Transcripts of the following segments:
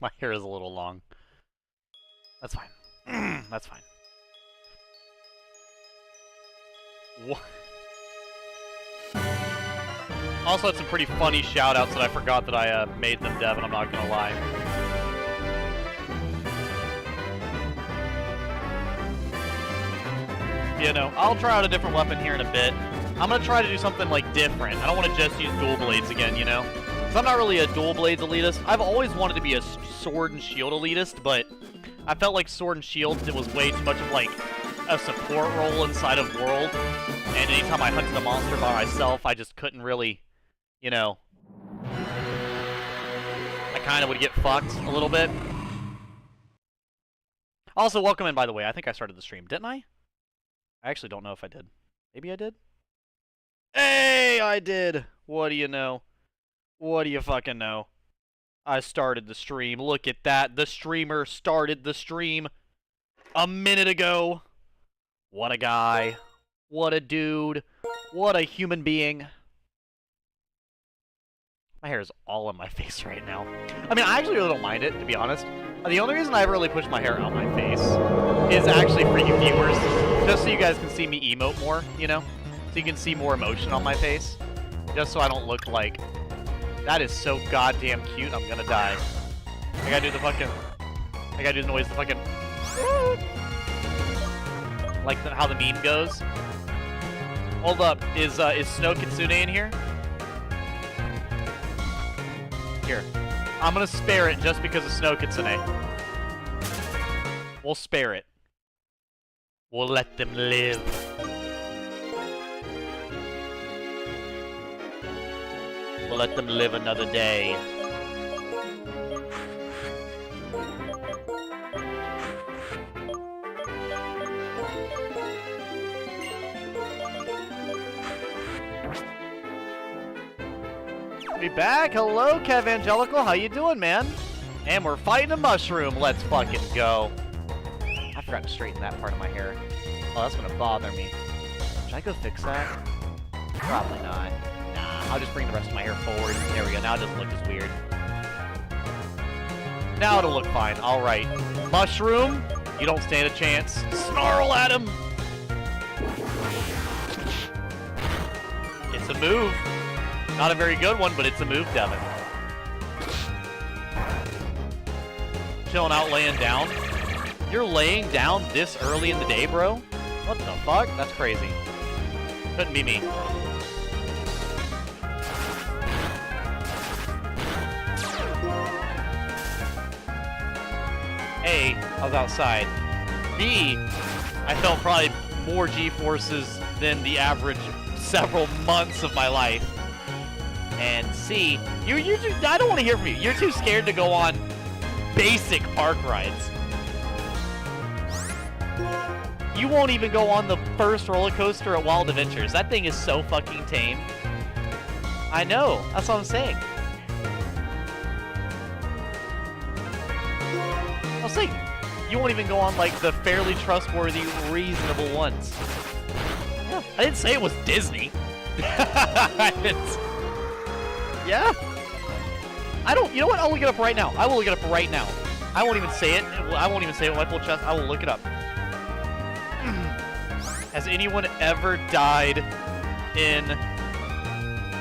My hair is a little long. That's fine. That's fine. What? Also had some pretty funny shout-outs that I forgot that I made them, Devin, I'm not gonna lie. You know, I'll try out a different weapon here in a bit. I'm gonna try to do something, like, different. I don't want to just use dual blades again, you know? Because I'm not really a dual blades elitist. I've always wanted to be a sword and shield elitist, but I felt like sword and shield, it was way too much of, like, a support role inside of World. And anytime I hunted a monster by myself, I just couldn't really, you know... I kind of would get fucked a little bit. Also, welcome in, by the way. I think I started the stream, didn't I? I actually don't know if I did. Maybe I did? Hey, I did! What do you know? What do you fucking know? I started the stream. Look at that. The streamer started the stream a minute ago. What a guy. What a dude. What a human being. My hair is all on my face right now. I mean, I actually really don't mind it, to be honest. The only reason I ever really push my hair out my face is actually for you viewers, just so you guys can see me emote more, you know? So you can see more emotion on my face. Just so I don't look like... That is so goddamn cute, I'm gonna die. I gotta do the fucking... I gotta do the noise, the fucking... Like how the meme goes. Hold up, is Snow Kitsune in here? Here. I'm gonna spare it just because of Snow Kitsune. We'll spare it. We'll let them live. We'll let them live another day. Be back. Hello, Kev Angelical. How you doing, man? And we're fighting a mushroom. Let's fucking go. I forgot to straighten that part of my hair. Oh, that's gonna bother me. Should I go fix that? Probably not. Nah, I'll just bring the rest of my hair forward. There we go. Now it doesn't look as weird. Now it'll look fine. All right. Mushroom, you don't stand a chance. Snarl at him. It's a move. Not a very good one, but it's a move, Devin. Chilling out, laying down. You're laying down this early in the day, bro? What the fuck? That's crazy. Couldn't be me. A, I was outside. B, I felt probably more G-forces than the average several months of my life. And C, I don't want to hear from you. You're too scared to go on basic park rides. You won't even go on the first roller coaster at Wild Adventures. That thing is so fucking tame. I know. That's what I'm saying. I'll say, you won't even go on, like, the fairly trustworthy, reasonable ones. Yeah, I didn't say it was Disney. Yeah. I don't, you know what? I'll look it up right now. I will look it up right now. I won't even say it. I won't even say it with my full chest. I will look it up. Has anyone ever died in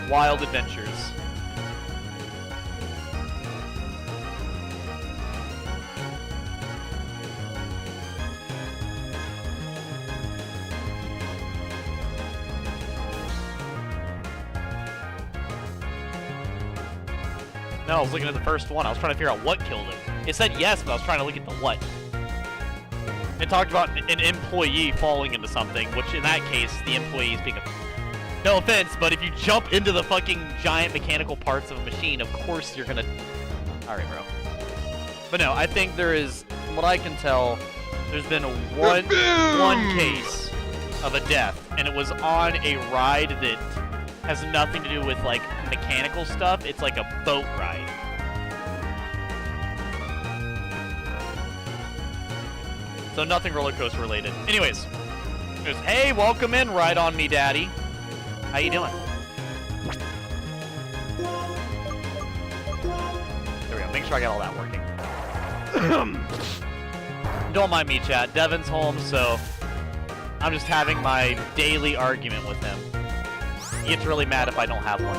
Wild Adventures? No, I was looking at the first one. I was trying to figure out what killed him. It said yes, but I was trying to look at the what. It talked about an employee falling into something, which in that case, the employee is being a... No offense, but if you jump into the fucking giant mechanical parts of a machine, of course you're gonna... Alright, bro. But no, I think there is, from what I can tell, there's been one case of a death, and it was on a ride that has nothing to do with, like, mechanical stuff. It's like a boat ride. So nothing roller coaster related. Anyways, goes, hey, welcome in, Ride On Me, Daddy. How you doing? There we go. Make sure I got all that working. Don't mind me, chat. Devin's home, so I'm just having my daily argument with him. He gets really mad if I don't have one.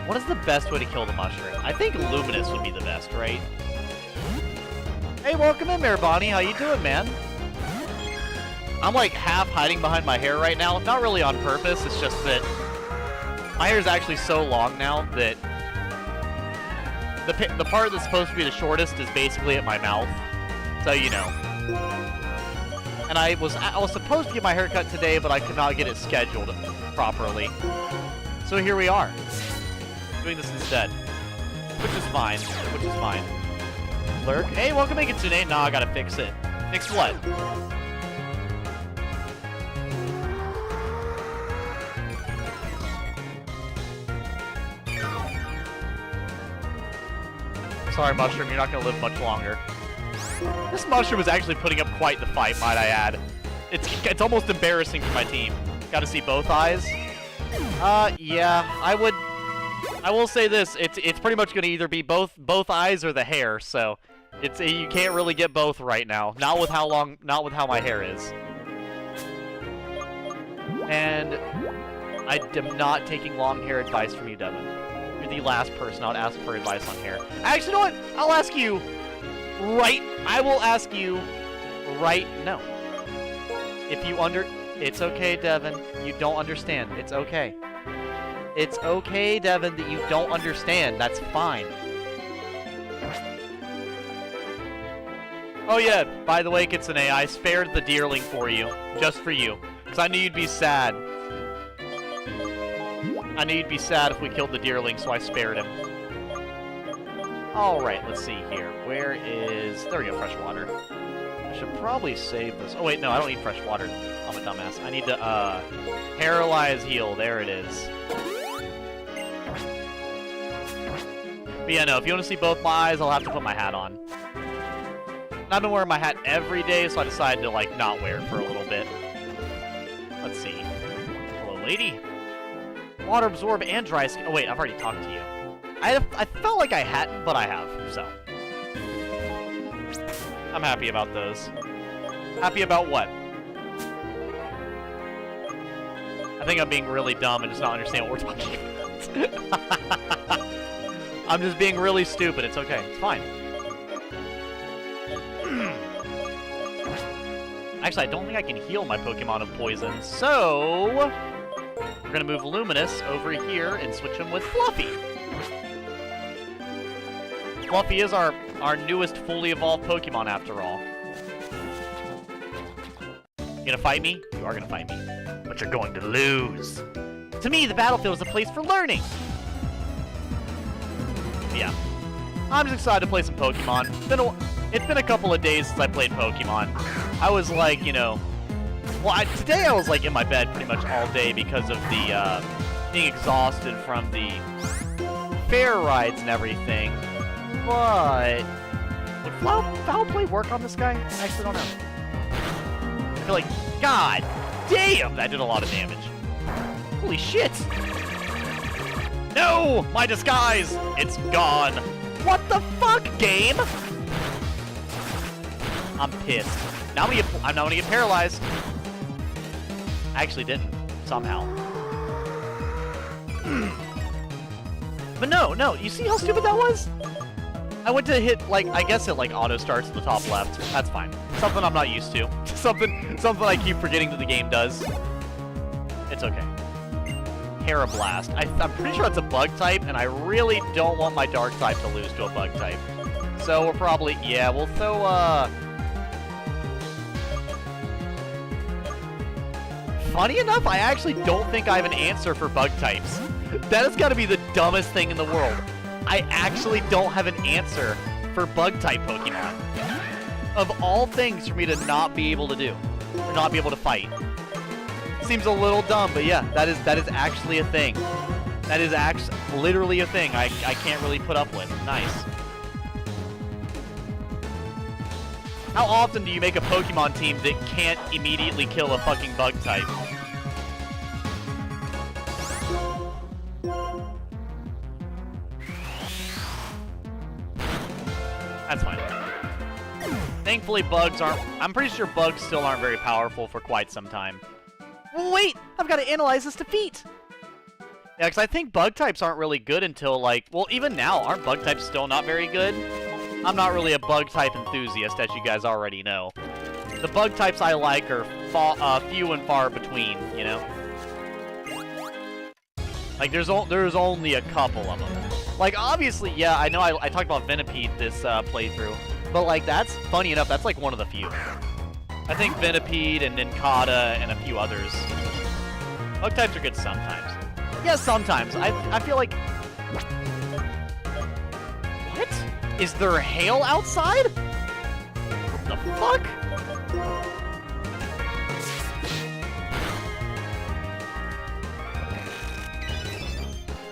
What is the best way to kill the mushroom? I think Luminous would be the best, right? Hey, welcome in, Mayor Bonnie. How you doing, man? I'm like half hiding behind my hair right now. Not really on purpose. It's just that my hair is actually so long now that the part that's supposed to be the shortest is basically at my mouth. So you know. And I was supposed to get my hair cut today, but I could not get it scheduled properly. So here we are, doing this instead, which is fine. Which is fine. Lurk. Hey, welcome in, Kitsune. Nah, I gotta fix it. Fix what? Sorry, Mushroom, you're not gonna live much longer. This Mushroom is actually putting up quite the fight, might I add. It's almost embarrassing for my team. Gotta see both eyes. Yeah, I will say this. It's pretty much gonna either be both eyes or the hair. So, you can't really get both right now. Not with how my hair is. And I am not taking long hair advice from you, Devin. You're the last person I would ask for advice on hair. Actually, you know what? I'll ask you right. I will ask you right now. If you it's okay, Devin. You don't understand. It's okay. It's okay, Devin, that you don't understand. That's fine. Oh yeah, by the way, Kitsune, I spared the deerling for you. Just for you. Because I knew you'd be sad. I knew you'd be sad if we killed the deerling, so I spared him. Alright, let's see here. Where is... There we go, fresh water. I should probably save this. Oh wait, no, I don't need fresh water. I'm a dumbass. I need to, paralyze heal. There it is. But yeah, no, if you want to see both my eyes, I'll have to put my hat on. And I've been wearing my hat every day, so I decided to, like, not wear it for a little bit. Let's see. Hello, lady. Water absorb and dry skin. Oh wait, I've already talked to you. I felt like I hadn't, but I have, so. I'm happy about those. Happy about what? I think I'm being really dumb and just not understand what we're talking about. I'm just being really stupid. It's okay. It's fine. Actually, I don't think I can heal my Pokemon of poison, so we're gonna move Luminous over here and switch him with Fluffy. Fluffy is our newest fully evolved Pokemon, after all. You gonna fight me? You are gonna fight me. But you're going to lose. To me, the battlefield is a place for learning. Yeah. I'm just excited to play some Pokemon. It's been a couple of days since I played Pokemon. I was like, you know... Well, today I was like in my bed pretty much all day because of the, being exhausted from the fair rides and everything. But... would foul play work on this guy? I actually don't know. I feel like... God damn! That did a lot of damage. Holy shit! No! My disguise! It's gone! What the fuck, game? I'm pissed. Now I'm not gonna get paralyzed. I actually didn't. Somehow. But no, you see how stupid that was? I went to hit, like, I guess it, like, auto-starts at the top left. That's fine. Something I'm not used to. Something I keep forgetting that the game does. It's okay. Parablast. I'm pretty sure it's a bug type, and I really don't want my dark type to lose to a bug type. So we'll probably, yeah, we'll throw, Funny enough, I actually don't think I have an answer for bug types. That has got to be the dumbest thing in the world. I actually don't have an answer for bug-type Pokemon. Of all things for me to not be able to do, or not be able to fight. Seems a little dumb, but yeah, that is actually a thing. That is literally a thing I can't really put up with. Nice. How often do you make a Pokemon team that can't immediately kill a fucking bug type? That's fine. Thankfully, bugs aren't... I'm pretty sure bugs still aren't very powerful for quite some time. Wait! I've got to analyze this defeat! Yeah, because I think bug types aren't really good until, like... Well, even now, aren't bug types still not very good? I'm not really a bug type enthusiast, as you guys already know. The bug types I like are few and far between, you know? Like, there's only a couple of them. Like, obviously, yeah, I know I talked about Venipede this playthrough, but, like, that's, funny enough, that's, like, one of the few. I think Venipede and Nincada and a few others. Bug types are good sometimes. Yeah, sometimes. I feel like... What? Is there hail outside? What the fuck?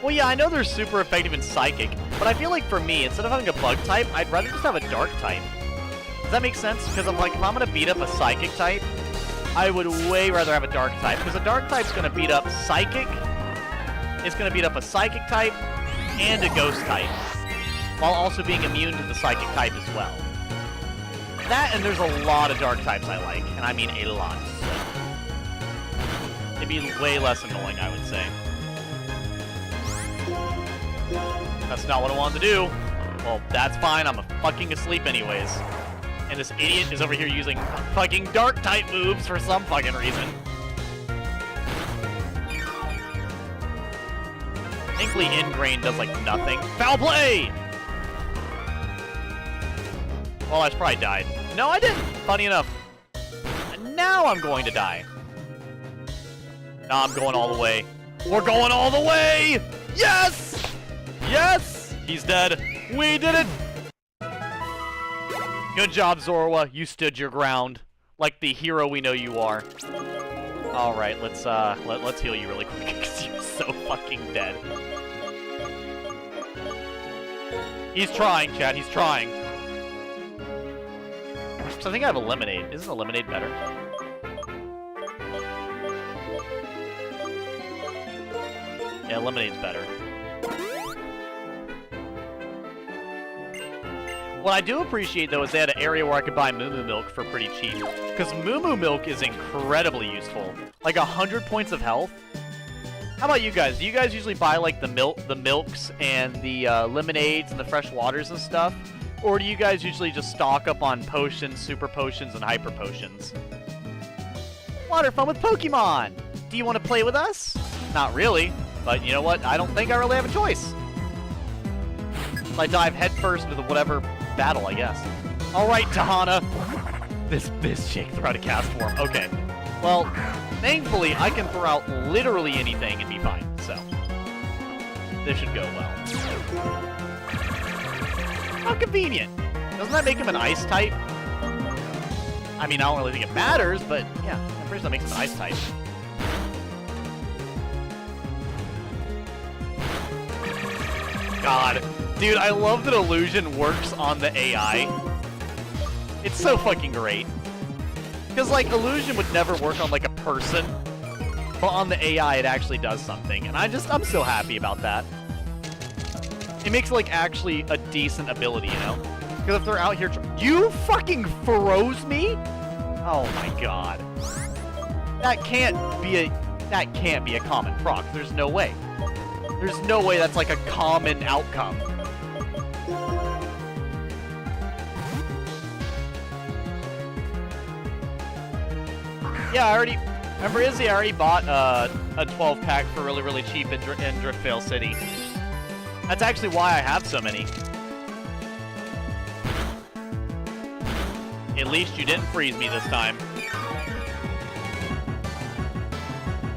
Well, yeah, I know they're super effective in Psychic, but I feel like for me, instead of having a Bug type, I'd rather just have a Dark type. Does that make sense? Because I'm like, if I'm going to beat up a Psychic type, I would way rather have a Dark type, because a Dark type's going to beat up Psychic, it's going to beat up a Psychic type, and a Ghost type, while also being immune to the Psychic type as well. That, and there's a lot of Dark types I like, and I mean a lot, so... It'd be way less annoying, I would say. That's not what I wanted to do. Well, that's fine. I'm fucking asleep anyways. And this idiot is over here using fucking Dark-type moves for some fucking reason. Thankfully, Ingrain does, like, nothing. Foul play! Well, I probably died. No, I didn't. Funny enough. And now I'm going to die. Now I'm going all the way. We're going all the way! Yes! Yes! He's dead. We did it! Good job, Zorwa. You stood your ground. Like the hero we know you are. Alright, let's heal you really quick, because you're so fucking dead. He's trying, Chad. He's trying. So I think I have Eliminate. Isn't Eliminate better? Yeah, Eliminate's better. What I do appreciate, though, is they had an area where I could buy Moo Moo Milk for pretty cheap. Because Moo Moo Milk is incredibly useful. Like 100 points of health. How about you guys? Do you guys usually buy like the milks and the lemonades and the fresh waters and stuff? Or do you guys usually just stock up on potions, super potions, and hyper potions? Water fun with Pokemon! Do you want to play with us? Not really. But you know what? I don't think I really have a choice. I dive headfirst into whatever battle, I guess. Alright, Tahana. This chick threw out a cast form. Okay. Well, thankfully, I can throw out literally anything and be fine, so. This should go well. How convenient. Doesn't that make him an ice type? I mean, I don't really think it matters, but yeah, I'm pretty sure that makes him an ice type. God. Dude, I love that Illusion works on the AI. It's so fucking great. Because, like, Illusion would never work on, like, a person. But on the AI, it actually does something. And I'm so happy about that. It makes, like, actually a decent ability, you know? Because if they're out here... You fucking froze me? Oh, my God. That can't be a common proc. There's no way. There's no way that's, like, a common outcome. Yeah, remember Izzy, I already bought a 12-pack for really, really cheap in Driftveil City. That's actually why I have so many. At least you didn't freeze me this time.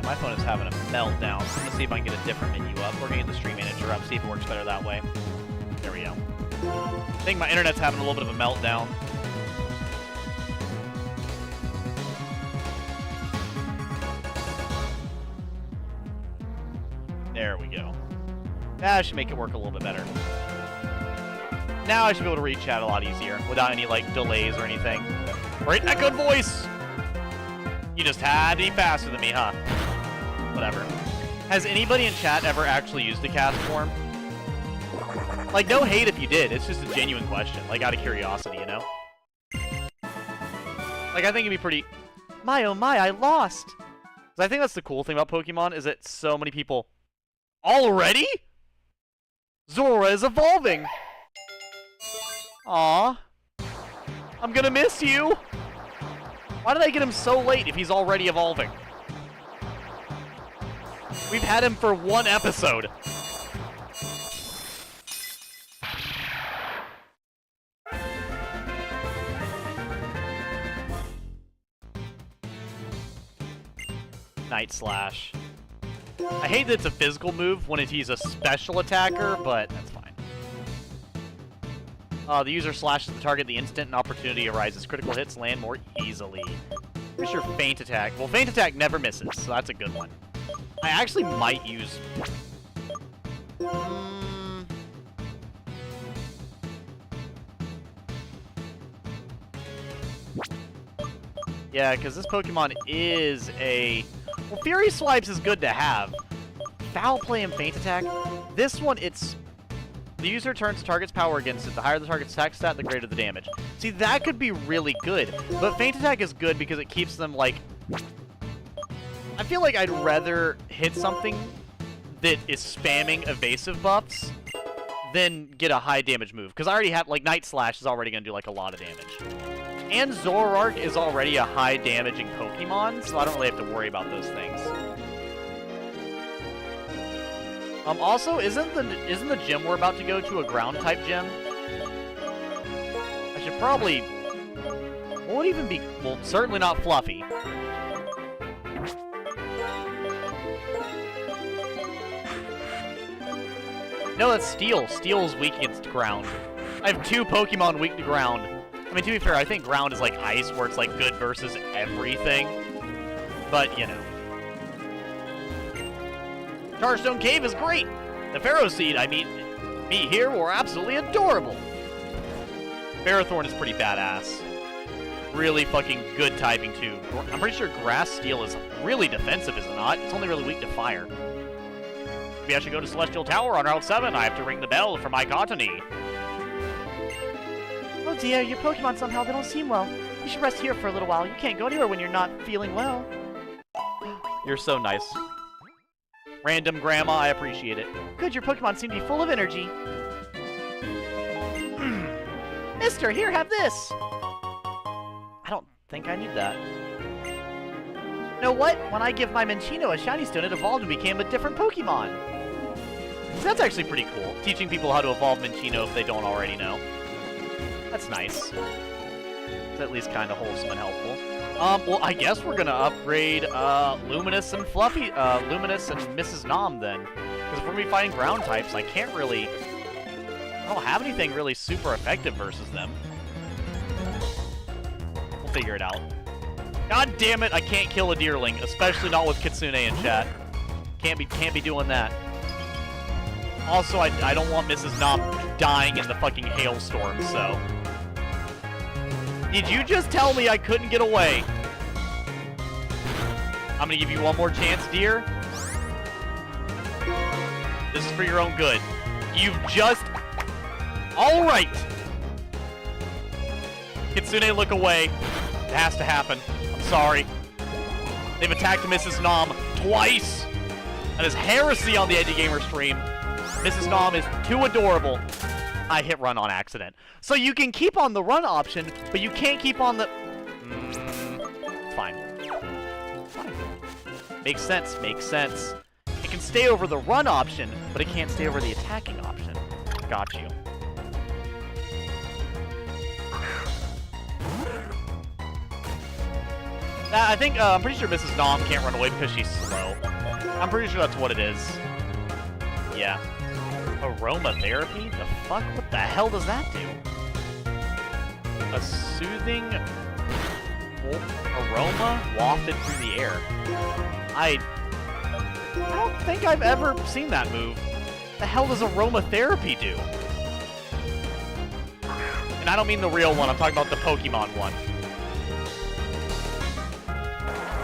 My phone is having a meltdown. I'm gonna see if I can get a different menu up. We're gonna get the stream manager up, see if it works better that way. There we go. I think my internet's having a little bit of a meltdown. There we go. That should make it work a little bit better. Now I should be able to read chat a lot easier without any, like, delays or anything. Right, that good voice! You just had to be faster than me, huh? Whatever. Has anybody in chat ever actually used a cast form? Like, no hate if you did. It's just a genuine question. Like, out of curiosity, you know? Like, I think it'd be pretty... My, oh my, I lost! 'Cause I think that's the cool thing about Pokemon, is that so many people... Already? Zora is evolving! Aww. I'm gonna miss you! Why did I get him so late if he's already evolving? We've had him for 1 episode. Night Slash. I hate that it's a physical move when he's a special attacker, but that's fine. The user slashes the target the instant an opportunity arises. Critical hits land more easily. Pretty sure Feint Attack. Well, Feint Attack never misses, so that's a good one. I actually might use... Yeah, because this Pokemon is a... Well, Fury Swipes is good to have. Foul Play and Feint Attack. This one, it's... The user turns the target's power against it. The higher the target's attack stat, the greater the damage. See, that could be really good. But Feint Attack is good because it keeps them, like... I feel like I'd rather hit something that is spamming evasive buffs than get a high damage move. Because I already have, like, Night Slash is already going to do, like, a lot of damage. And Zoroark is already a high damaging Pokemon, so I don't really have to worry about those things. Also, isn't the gym we're about to go to a ground-type gym? I should probably... What would even be... Well, certainly not Fluffy. No, that's Steel. Steel is weak against ground. I have 2 Pokemon weak to ground. I mean, to be fair, I think ground is like ice, where it's like good versus everything. But, you know. Charstone Cave is great! The Pharaoh Seed, I mean, me here were absolutely adorable! Ferrothorn is pretty badass. Really fucking good typing, too. I'm pretty sure Grass Steel is really defensive, is it not? It's only really weak to fire. Maybe I should go to Celestial Tower on Route 7. I have to ring the bell for my Cottony. Oh dear, your Pokemon somehow, they don't seem well. You should rest here for a little while. You can't go anywhere when you're not feeling well. You're so nice. Random Grandma, I appreciate it. Good, your Pokemon seem to be full of energy. Mister, here, have this! I don't think I need that. You know what? When I give my Minccino a Shiny Stone, it evolved and became a different Pokemon. That's actually pretty cool. Teaching people how to evolve Minccino if they don't already know. That's nice. It's at least kind of wholesome and helpful. Well, I guess we're gonna upgrade, Luminous and Fluffy, Luminous and Mrs. Nom then. Because if we're gonna be fighting ground types, I can't really... I don't have anything really super effective versus them. We'll figure it out. God damn it, I can't kill a Deerling, especially not with Kitsune in chat. Can't be doing that. Also, I don't want Mrs. Nom dying in the fucking hailstorm, so... Did you just tell me I couldn't get away? I'm gonna give you one more chance, dear. This is for your own good. You've just... Alright! Kitsune, look away. It has to happen. I'm sorry. They've attacked Mrs. Nom twice! That is heresy on the Edgy Gamer stream. Mrs. Nom is too adorable. I hit run on accident. So you can keep on the run option, but you can't keep on the... Fine. Fine. Makes sense, makes sense. It can stay over the run option, but it can't stay over the attacking option. Got you. I think, I'm pretty sure Mrs. Nom can't run away because she's slow. I'm pretty sure that's what it is. Yeah. Aromatherapy? The fuck? What the hell does that do? A soothing aroma wafted through the air. I don't think I've ever seen that move. The hell does aromatherapy do? And I don't mean the real one, I'm talking about the Pokemon one.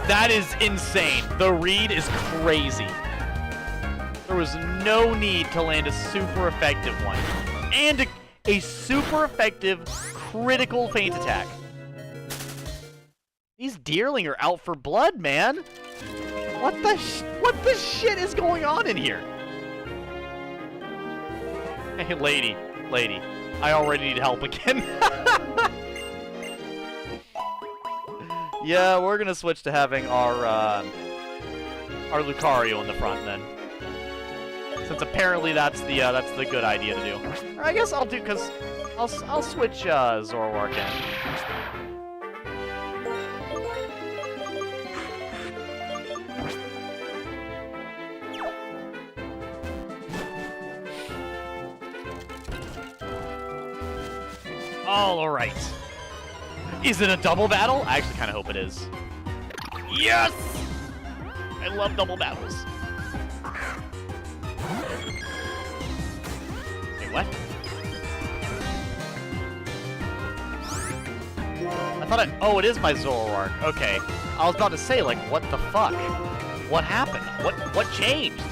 That is insane. The read is crazy. There was no need to land a super effective one. And a super effective critical feint attack. These Deerling are out for blood, man. What the shit is going on in here? Hey, lady, I already need help again. Yeah, we're gonna switch to having our Lucario in the front then. Since apparently that's the good idea to do. Or I guess I'll do, cause I'll switch Zoroark in. All right. Is it a double battle? I actually kind of hope it is. Yes! I love double battles. Wait, what? I thought oh, it is my Zoroark. Okay. I was about to say, like, what the fuck? What happened? What changed?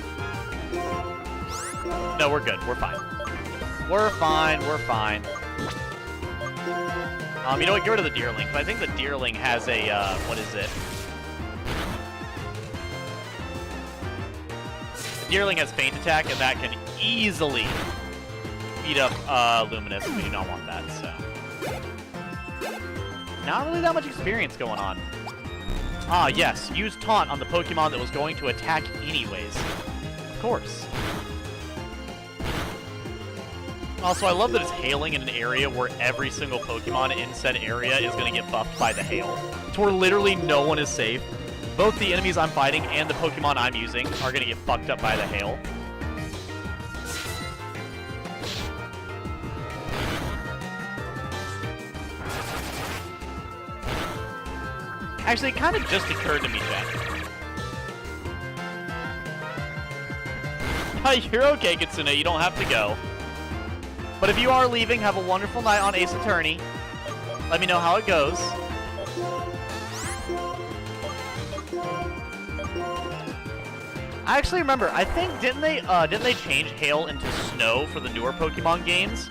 No, we're good. We're fine. We're fine. We're fine. You know what? Get rid of the Deerling. But I think the Deerling has a, what is it? The Deerling has Feint Attack, and that can easily beat up, Luminous. We do not want that, so. Not really that much experience going on. Ah, yes. Use Taunt on the Pokemon that was going to attack anyways. Of course. Also, I love that it's hailing in an area where every single Pokemon in said area is going to get buffed by the hail. It's where literally no one is safe. Both the enemies I'm fighting and the Pokemon I'm using are going to get fucked up by the hail. Actually, it kind of just occurred to me, Jen. You're okay, Kitsune. You don't have to go. But if you are leaving, have a wonderful night on Ace Attorney. Let me know how it goes. I actually remember, I think, didn't they change hail into snow for the newer Pokemon games?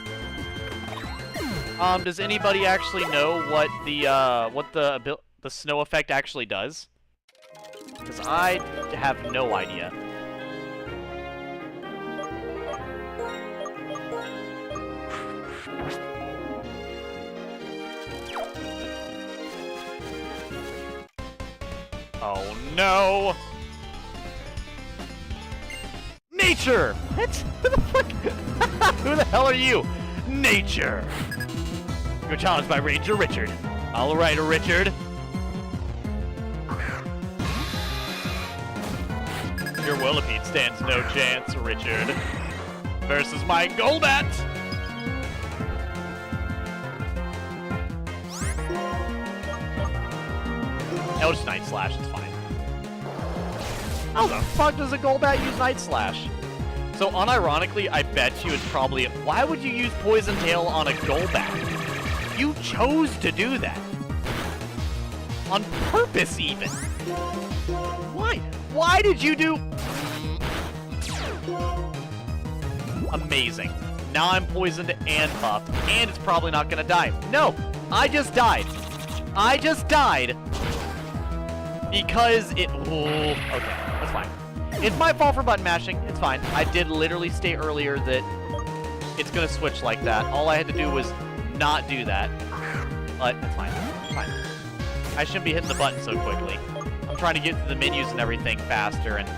Does anybody actually know what the snow effect actually does? Because I have no idea. Oh no! Nature! What? Who the fuck? Who the hell are you? Nature! You're challenged by Ranger Richard. Alright, Richard. Your Whirlipede stands no chance, Richard. Versus my Golbat! No, it's Night Slash, it's fine. How the fuck does a Golbat use Night Slash? So, unironically, I bet you it's probably... Why would you use Poison Tail on a Golbat? You chose to do that. On purpose, even. Why? Why did you do... Amazing. Now I'm poisoned and buffed, and it's probably not gonna die. No! I just died. I just died. Because it... Ooh, okay, that's fine. It's my fault for button mashing. It's fine. I did literally state earlier that it's going to switch like that. All I had to do was not do that. But it's fine. It's fine. I shouldn't be hitting the button so quickly. I'm trying to get to the menus and everything faster, and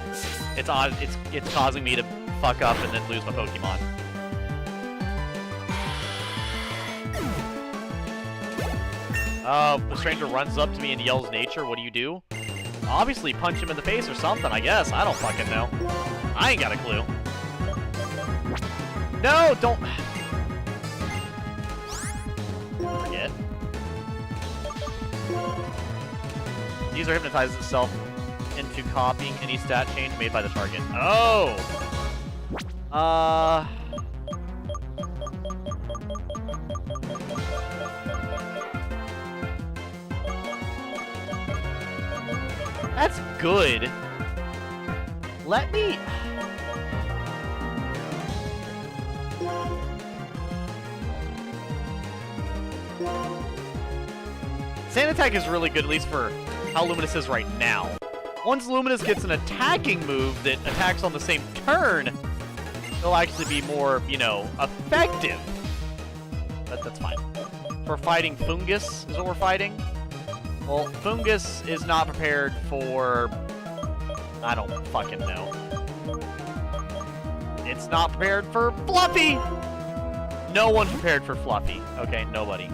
it's causing me to fuck up and then lose my Pokemon. The stranger runs up to me and yells nature. What do you do? Obviously punch him in the face or something, I guess. I don't fucking know. I ain't got a clue. No, don't... Forget. User hypnotizes itself into copying any stat change made by the target. Oh! That's good. Let me... Sand Attack is really good, at least for how Luminous is right now. Once Luminous gets an attacking move that attacks on the same turn, it'll actually be more, you know, effective. But that's fine. We're fighting Fungus, is what we're fighting. Well, Fungus is not prepared for... I don't fucking know. It's not prepared for Fluffy! No one's prepared for Fluffy. Okay, nobody.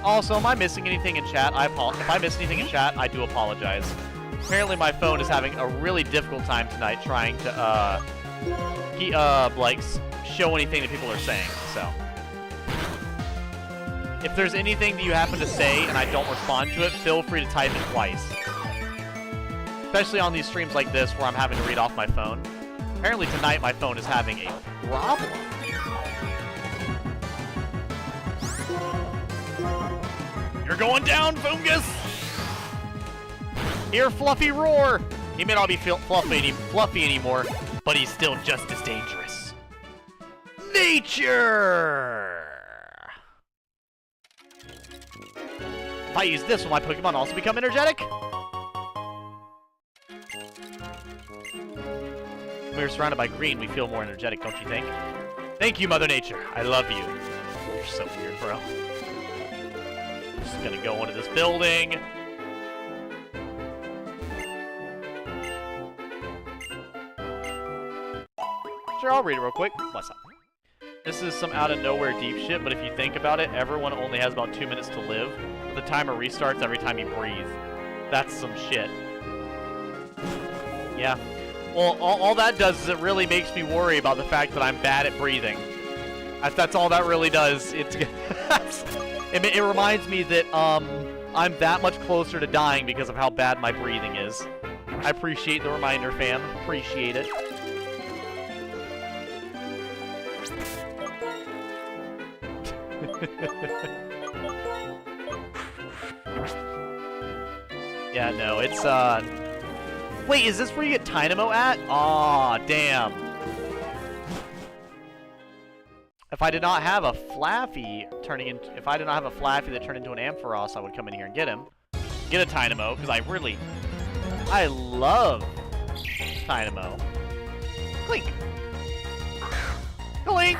Also, am I missing anything in chat? If I miss anything in chat, I do apologize. Apparently my phone is having a really difficult time tonight trying to, like, show anything that people are saying, so. If there's anything that you happen to say and I don't respond to it, feel free to type it twice. Especially on these streams like this where I'm having to read off my phone. Apparently tonight my phone is having a problem. You're going down, Fungus! Hear Fluffy roar! He may not be fluffy anymore, but he's still just as dangerous. Nature! If I use this, will my Pokemon also become energetic? When we're surrounded by green, we feel more energetic, don't you think? Thank you, Mother Nature. I love you. You're so weird, bro. I'm just gonna go into this building. Sure, I'll read it real quick. What's up? This is some out-of-nowhere deep shit, but if you think about it, everyone only has about 2 minutes to live. The timer restarts every time you breathe. That's some shit. Yeah. Well, all that does is it really makes me worry about the fact that I'm bad at breathing. That's all that really does. It reminds me that I'm that much closer to dying because of how bad my breathing is. I appreciate the reminder, fam. Appreciate it. Yeah, no, it's, Wait, is this where you get Dynamo at? Aw, damn. If I did not have a Flaffy if I did not have a Flaffy that turned into an Ampharos, I would come in here and get him. Get a Dynamo, because I love Dynamo. Clink! Clink!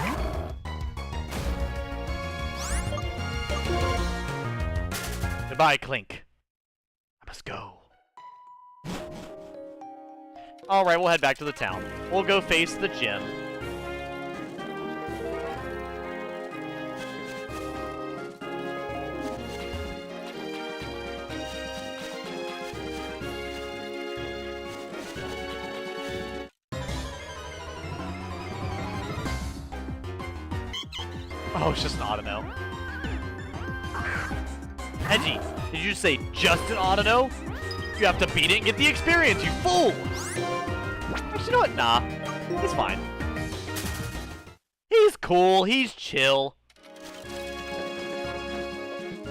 Goodbye, Clink. I must go. Alright, we'll head back to the town. We'll go face the gym. Oh, it's just an Autono. Edgy, did you say just an Autono? You have to beat it and get the experience, you fool! Actually, you know what? Nah. He's fine. He's cool. He's chill.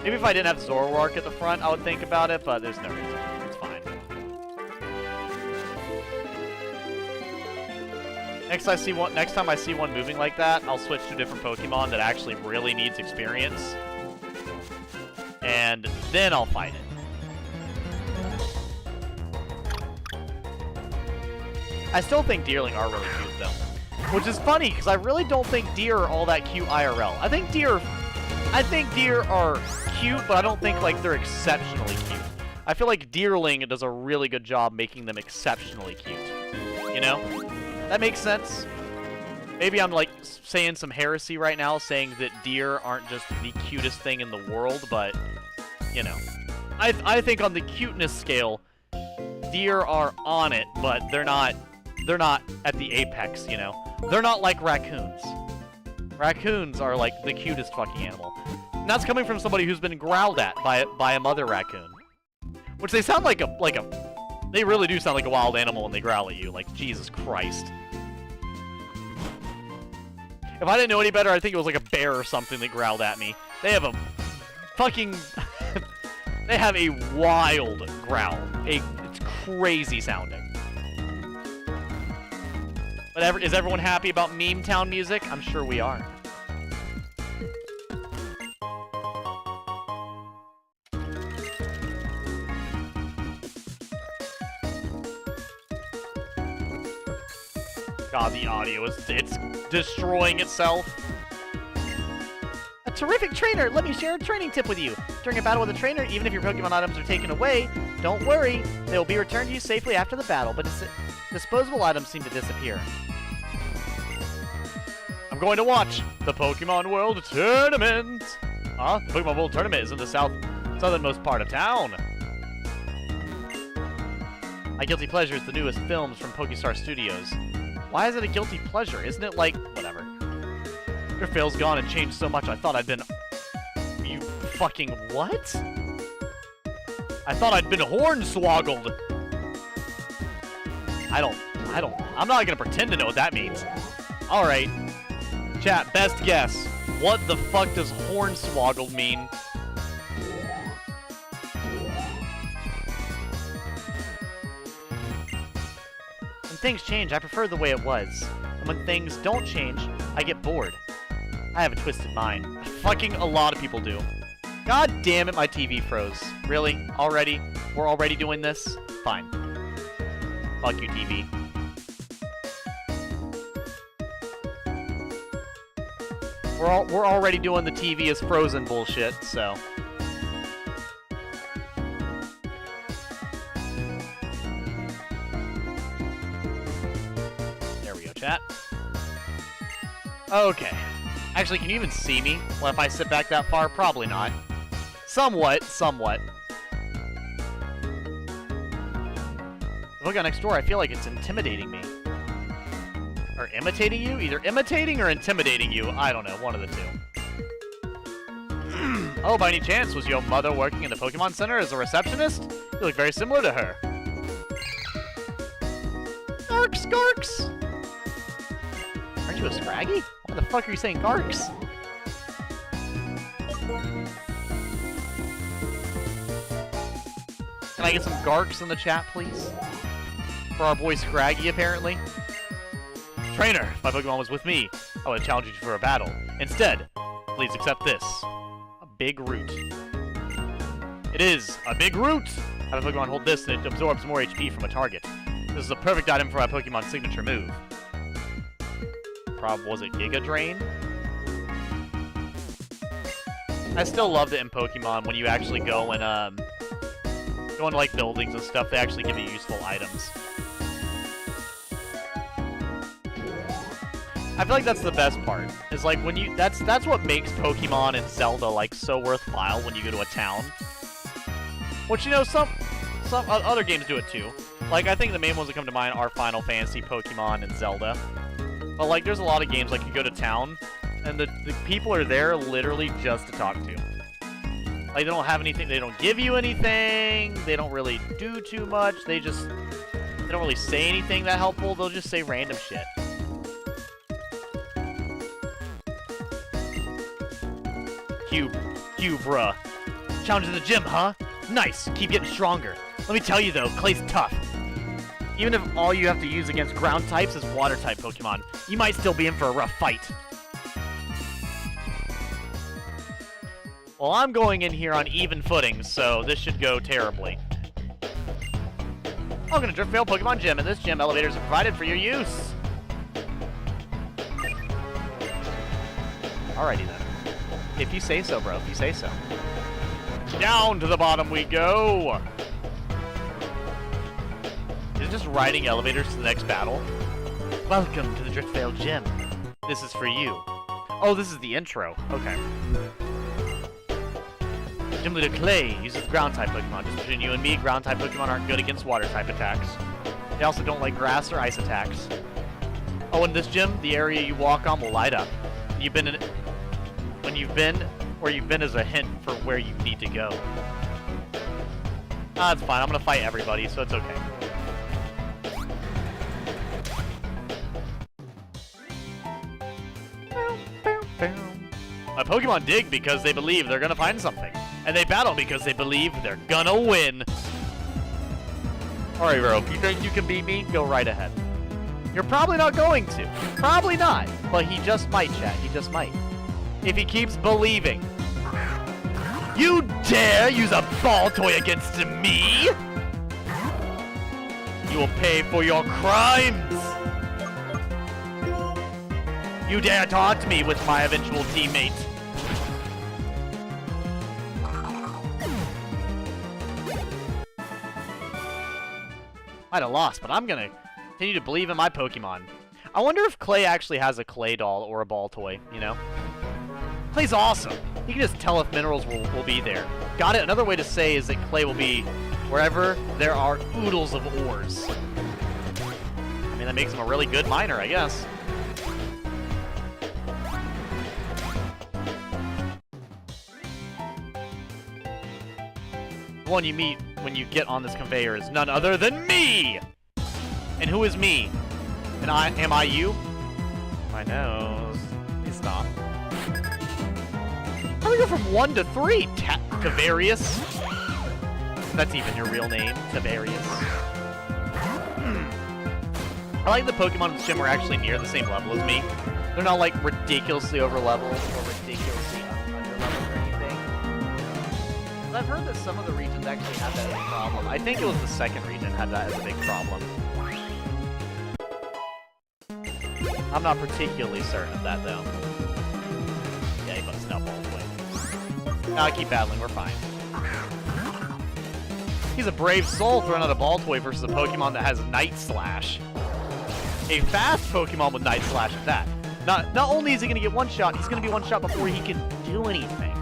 Maybe if I didn't have Zoroark at the front, I would think about it, but there's no reason. It's fine. Next time I see one moving like that, I'll switch to a different Pokemon that actually really needs experience. And then I'll fight it. I still think Deerling are really cute, though. Which is funny, because I really don't think deer are all that cute IRL. I think deer are cute, but I don't think, like, they're exceptionally cute. I feel like Deerling does a really good job making them exceptionally cute. You know? That makes sense. Maybe I'm, like, saying some heresy right now, saying that deer aren't just the cutest thing in the world, but, you know. I think on the cuteness scale, deer are on it, but they're not at the apex, you know? They're not like raccoons. Raccoons are, like, the cutest fucking animal. And that's coming from somebody who's been growled at by a mother raccoon. Which they sound like they really do sound like a wild animal when they growl at you. Like, Jesus Christ. If I didn't know any better, I'd think it was like a bear or something that growled at me. They have a fucking... they have a wild growl. It's crazy sounding. But is everyone happy about Meme Town music? I'm sure we are. god, the audio it's destroying itself. A terrific trainer! Let me share a training tip with you. During a battle with a trainer, even if your Pokemon items are taken away, don't worry. They will be returned to you safely after the battle, but disposable items seem to disappear. I'm going to watch the Pokemon World Tournament! Huh? The Pokemon World Tournament is in the southernmost part of town. My guilty pleasure is the newest films from Pokestar Studios. Why is it a guilty pleasure? Isn't it like... whatever. Your fail's gone and changed so much I thought I'd been... You fucking what? I thought I'd been hornswoggled. I'm not gonna pretend to know what that means. Alright. Chat, best guess. What the fuck does hornswoggled mean? When things change, I prefer the way it was. And when things don't change, I get bored. I have a twisted mind. Fucking a lot of people do. God damn it, my TV froze. Really? Already? We're already doing this? Fine. Fuck you, TV. We're already doing the TV is frozen bullshit, so... There we go, chat. Okay. Actually, can you even see me? Well, if I sit back that far, probably not. Somewhat. The Pokemon next door, I feel like it's intimidating me. Or imitating you? Either imitating or intimidating you. I don't know, one of the two. Oh, by any chance, was your mother working in the Pokemon Center as a receptionist? You look very similar to her. Garks! Aren't you a Scraggy? Why the fuck are you saying Garks? Can I get some Garks in the chat, please? For our boy Scraggy, apparently. Trainer, if my Pokemon was with me, I would have challenged you for a battle. Instead, please accept this. A big root. It is a big root! Have a Pokemon hold this and it absorbs more HP from a target. This is a perfect item for my Pokemon signature move. Was it Giga Drain? I still loved it in Pokemon when you actually go and, go into, like, buildings and stuff, they actually give you useful items. I feel like that's the best part. Is like when you that's what makes Pokemon and Zelda like so worthwhile when you go to a town. Which, you know, some other games do it too. Like, I think the main ones that come to mind are Final Fantasy, Pokemon, and Zelda. But like, there's a lot of games like you go to town and the people are there literally just to talk to. Like, they don't have anything, they don't give you anything, they don't really do too much, they don't really say anything that helpful, they'll just say random shit. Q, bruh. Challenge in the gym, huh? Nice, keep getting stronger. Let me tell you though, Clay's tough. Even if all you have to use against ground types is water type Pokemon, you might still be in for a rough fight. Well, I'm going in here on even footing, so this should go terribly. Welcome to Driftvale Pokemon Gym. In this gym, elevators are provided for your use. Alrighty then. If you say so, bro. If you say so. Down to the bottom we go! Is it just riding elevators to the next battle? Welcome to the Driftvale Gym. This is for you. Oh, this is the intro. Okay. Gym Leader Clay uses ground-type Pokemon. Just between you and me, ground-type Pokemon aren't good against water-type attacks. They also don't like grass or ice attacks. Oh, in this gym, the area you walk on will light up. When you've been, where you've been is a hint for where you need to go. It's fine. I'm gonna fight everybody, so it's okay. My Pokemon dig because they believe they're gonna find something. And they battle because they believe they're gonna win. Alright, bro. You think you can beat me? Go right ahead. You're probably not going to. Probably not. But he just might, chat. He just might. If he keeps believing. You dare use a Baltoy against me? You will pay for your crimes! You dare taunt me with my eventual teammate. Might have lost, but I'm gonna continue to believe in my Pokemon. I wonder if Clay actually has a Clay doll or a Baltoy, you know? Clay's awesome. He can just tell if minerals will be there. Got it? Another way to say is that Clay will be wherever there are oodles of ores. I mean, that makes him a really good miner, I guess. The one you meet when you get on this conveyor is none other than me! And who is me? And am I you? My nose. Please stop. How do we go from 1 to 3? Tavarius? That's even your real name, Tavarius. I like the Pokemon in this gym are actually near the same level as me. They're not like ridiculously over leveled or ridiculously under leveled or anything. But I've heard that some of the regions actually have that as a problem. I think it was the second region had that as a big problem. I'm not particularly certain of that though. Yeah, he busted up all the way. Now I keep battling, we're fine. He's a brave soul throwing out a Baltoy versus a Pokemon that has Night Slash. A fast Pokemon with Night Slash at that. Not only is he gonna get one shot, he's gonna be one shot before he can do anything.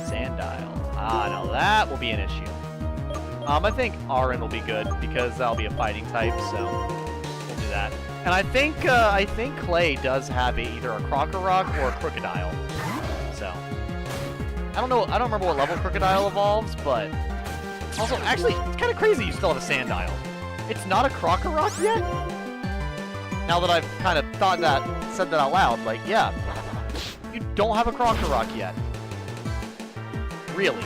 Sandile. Ah, now that will be an issue. I think Arin will be good because that'll be a fighting type, so we'll do that. And I think Clay does have either a Crocorock or a Crocodile. So I don't know. I don't remember what level Crocodile evolves, but also actually it's kind of crazy you still have a Sandile. It's not a Crocorock yet? Now that I've kind of said that out loud, like, yeah, you don't have a Crocorock yet. Really?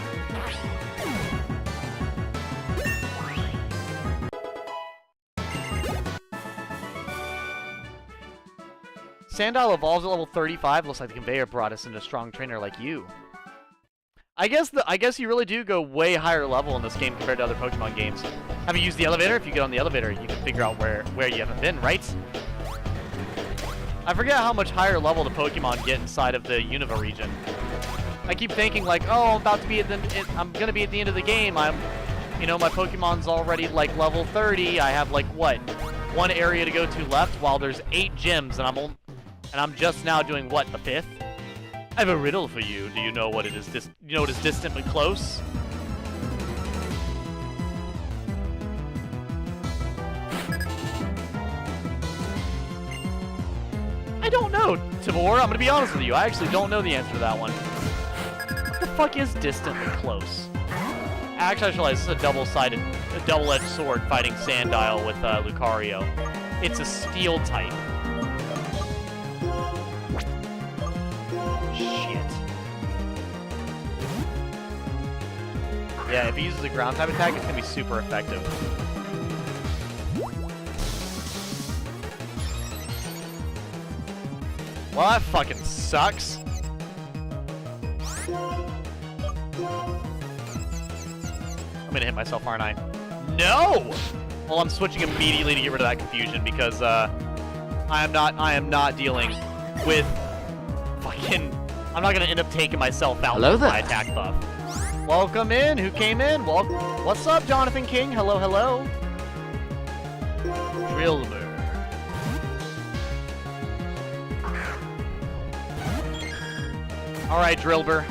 Sandile evolves at level 35. Looks like the conveyor brought us into a strong trainer like you. I guess you really do go way higher level in this game compared to other Pokemon games. Have you used the elevator? If you get on the elevator, you can figure out where you haven't been, right? I forget how much higher level the Pokemon get inside of the Unova region. I keep thinking like, oh, I'm gonna be at the end of the game. My Pokemon's already like level 30. I have like what, one area to go to left, while there's 8 gyms, and I'm just now doing what, the 5th? I have a riddle for you. Do you know what it is? You know what is distant but close? I don't know, Timur. I'm gonna be honest with you. I actually don't know the answer to that one. What the fuck is distant but close? Actually, I just realized this is a double-edged sword fighting Sandile with Lucario. It's a steel type. Yeah, if he uses a ground type attack, it's gonna be super effective. Well, that fucking sucks. I'm gonna hit myself, aren't I? No! Well, I'm switching immediately to get rid of that confusion because I am not dealing with fucking. I'm not gonna end up taking myself out with my attack buff. Welcome in. Who came in? Well, what's up, Jonathan King? Hello, hello. Drillbur. All right, Drillbur.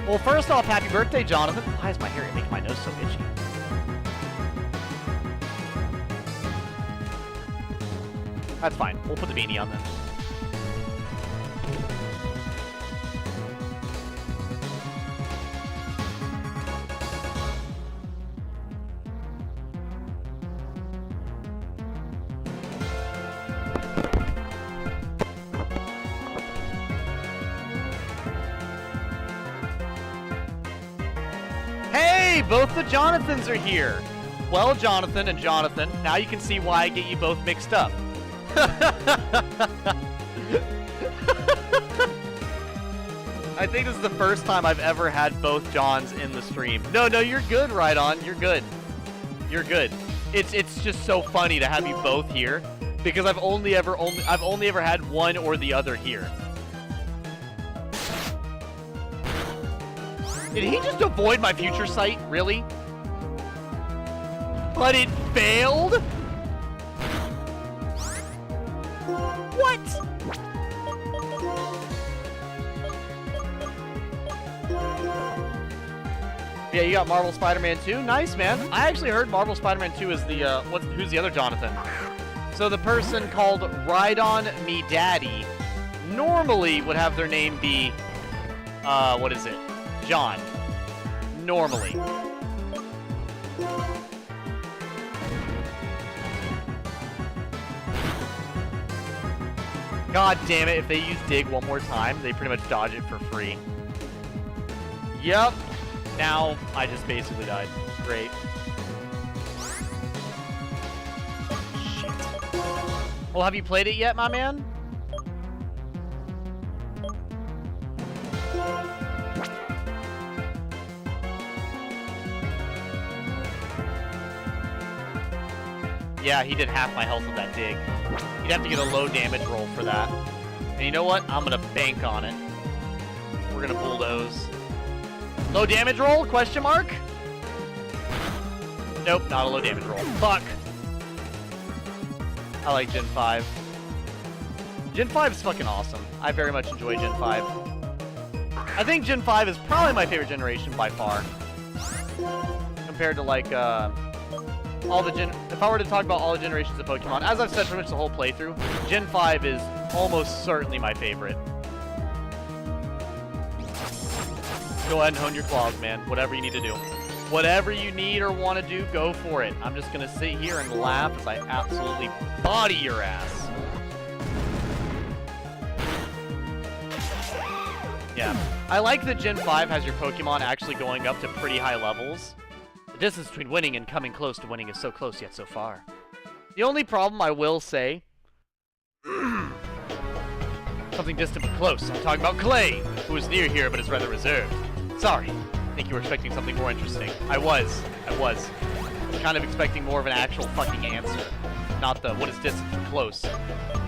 Well, first off, happy birthday, Jonathan. Why is my hair making my nose so itchy? That's fine. We'll put the beanie on then. Hey, both the Jonathans are here. Well, Jonathan and Jonathan, now you can see why I get you both mixed up. think this is the first time I've ever had both Johns in the stream. No, you're good, Right On. You're good. You're good. It's just so funny to have you both here because I've only ever had one or the other here. Did he just avoid my future sight? Really? But it failed? What? Yeah, you got Marvel Spider-Man 2. Nice, man. I actually heard Marvel Spider-Man 2 is the, who's the other Jonathan? So the person called Ride On Me Daddy normally would have their name be, what is it? John. Normally. God damn it, if they use dig one more time, they pretty much dodge it for free. Yep. Now, I just basically died. Great. Shit. Well, have you played it yet, my man? Yeah, he did half my health with that dig. You'd have to get a low damage roll for that. And you know what? I'm gonna bank on it. We're gonna bulldoze. Low damage roll? Question mark? Nope, not a low damage roll. Fuck. I like Gen 5. Gen 5 is fucking awesome. I very much enjoy Gen 5. I think Gen 5 is probably my favorite generation by far. Compared to like, all the if I were to talk about all the generations of Pokemon, as I've said pretty much the whole playthrough, Gen 5 is almost certainly my favorite. Go ahead and hone your claws, man. Whatever you need to do. Whatever you need or want to do, go for it. I'm just going to sit here and laugh as I absolutely body your ass. Yeah. I like that Gen 5 has your Pokemon actually going up to pretty high levels. The distance between winning and coming close to winning is so close yet so far. The only problem I will say... something distant but close. I'm talking about Clay, who is near here but is rather reserved. Sorry. I think you were expecting something more interesting. I was. I was kind of expecting more of an actual fucking answer. Not the, what is distant from close.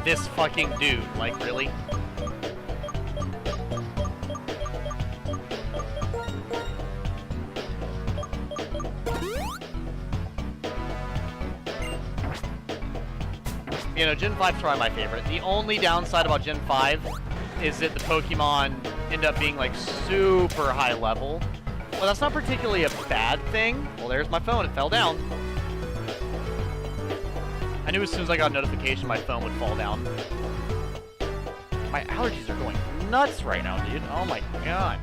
This fucking dude. Like, really? You know, Gen 5 is probably my favorite. The only downside about Gen 5 is that the Pokemon end up being, like, super high level. Well, that's not particularly a bad thing. Well, there's my phone. It fell down. I knew as soon as I got a notification, my phone would fall down. My allergies are going nuts right now, dude. Oh, my God.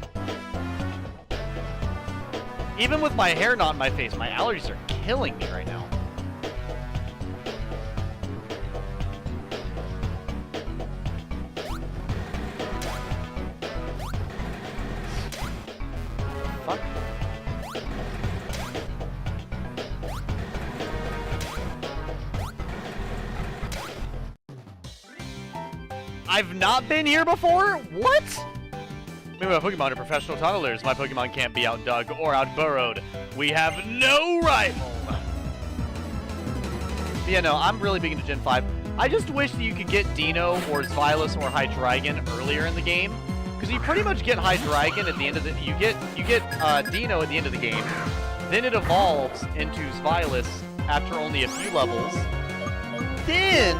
Even with my hair not in my face, my allergies are killing me right now. Fuck. I've not been here before? What? Maybe my Pokemon are professional tunnelers. My Pokemon can't be outdug or outburrowed. We have no rival. Yeah, no, I'm really big into Gen 5. I just wish that you could get Dino or Xylus or Hydreigon earlier in the game. Because you pretty much get Hydreigon at the end of the... You get Dino at the end of the game. Then it evolves into Xylus after only a few levels. Then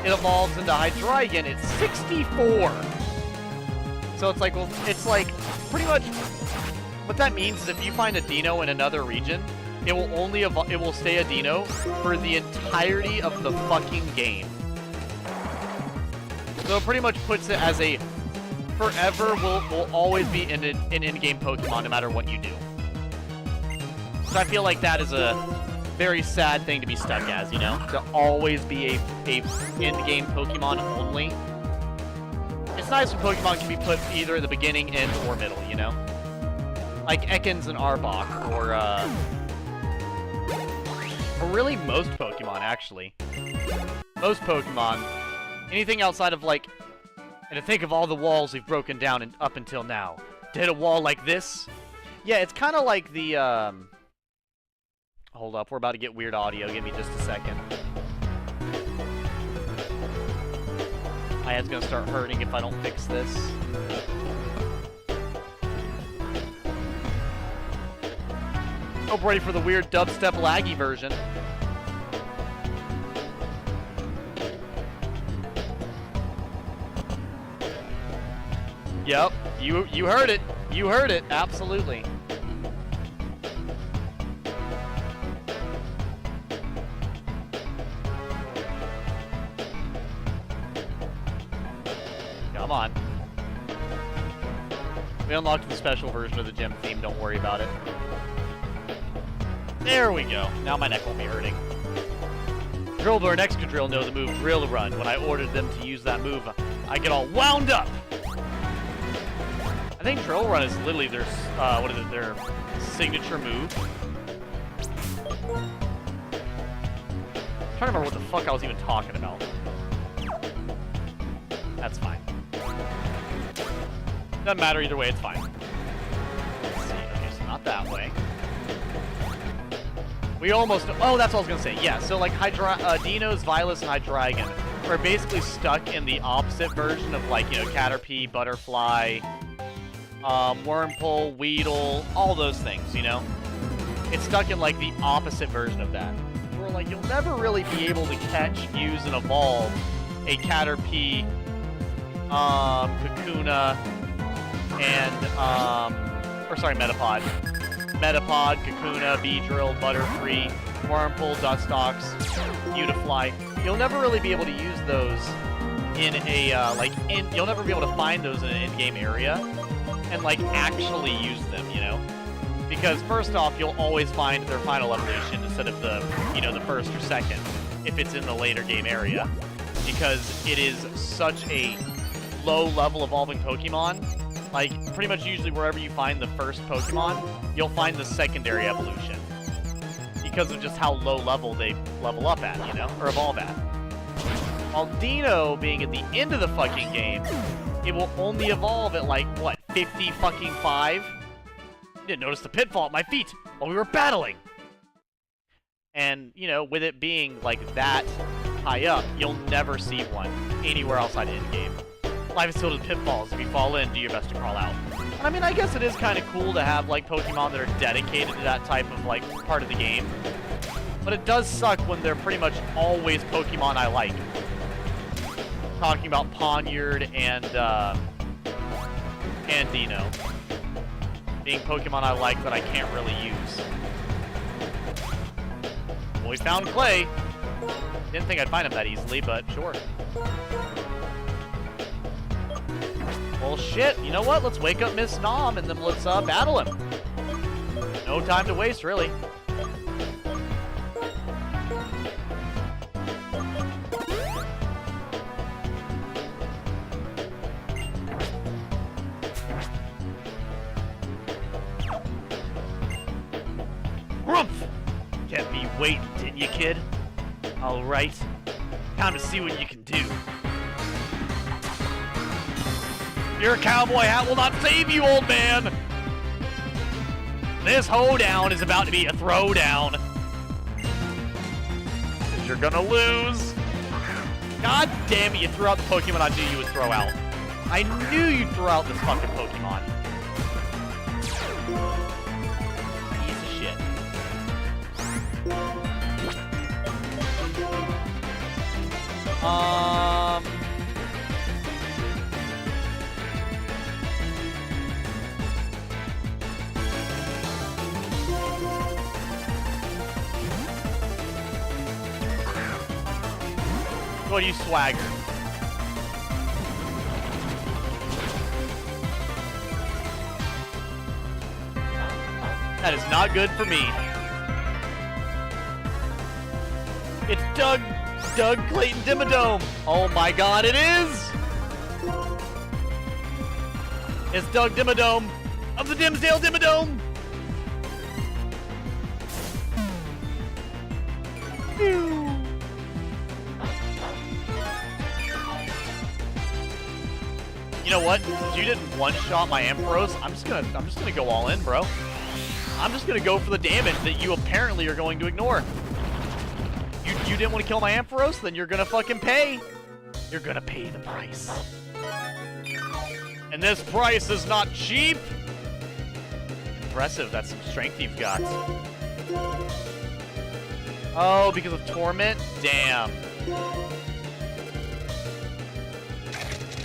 it evolves into Hydreigon at 64. So it's like, well, it's like pretty much... What that means is if you find a Dino in another region, it will only it will stay a Dino for the entirety of the fucking game. So it pretty much puts it as a forever will always be an in-game Pokemon no matter what you do. So I feel like that is a very sad thing to be stuck as, you know? To always be a in-game Pokemon only. It's nice when Pokemon can be put either at the beginning, end, or middle, you know? Like Ekans and Arbok, or really most Pokemon, actually. Most Pokemon. Anything outside of, like, And to think of all the walls we've broken down up until now. To hit a wall like this? Yeah, it's kind of like the, Hold up, we're about to get weird audio. Give me just a second. My head's gonna start hurting if I don't fix this. Hope ready for the weird dubstep laggy version. Yep, you heard it. You heard it, absolutely. Come on. We unlocked the special version of the gym theme, don't worry about it. There we go. Now my neck won't be hurting. Drillbur and Excadrill know the move Drill Run. When I ordered them to use that move, I get all wound up. I think Drill Run is literally their, their signature move. I'm trying to remember what the fuck I was even talking about. That's fine. Doesn't matter either way, it's fine. Let's see. Okay, so not that way. We almost... Oh, that's what I was going to say. Yeah, so like Dinos, Vilas, and Hydreigon are basically stuck in the opposite version of like, you know, Caterpie, Butterfly, Wurmple, Weedle, all those things, you know? It's stuck in like the opposite version of that. Where like you'll never really be able to catch, use, and evolve a Caterpie, Kakuna, and, Metapod. Metapod, Kakuna, Beedrill, Butterfree, Wurmple, Dustox, Beautifly. You'll never really be able to use those in a, you'll never be able to find those in an in-game area and, like, actually use them, you know? Because, first off, you'll always find their final evolution instead of the, you know, the first or second, if it's in the later game area. Because it is such a low-level evolving Pokemon. Like, pretty much usually wherever you find the first Pokemon, you'll find the secondary evolution. Because of just how low level they level up at, you know? Or evolve at. While Dino, being at the end of the fucking game, it will only evolve at, like, what, 50 fucking 5? Didn't notice the pitfall at my feet while we were battling! And, you know, with it being, like, that high up, you'll never see one anywhere outside in-game. Life is filled with pitfalls. If you fall in, do your best to crawl out. And I mean, I guess it is kind of cool to have, like, Pokemon that are dedicated to that type of, like, part of the game. But it does suck when they're pretty much always Pokemon I like. Talking about Ponyard and Dino. Being Pokemon I like that I can't really use. Well, we found Clay. Didn't think I'd find him that easily, but sure. Well, shit, you know what? Let's wake up Miss Nom and then let's battle him. No time to waste, really. Grumph! Kept me waiting, didn't you, kid? Alright. Time to see what you can do. Your cowboy hat will not save you, old man! This hoedown is about to be a throwdown. 'Cause you're gonna lose. God damn it, you threw out the Pokemon I knew you would throw out. I knew you'd throw out this fucking Pokemon. Piece of shit. What do you swagger? That is not good for me. It's Doug Clayton Dimmadome. Oh my god, it is! It's Doug Dimmadome of the Dimsdale Dimmadome. You know what? Since you didn't one-shot my Ampharos, I'm just gonna go all in, bro. I'm just gonna go for the damage that you apparently are going to ignore. You didn't want to kill my Ampharos, then you're gonna fucking pay. You're gonna pay the price. And this price is not cheap. Impressive, that's some strength you've got. Oh, because of Torment? Damn.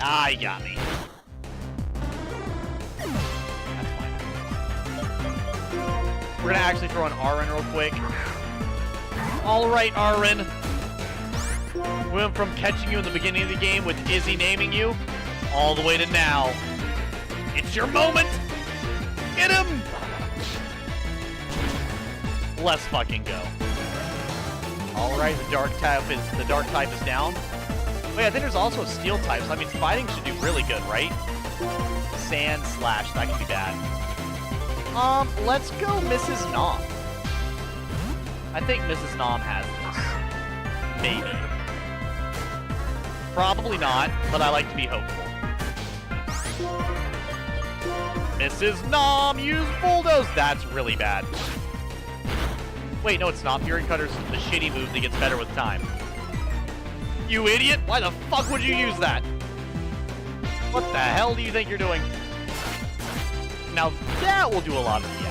Ah, he got me. That's fine. We're gonna actually throw an Arin real quick. Alright, Arin. We went from catching you in the beginning of the game with Izzy naming you, all the way to now. It's your moment! Get him! Let's fucking go. Alright, the dark type is down. Wait, I think there's also a steel type, so that means fighting should do really good, right? Sand slash, that could be bad. Let's go Mrs. Nom. I think Mrs. Nom has this. Maybe. Probably not, but I like to be hopeful. Mrs. Nom, use Bulldoze! That's really bad. Wait, no it's not. Fury Cutter's the shitty move that gets better with time. You idiot! Why the fuck would you use that? What the hell do you think you're doing? Now that will do a lot of the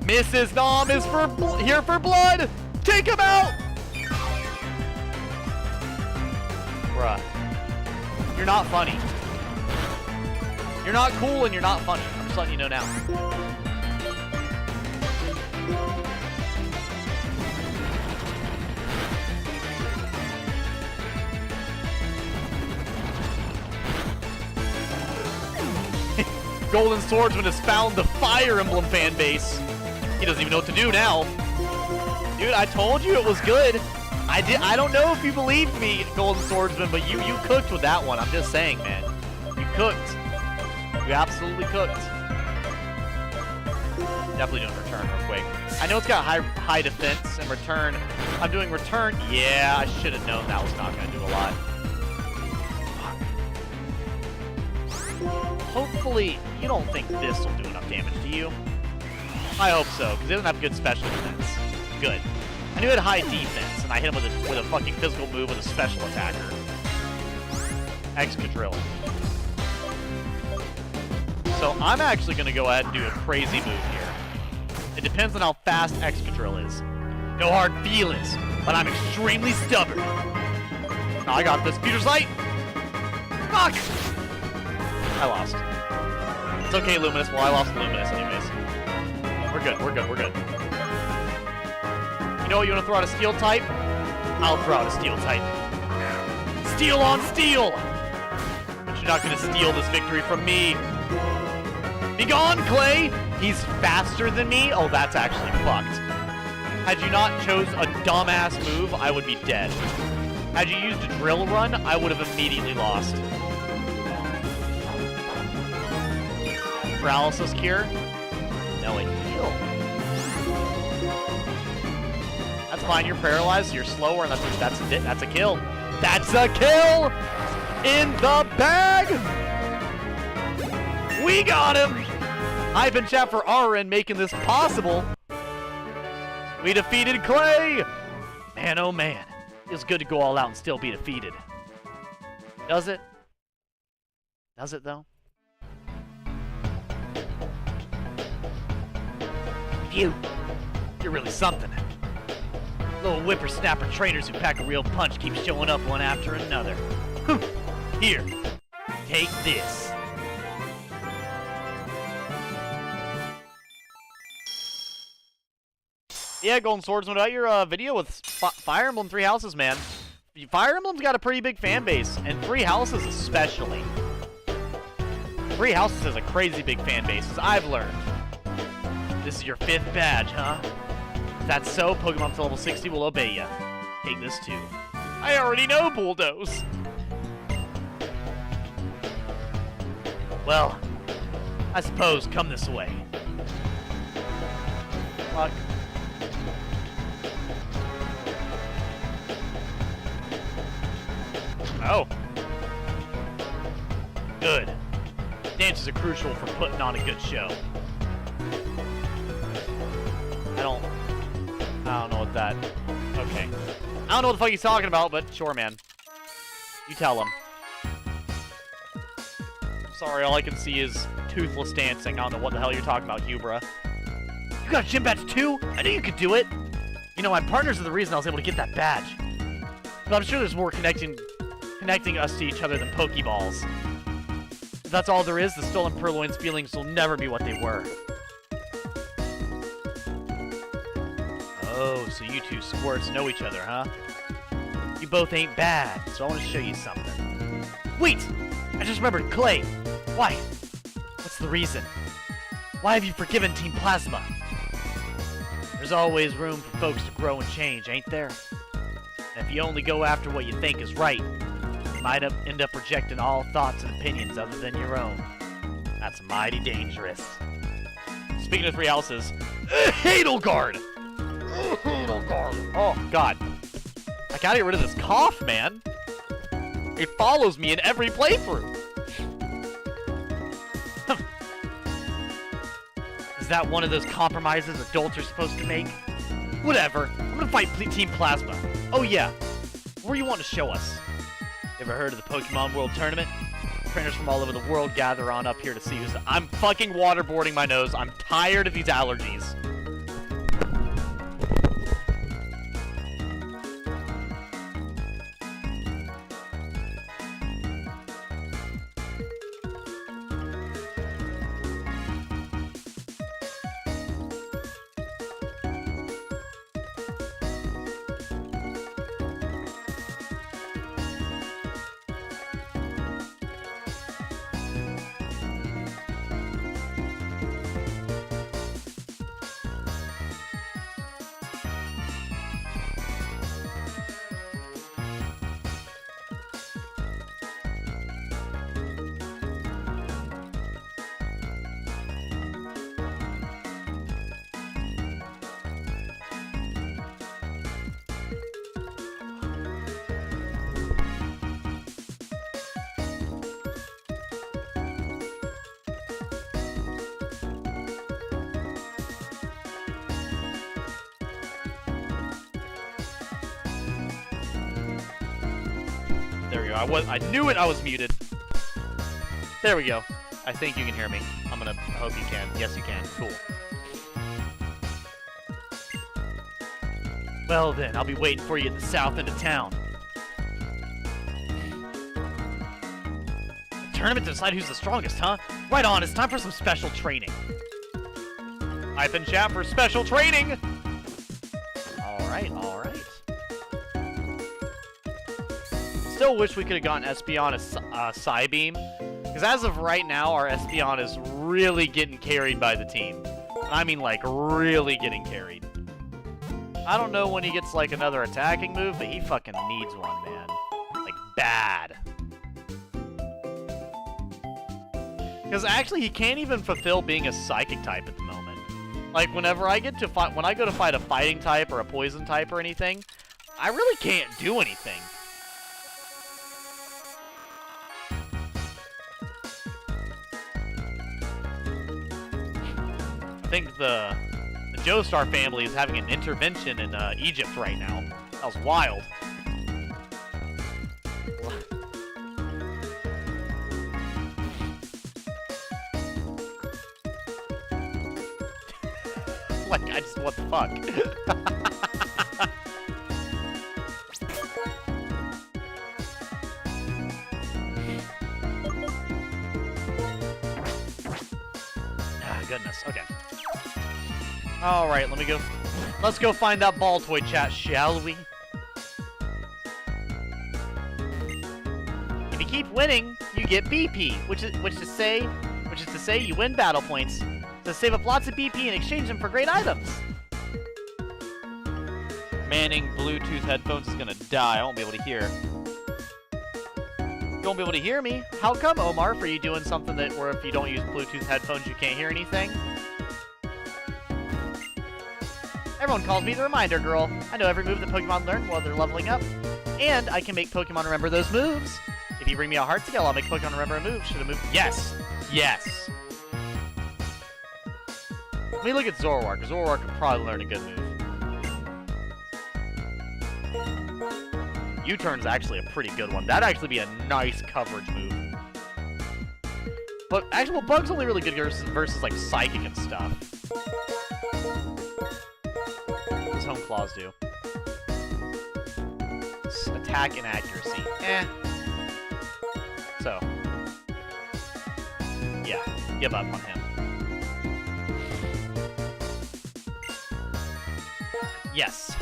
Mrs. Nom is here for blood! Take him out! Bruh. You're not funny. You're not cool and you're not funny. I'm just letting you know now. Golden Swordsman has found the Fire Emblem fan base. He doesn't even know what to do now. Dude, I told you it was good. I don't know if you believed me, Golden Swordsman, but you cooked with that one. I'm just saying, man. You cooked. You absolutely cooked. Definitely doing return real quick. I know it's got high defense and return. I'm doing return. Yeah, I should have known that was not going to do a lot. Hopefully, you don't think this will do enough damage to you. I hope so, because it doesn't have good special defense. Good. I knew it had high defense, and I hit him with a fucking physical move with a special attacker. Excadrill. So I'm actually going to go ahead and do a crazy move here. It depends on how fast Excadrill is. No hard feelings, but I'm extremely stubborn. I got this. Peter's light! Fuck! I lost. It's okay, Luminous. Well, I lost Luminous anyways. We're good, we're good, we're good. You know what, you want to throw out a steel type? I'll throw out a steel type. Steel on steel! But you're not going to steal this victory from me. Be gone, Clay! He's faster than me? Oh, that's actually fucked. Had you not chose a dumbass move, I would be dead. Had you used a drill run, I would have immediately lost. Paralysis cure? No, it heal. That's fine, you're paralyzed, so you're slower, and that's a kill. That's a kill! In the bag! We got him! I've been chat for Arin making this possible. We defeated Clay! Man, oh man. It's good to go all out and still be defeated. Does it? Does it, though? You're really something. Little whippersnapper trainers who pack a real punch keep showing up one after another. Here, take this. Yeah, Golden Swordsman, about your video with Fire Emblem Three Houses, man. Fire Emblem's got a pretty big fan base, and Three Houses especially. Three Houses has a crazy big fan base, as I've learned. This is your 5th badge, huh? If that's so, Pokemon to level 60 will obey ya. Take this too. I already know Bulldoze! Well, I suppose come this way. Fuck. Oh. Good. Dances are crucial for putting on a good show. I don't know what that... Okay. I don't know what the fuck he's talking about, but sure, man. You tell him. Sorry, all I can see is toothless dancing. I don't know what the hell you're talking about, Hubra. You got a gym badge too? I knew you could do it! You know, my partners are the reason I was able to get that badge. But I'm sure there's more connecting us to each other than Pokeballs. If that's all there is, the stolen Purloin's feelings will never be what they were. Oh, so you two squirts know each other, huh? You both ain't bad, so I want to show you something. Wait! I just remembered, Clay! Why? What's the reason? Why have you forgiven Team Plasma? There's always room for folks to grow and change, ain't there? And if you only go after what you think is right, you might end up rejecting all thoughts and opinions other than your own. That's mighty dangerous. Speaking of three houses, Hadelgard! Hadelgard! Oh, God. I gotta get rid of this cough, man. It follows me in every playthrough. Is that one of those compromises adults are supposed to make? Whatever. I'm gonna fight Team Plasma. Oh yeah. Where you want to show us? You ever heard of the Pokemon World Tournament? Trainers from all over the world gather on up here to see who's... I'm fucking waterboarding my nose. I'm tired of these allergies. There we go. I knew it. I was muted. There we go. I think you can hear me. I hope you can. Yes, you can. Cool. Well then, I'll be waiting for you at the south end of town. A tournament to decide who's the strongest, huh? Right on. It's time for some special training. Type in chat for special training. All right. All right. Still wish we could have gotten Espeon a Psybeam, because as of right now, our Espeon is really getting carried by the team. I mean, like, really getting carried. I don't know when he gets, like, another attacking move, but he fucking needs one, man. Like, bad. Because actually, he can't even fulfill being a Psychic type at the moment. Like, whenever I get to fight, when I go to fight a Fighting type or a Poison type or anything, I really can't do anything. I think the Joestar family is having an intervention in Egypt right now. That was wild. Like, what the fuck? Goodness. Okay. All right, let's go find that Baltoy chat, shall we? If you keep winning, you get BP, which is to say you win battle points to save up lots of BP and exchange them for great items. Manning Bluetooth headphones is gonna die. I won't be able to hear. You won't be able to hear me. How come, Omar? For you doing something where if you don't use Bluetooth headphones, you can't hear anything? Everyone calls me the Reminder Girl. I know every move that Pokemon learn while they're leveling up. And I can make Pokemon remember those moves. If you bring me a heart scale, I'll make Pokemon remember a move. Should have moved. Yes! Yes! Let me look at Zoroark, because Zoroark could probably learn a good move. U-turn's actually a pretty good one. That'd actually be a nice coverage move. But actually, well, Bug's only really good versus like Psychic and stuff. What does Home Claws do? Attack and accuracy. Eh. So. Yeah, give up on him. Yes.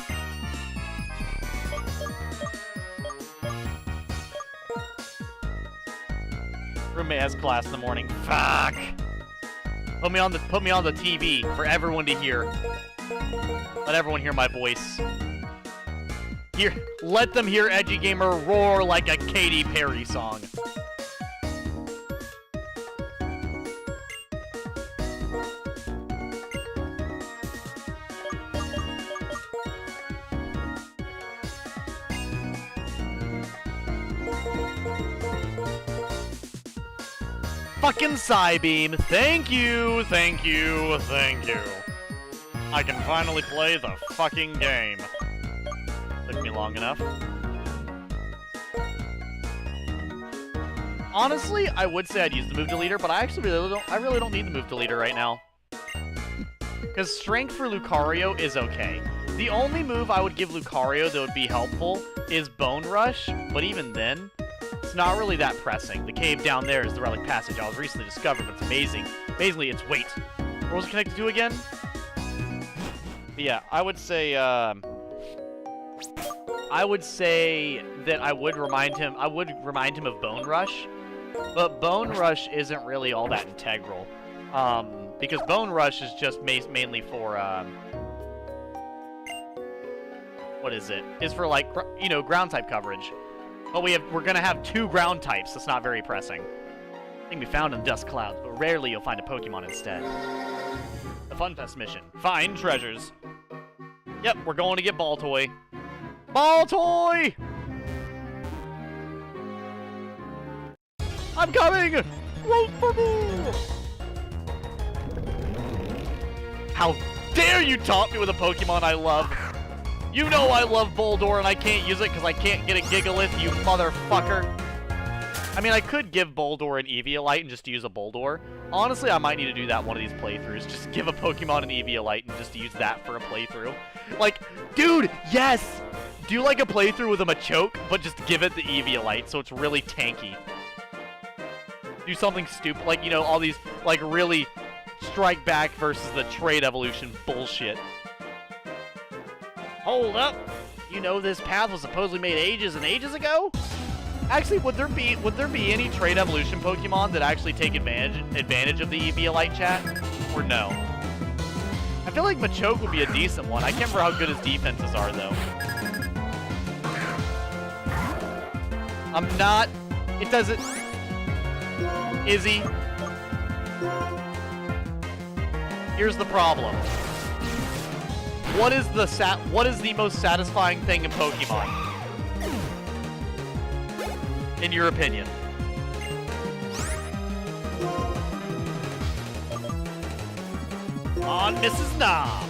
Roommate has class in the morning. Fuck. Put me on the TV for everyone to hear. Let everyone hear my voice. Let them hear Edgy Gamer roar like a Katy Perry song. Fucking Psybeam. Thank you, thank you, thank you. I can finally play the fucking game. Took me long enough. Honestly, I would say I'd use the move deleter, but I actually really don't need the move deleter right now. Because Strength for Lucario is okay. The only move I would give Lucario that would be helpful is Bone Rush, but even then, it's not really that pressing. The cave down there is the Relic Passage I was recently discovered, but it's amazing. Basically, it's weight. What was it connected to again? But yeah, I would say that I would remind him of Bone Rush, but Bone Rush isn't really all that integral. Because Bone Rush is just mainly for, what is it? Is for, like, you know, ground type coverage. But we're gonna have 2 ground types, that's not very pressing. It can be found in dust clouds, but rarely you'll find a Pokemon instead. The Funfest mission. Find treasures. Yep, we're going to get Baltoy. Baltoy! I'm coming! Wait for me! How dare you taunt me with a Pokemon I love! You know I love Boldore and I can't use it because I can't get a Gigalith, you motherfucker! I mean, I could give Boldore an Eviolite and just use a Boldore. Honestly, I might need to do that one of these playthroughs. Just give a Pokemon an Eviolite and just use that for a playthrough. Like, dude, yes! Do like a playthrough with a Machoke, but just give it the Eviolite so it's really tanky. Do something stupid, like, you know, all these, like, really strike back versus the trade evolution bullshit. Hold up! You know this path was supposedly made ages and ages ago? Actually, would there be any trade evolution Pokemon that actually take advantage of the Eviolite chat? Or no? I feel like Machoke would be a decent one. I can't remember how good his defenses are, though. I'm not... It doesn't... Izzy. Here's the problem. What is the most satisfying thing in Pokemon? In your opinion? On Mrs. Knob.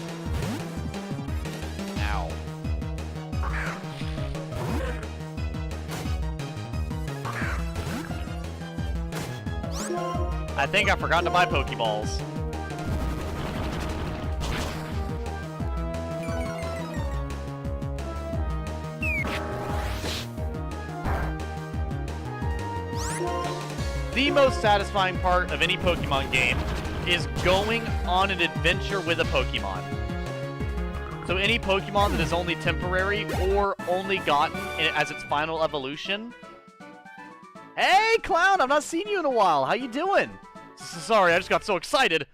Ow. I think I forgot to buy Pokeballs. The most satisfying part of any Pokemon game is going on an adventure with a Pokemon. So any Pokemon that is only temporary or only gotten as its final evolution. Hey, Clown! I've not seen you in a while. How you doing? Sorry, I just got so excited.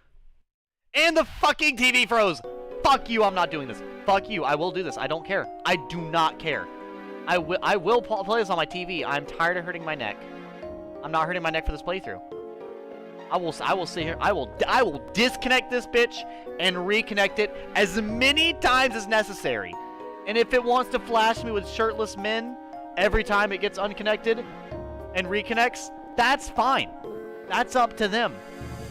And the fucking TV froze. Fuck you, I'm not doing this. Fuck you, I will do this. I don't care. I do not care. I will play this on my TV. I'm tired of hurting my neck. I'm not hurting my neck for this playthrough. I will sit here. I will disconnect this bitch and reconnect it as many times as necessary. And if it wants to flash me with shirtless men, every time it gets unconnected and reconnects, that's fine. That's up to them.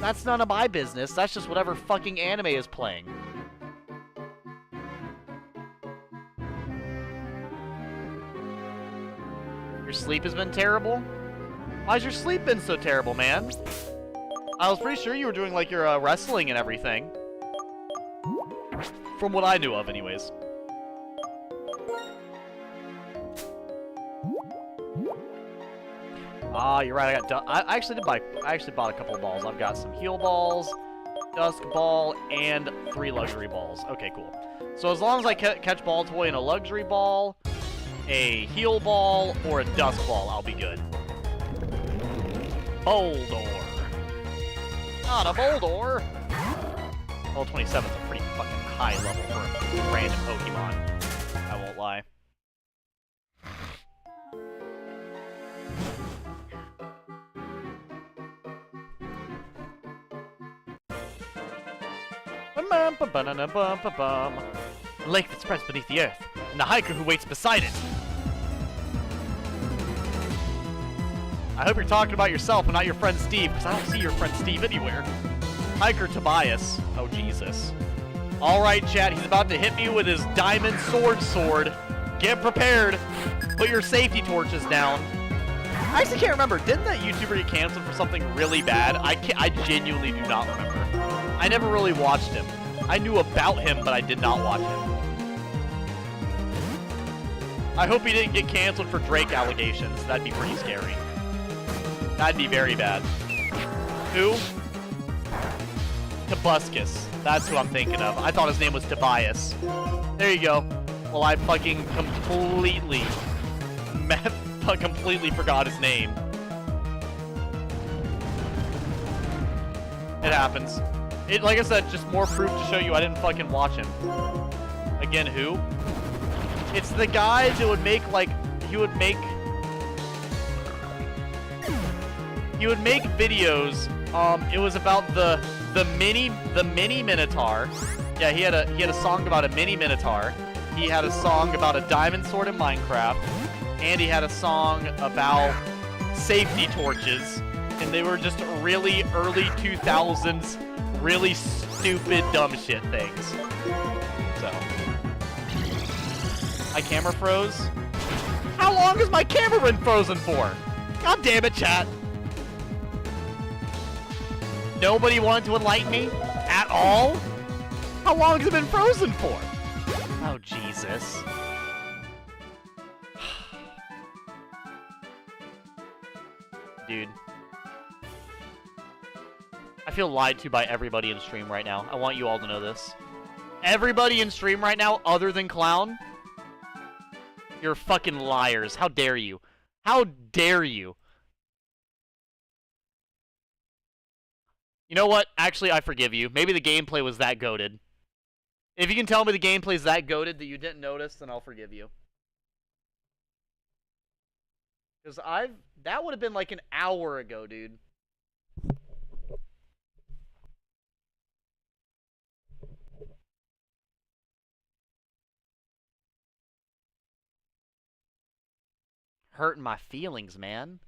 That's none of my business. That's just whatever fucking anime is playing. Your sleep has been terrible? Why's your sleep been so terrible, man? I was pretty sure you were doing, like, your wrestling and everything. From what I knew of, anyways. Ah, you're right. I actually bought a couple of balls. I've got some heal balls, dusk ball, and 3 luxury balls. Okay, cool. So as long as I catch Baltoy in a luxury ball, a heal ball, or a dusk ball, I'll be good. Boldor. Not a Boldor. Level 27 is a pretty fucking high level for a random Pokemon. I won't lie. A lake that spreads beneath the earth, and a hiker who waits beside it. I hope you're talking about yourself and not your friend Steve, because I don't see your friend Steve anywhere. Hiker Tobias. Oh, Jesus. Alright, chat, he's about to hit me with his diamond sword. Get prepared. Put your safety torches down. I actually can't remember. Didn't that YouTuber get canceled for something really bad? I genuinely do not remember. I never really watched him. I knew about him, but I did not watch him. I hope he didn't get canceled for Drake allegations. That'd be pretty scary. That'd be very bad. Who? Tobuscus. That's who I'm thinking of. I thought his name was Tobias. There you go. Well, I fucking completely forgot his name. It happens. Like I said, just more proof to show you I didn't fucking watch him. Again, who? It's the guy that would make, like, he would make videos. It was about the mini Minotaur. Yeah, he had a song about a mini Minotaur. He had a song about a diamond sword in Minecraft, and he had a song about safety torches. And they were just really early 2000s, really stupid, dumb shit things. So, my camera froze. How long has my camera been frozen for? God damn it, chat. Nobody wanted to enlighten me at all? How long has it been frozen for? Oh, Jesus. Dude. I feel lied to by everybody in stream right now. I want you all to know this. Everybody in stream right now, other than Clown, you're fucking liars. How dare you? How dare you? You know what? Actually, I forgive you. Maybe the gameplay was that goated. If you can tell me the gameplay's that goated that you didn't notice, then I'll forgive you. Because that would have been like an hour ago, dude. Hurting my feelings, man.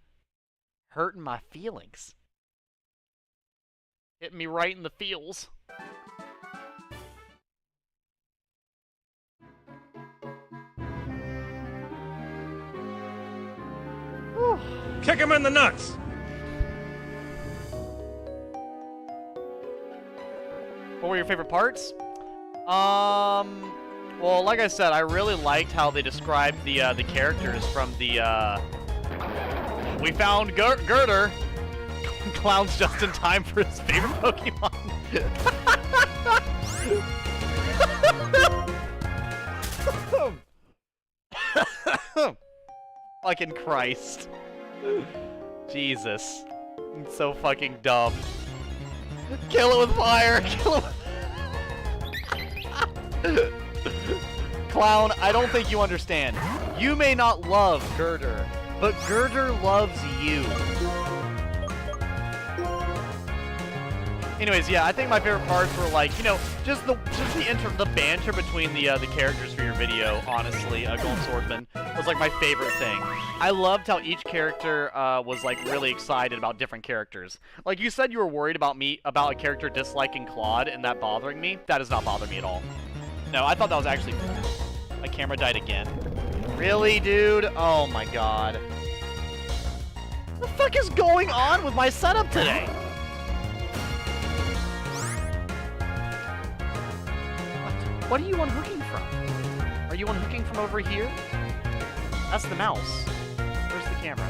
Hurting my feelings. Hitting me right in the feels. Whew. Kick him in the nuts! What were your favorite parts? Well, like I said, I really liked how they described the characters from the, we found Girder. Clown's just in time for his favorite Pokemon. Fucking Christ. Jesus. It's so fucking dumb. Kill it with fire! Kill it with... Clown, I don't think you understand. You may not love Girder, but Girder loves you. Anyways, yeah, I think my favorite parts were like, you know, just the banter between the characters for your video. Honestly, Golden Swordsman was like my favorite thing. I loved how each character was like really excited about different characters. Like you said, you were worried about a character disliking Claude and that bothering me. That does not bother me at all. No, I thought that was actually. My camera died again. Really, dude? Oh my god. What the fuck is going on with my setup today? What are you unhooking from? Are you unhooking from over here? That's the mouse. Where's the camera?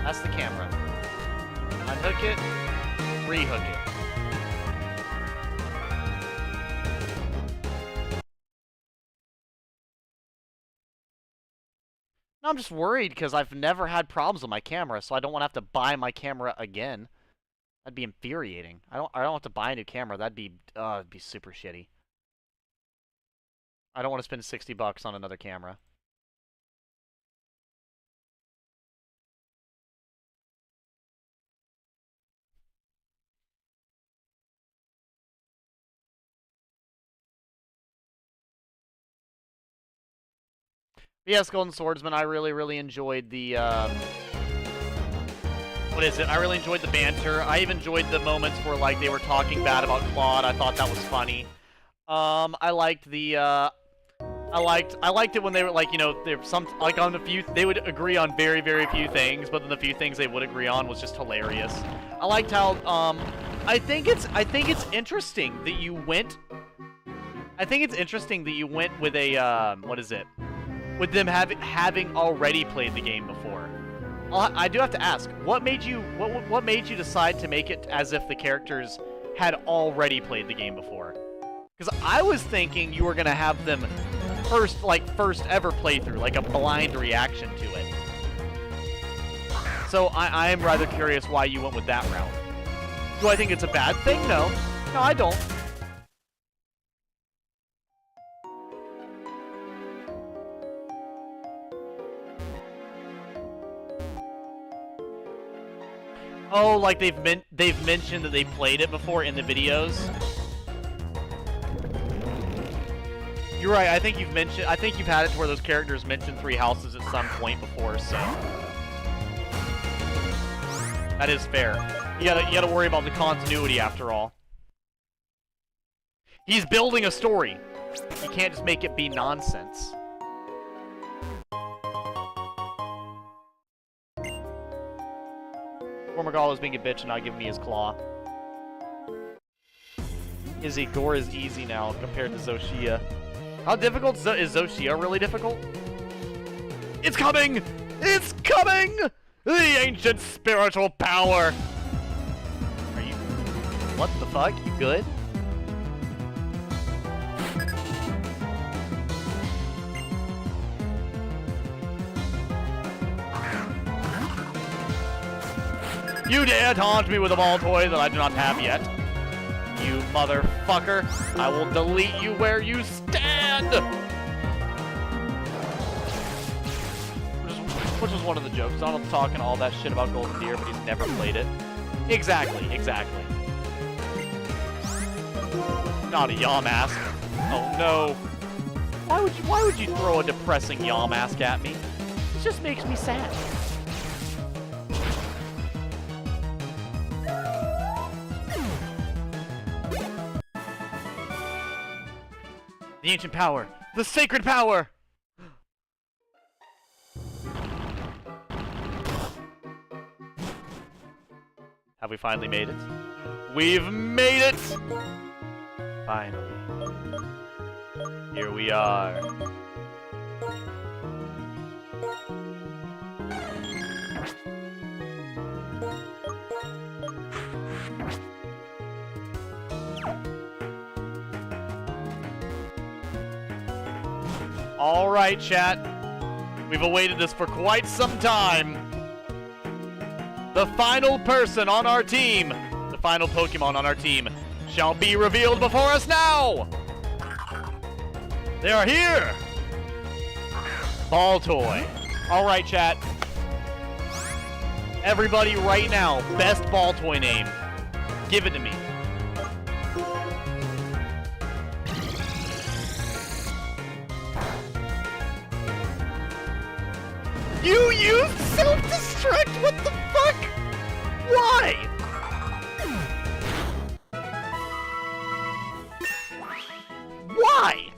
That's the camera. Unhook it, rehook it. No, I'm just worried because I've never had problems with my camera, so I don't want to have to buy my camera again. That'd be infuriating. I don't have to buy a new camera. That'd be it'd be super shitty. I don't want to spend $60 on another camera. But yes, Golden Swordsman, I really enjoyed the, what is it? I really enjoyed the banter. I even enjoyed the moments where, like, they were talking bad about Claude. I thought that was funny. I liked the, I liked it when they were like, you know, like on the few, they would agree on very few things, but then the few things they would agree on was just hilarious. I liked how, I think it's interesting that you went, with a, what is it? With them having already played the game before. I do have to ask, what made you decide to make it as if the characters had already played the game before? Because I was thinking you were gonna have them first ever playthrough, like a blind reaction to it. So I am rather curious why you went with that route. Do I think it's a bad thing? No. No, I don't. Oh, like they've mentioned that they played it before in the videos. You're right. I think you've had it to where those characters mentioned 3 houses at some point before. So that is fair. You gotta worry about the continuity after all. He's building a story. You can't just make it be nonsense. Gormagalo's being a bitch and not giving me his claw. Izzy, Gore is easy now compared to Zoshia. How difficult is Zoshia? Really difficult? It's coming! It's coming! The ancient spiritual power! Are you... What the fuck? You good? You dare taunt me with a Baltoy that I do not have yet. You motherfucker. I will delete you where you stand! Which was one of the jokes. Donald's talking all that shit about Golden Deer, but he's never played it. Exactly. Not a yaw mask. Oh no. Why would you throw a depressing yaw mask at me? It just makes me sad. The ancient power! The sacred power! Have we finally made it? We've made it! Finally. Here we are. Alright, chat. We've awaited this for quite some time. The final person on our team, the final Pokemon on our team, shall be revealed before us now! They are here! Baltoy. Alright, chat. Everybody right now, best Baltoy name. Give it to me. You used self-destruct? What the fuck? Why? Why?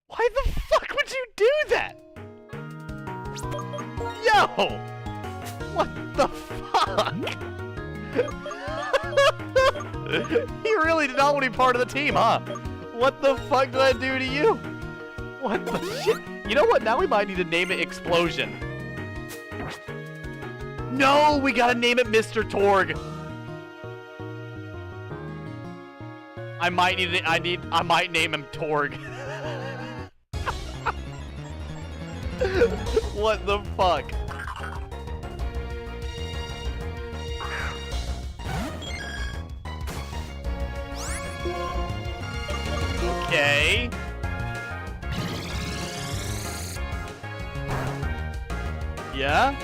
Why the fuck would you do that? Yo! What the fuck? He really did not want to be part of the team, huh? What the fuck did I do to you? What the shit? You know what? Now we might need to name it Explosion. No, we gotta name it Mr. Torg. I might name him Torg. What the fuck? Okay. Yeah?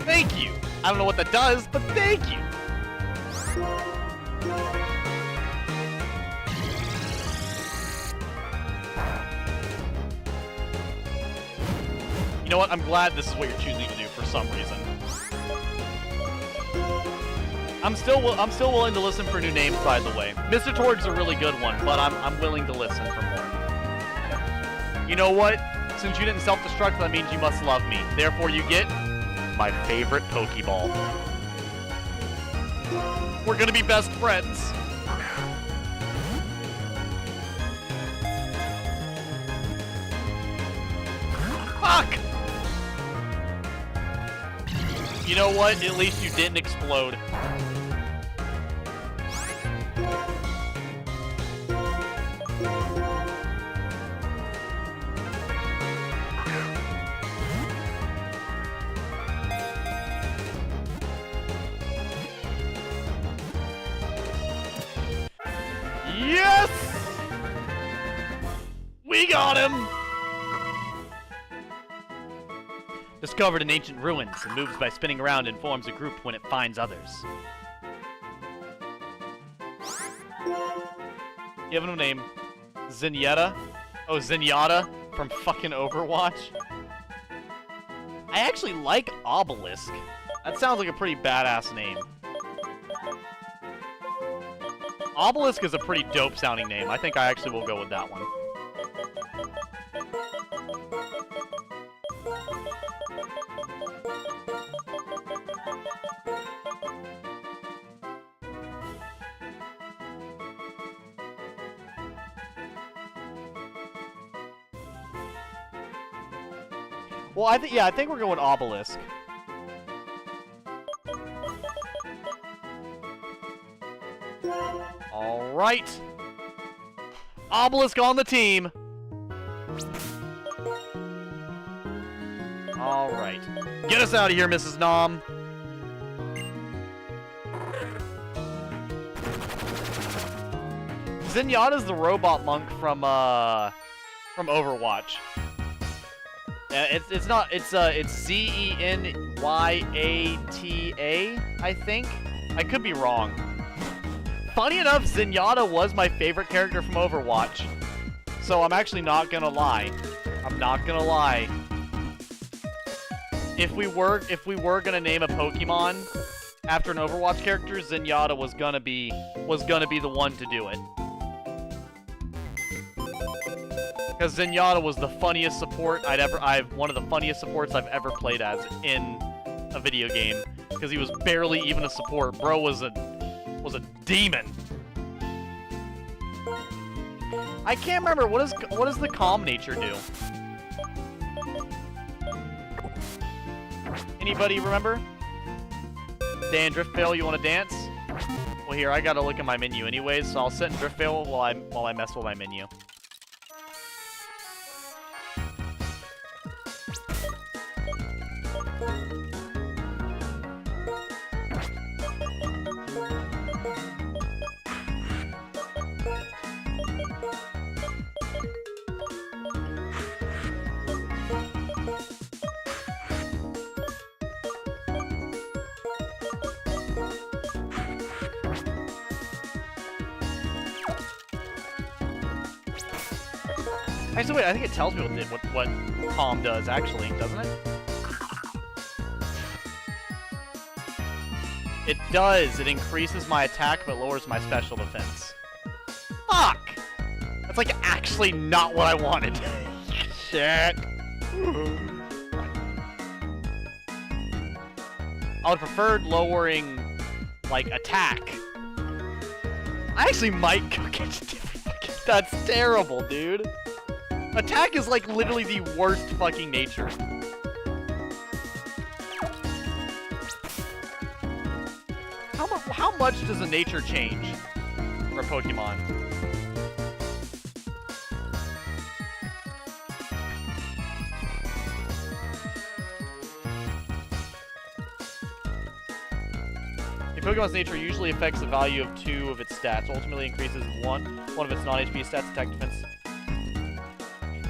Thank you. I don't know what that does, but thank you. You know what? I'm glad this is what you're choosing to do for some reason. I'm still willing to listen for new names, by the way. Mr. Torg's a really good one, but I'm willing to listen for more. You know what? Since you didn't self-destruct, that means you must love me. Therefore, you get my favorite Pokeball. We're gonna be best friends. Fuck! You know what? At least you didn't explode. Yes! We got him! Discovered in ancient ruins and moves by spinning around and forms a group when it finds others. You have no name. Zenyatta? Oh, Zenyatta from fucking Overwatch? I actually like Obelisk. That sounds like a pretty badass name. Obelisk is a pretty dope sounding name. I think I actually will go with that one. Well, I think we're going Obelisk. All right. Obelisk on the team. All right. Get us out of here, Mrs. Nom. Zenyatta's the robot monk from Overwatch. It's Zenyata, I think. I could be wrong. Funny enough, Zenyatta was my favorite character from Overwatch. So I'm actually not gonna lie. I'm not gonna lie. If we were gonna name a Pokemon after an Overwatch character, Zenyatta was gonna be the one to do it. Because Zenyatta was the funniest support one of the funniest supports I've ever played as in a video game. Because he was barely even a support. Bro was a demon. I can't remember, what does the calm nature do? Anybody remember? Dan Driftvale, you wanna dance? Well here, I gotta look at my menu anyways, so I'll sit in Driftvale while I mess with my menu. Actually, wait, I think it tells me what Calm does, actually, doesn't it? It does. It increases my attack, but lowers my special defense. Fuck! That's, like, actually not what I wanted. Shit. I would have preferred lowering, like, attack. I actually might go get different. That's terrible, dude. Attack is, like, literally the worst fucking nature. How much does a nature change for a Pokemon? A Pokemon's nature usually affects the value of 2 of its stats. Ultimately increases one of its non-HP stats, attack, defense.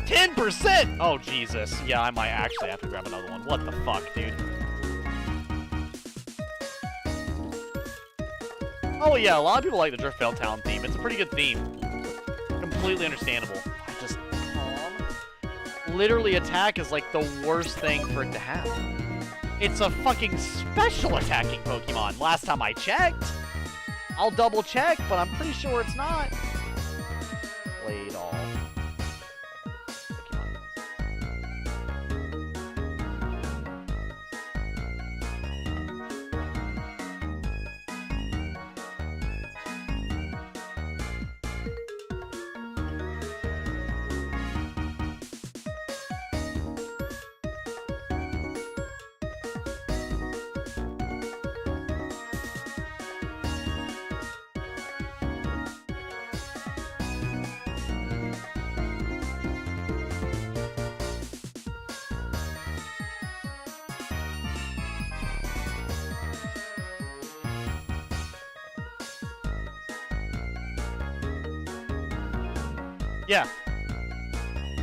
10%! Oh, Jesus. Yeah, I might actually have to grab another one. What the fuck, dude? Oh, yeah, a lot of people like the Driftveil Town theme. It's a pretty good theme. Completely understandable. I just... Calm. Literally, attack is, like, the worst thing for it to have. It's a fucking special attacking Pokemon, last time I checked. I'll double check, but I'm pretty sure it's not. Played all. Yeah.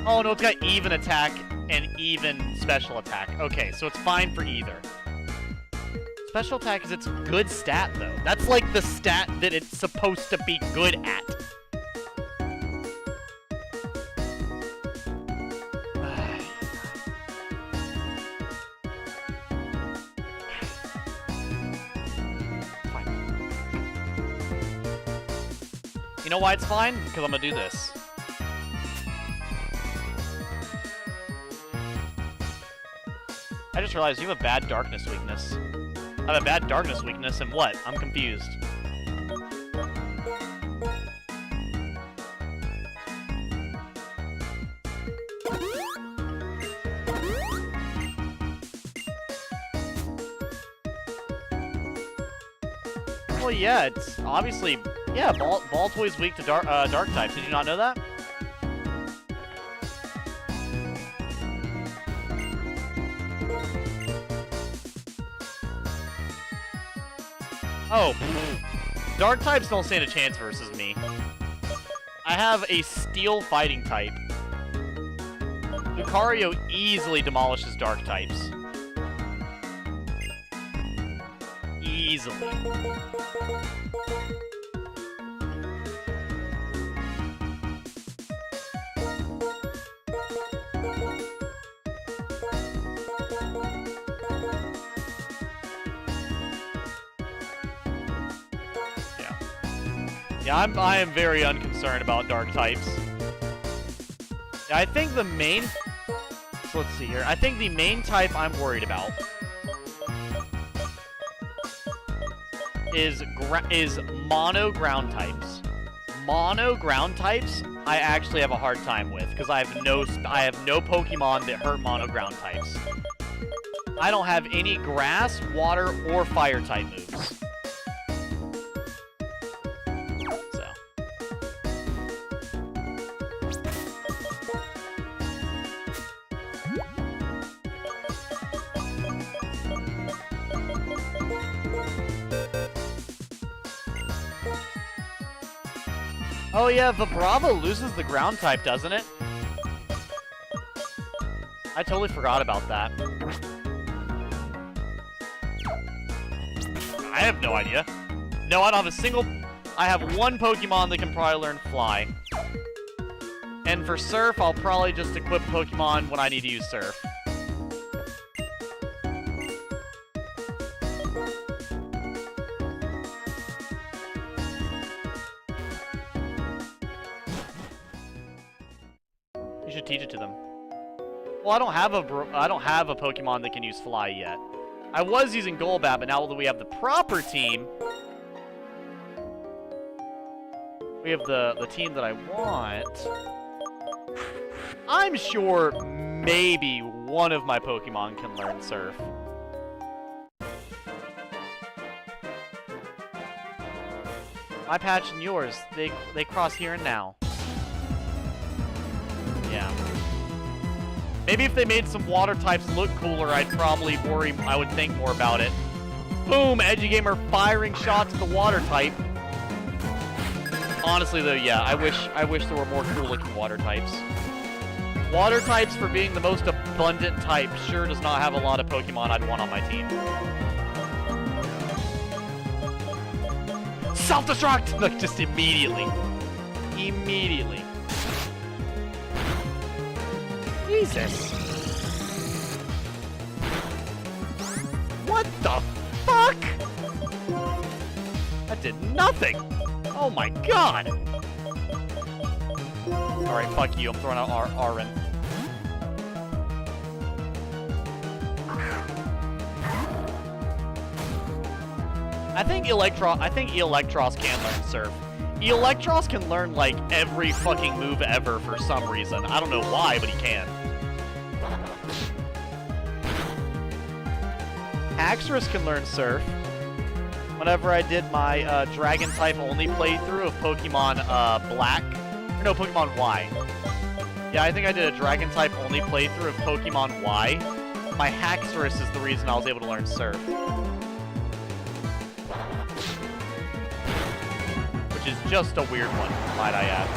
Oh, no, it's got even attack and even special attack. Okay, so it's fine for either. Special attack is its good stat, though. That's like the stat that it's supposed to be good at. Fine. You know why it's fine? Because I'm gonna do this. I just realized you have a bad darkness weakness. I have a bad darkness weakness, and what? I'm confused. Well, yeah, it's obviously... Yeah, Baltoy's weak to dark types. Did you not know that? Oh, dark types don't stand a chance versus me. I have a steel fighting type. Lucario easily demolishes dark types. Easily. Yeah, I am very unconcerned about dark types. Yeah, I think the main... So let's see here. I think the main type I'm worried about is mono ground types. Mono ground types, I actually have a hard time with because I have no Pokemon that hurt mono ground types. I don't have any grass, water, or fire type moves. Oh yeah, Vibrava loses the ground type, doesn't it? I totally forgot about that. I have no idea. No, I don't have a single... I have one Pokemon that can probably learn Fly. And for Surf, I'll probably just equip Pokemon when I need to use Surf. You should teach it to them. Well, I don't have a Pokemon that can use Fly yet. I was using Golbat, but now that we have the proper team, we have the team that I want. I'm sure maybe one of my Pokemon can learn Surf. My patch and yours, they cross here and now. Yeah. Maybe if they made some water types look cooler, I'd probably worry, I would think more about it. Boom! Edgy Gamer firing shots at the water type. Honestly though, yeah, I wish there were more cool looking water types. Water types, for being the most abundant type, sure does not have a lot of Pokemon I'd want on my team. Self-destruct! Like, just immediately. Immediately. Jesus. What the fuck? That did nothing. Oh my god. Alright, fuck you. I'm throwing out Arin. I think Eelektross can learn Surf. Eelektross can learn, like, every fucking move ever for some reason. I don't know why, but he can. Haxorus can learn Surf. Whenever I did my Dragon-type only playthrough of Pokemon Black, or no, Pokemon Y. Yeah, I think I did a Dragon-type only playthrough of Pokemon Y. My Haxorus is the reason I was able to learn Surf. Which is just a weird one, might I add.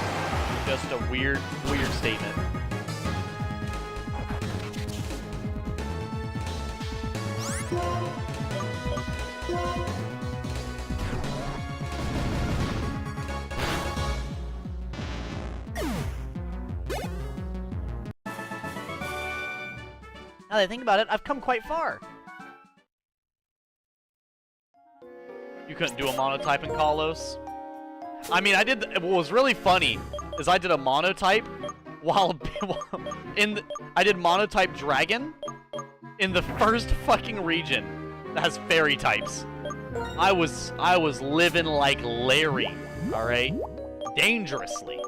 Just a weird statement. Now that I think about it, I've come quite far. You couldn't do a monotype in Kalos? I mean, what was really funny is I did a monotype while I did monotype Dragon in the first fucking region that has fairy types. I was living like Larry, all right? Dangerously.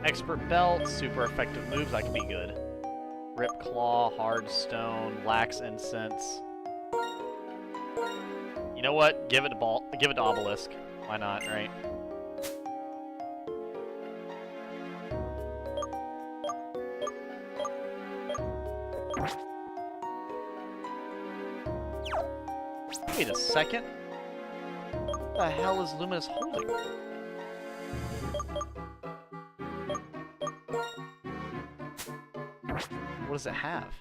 Expert Belt, super effective moves, that could be good. Rip Claw, Hard Stone, Lax Incense. You know what? Give it to Obelisk. Why not, right? Wait a second. What the hell is Luminous holding? What does it have?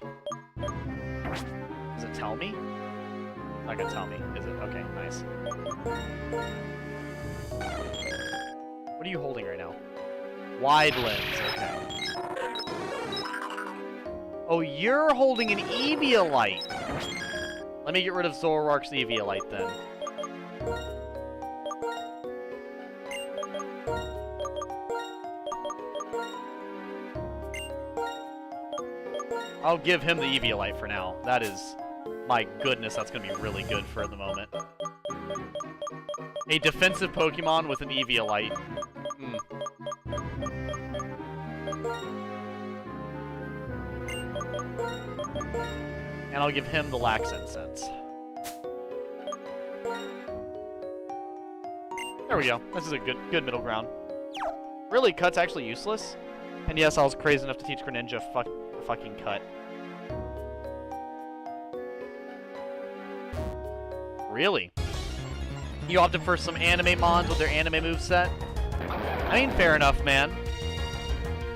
Does it tell me? It's not gonna tell me, is it? Okay, nice. What are you holding right now? Wide lens, okay. Oh, you're holding an Eviolite! Let me get rid of Zoroark's Eviolite then. I'll give him the Eviolite for now. That is... My goodness, that's gonna be really good for the moment. A defensive Pokemon with an Eviolite. And I'll give him the Lax Incense. There we go. This is a good middle ground. Really, cut's actually useless? And yes, I was crazy enough to teach Greninja fucking cut. Really? You opted for some anime mons with their anime moveset? I mean, fair enough, man.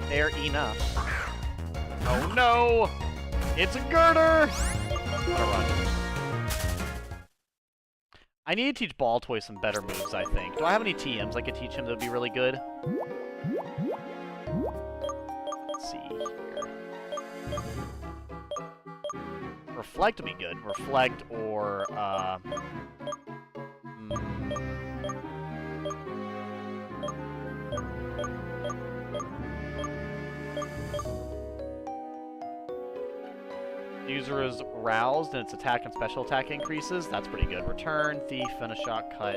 Fair enough. Oh no! It's a girder! Gotta run. I need to teach Baltoy some better moves, I think. Do I have any TMs I could teach him that would be really good? Let's see here. Reflect would be good. Reflect or, User is roused and its attack and special attack increases. That's pretty good. Return, Thief, Finish Shot, Cut,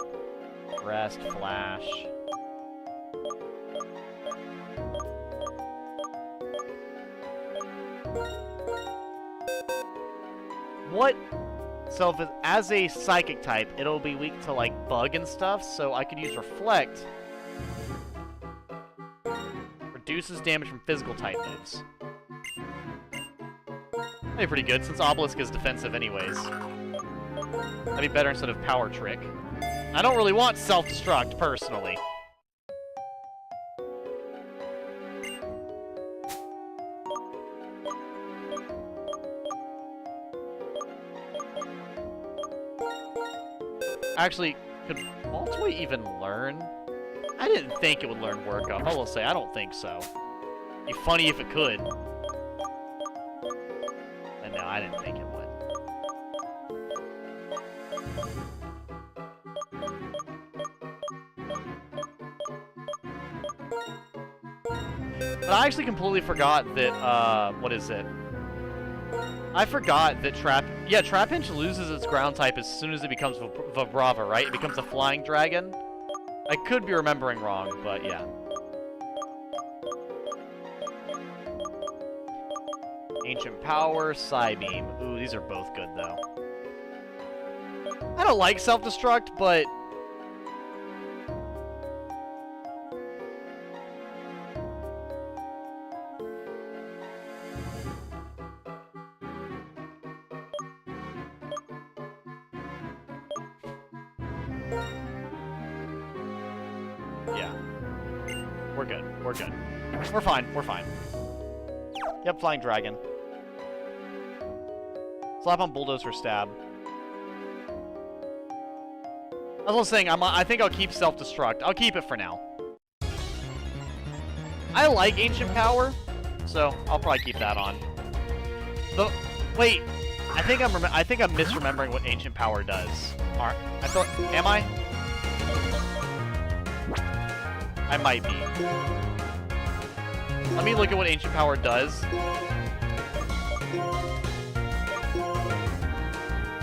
Rest, Flash. What? So if as a Psychic type, it'll be weak to, like, Bug and stuff, so I could use Reflect. Reduces damage from physical type moves. That'd be pretty good, since Obelisk is defensive anyways. That'd be better instead of Power Trick. I don't really want Self-Destruct, personally. Actually, could Baltoy even learn? I didn't think it would learn Work Up. I will say, I don't think so. It'd be funny if it could. And no, I didn't think it would. But I actually completely forgot that, what is it? I forgot that Trapinch loses its ground type as soon as it becomes Vibrava, right? It becomes a flying dragon? I could be remembering wrong, but yeah. Ancient Power, Psybeam. Ooh, these are both good, though. I don't like Self-Destruct, but... yeah. We're good. We're good. We're fine. We're fine. Yep, Flying Dragon. Slap on Bulldoze or Stab. I was saying, I think I'll keep Self-Destruct. I'll keep it for now. I like Ancient Power, so I'll probably keep that on. But wait, I think I'm misremembering what Ancient Power does. I thought, am I? I might be. Let me look at what Ancient Power does.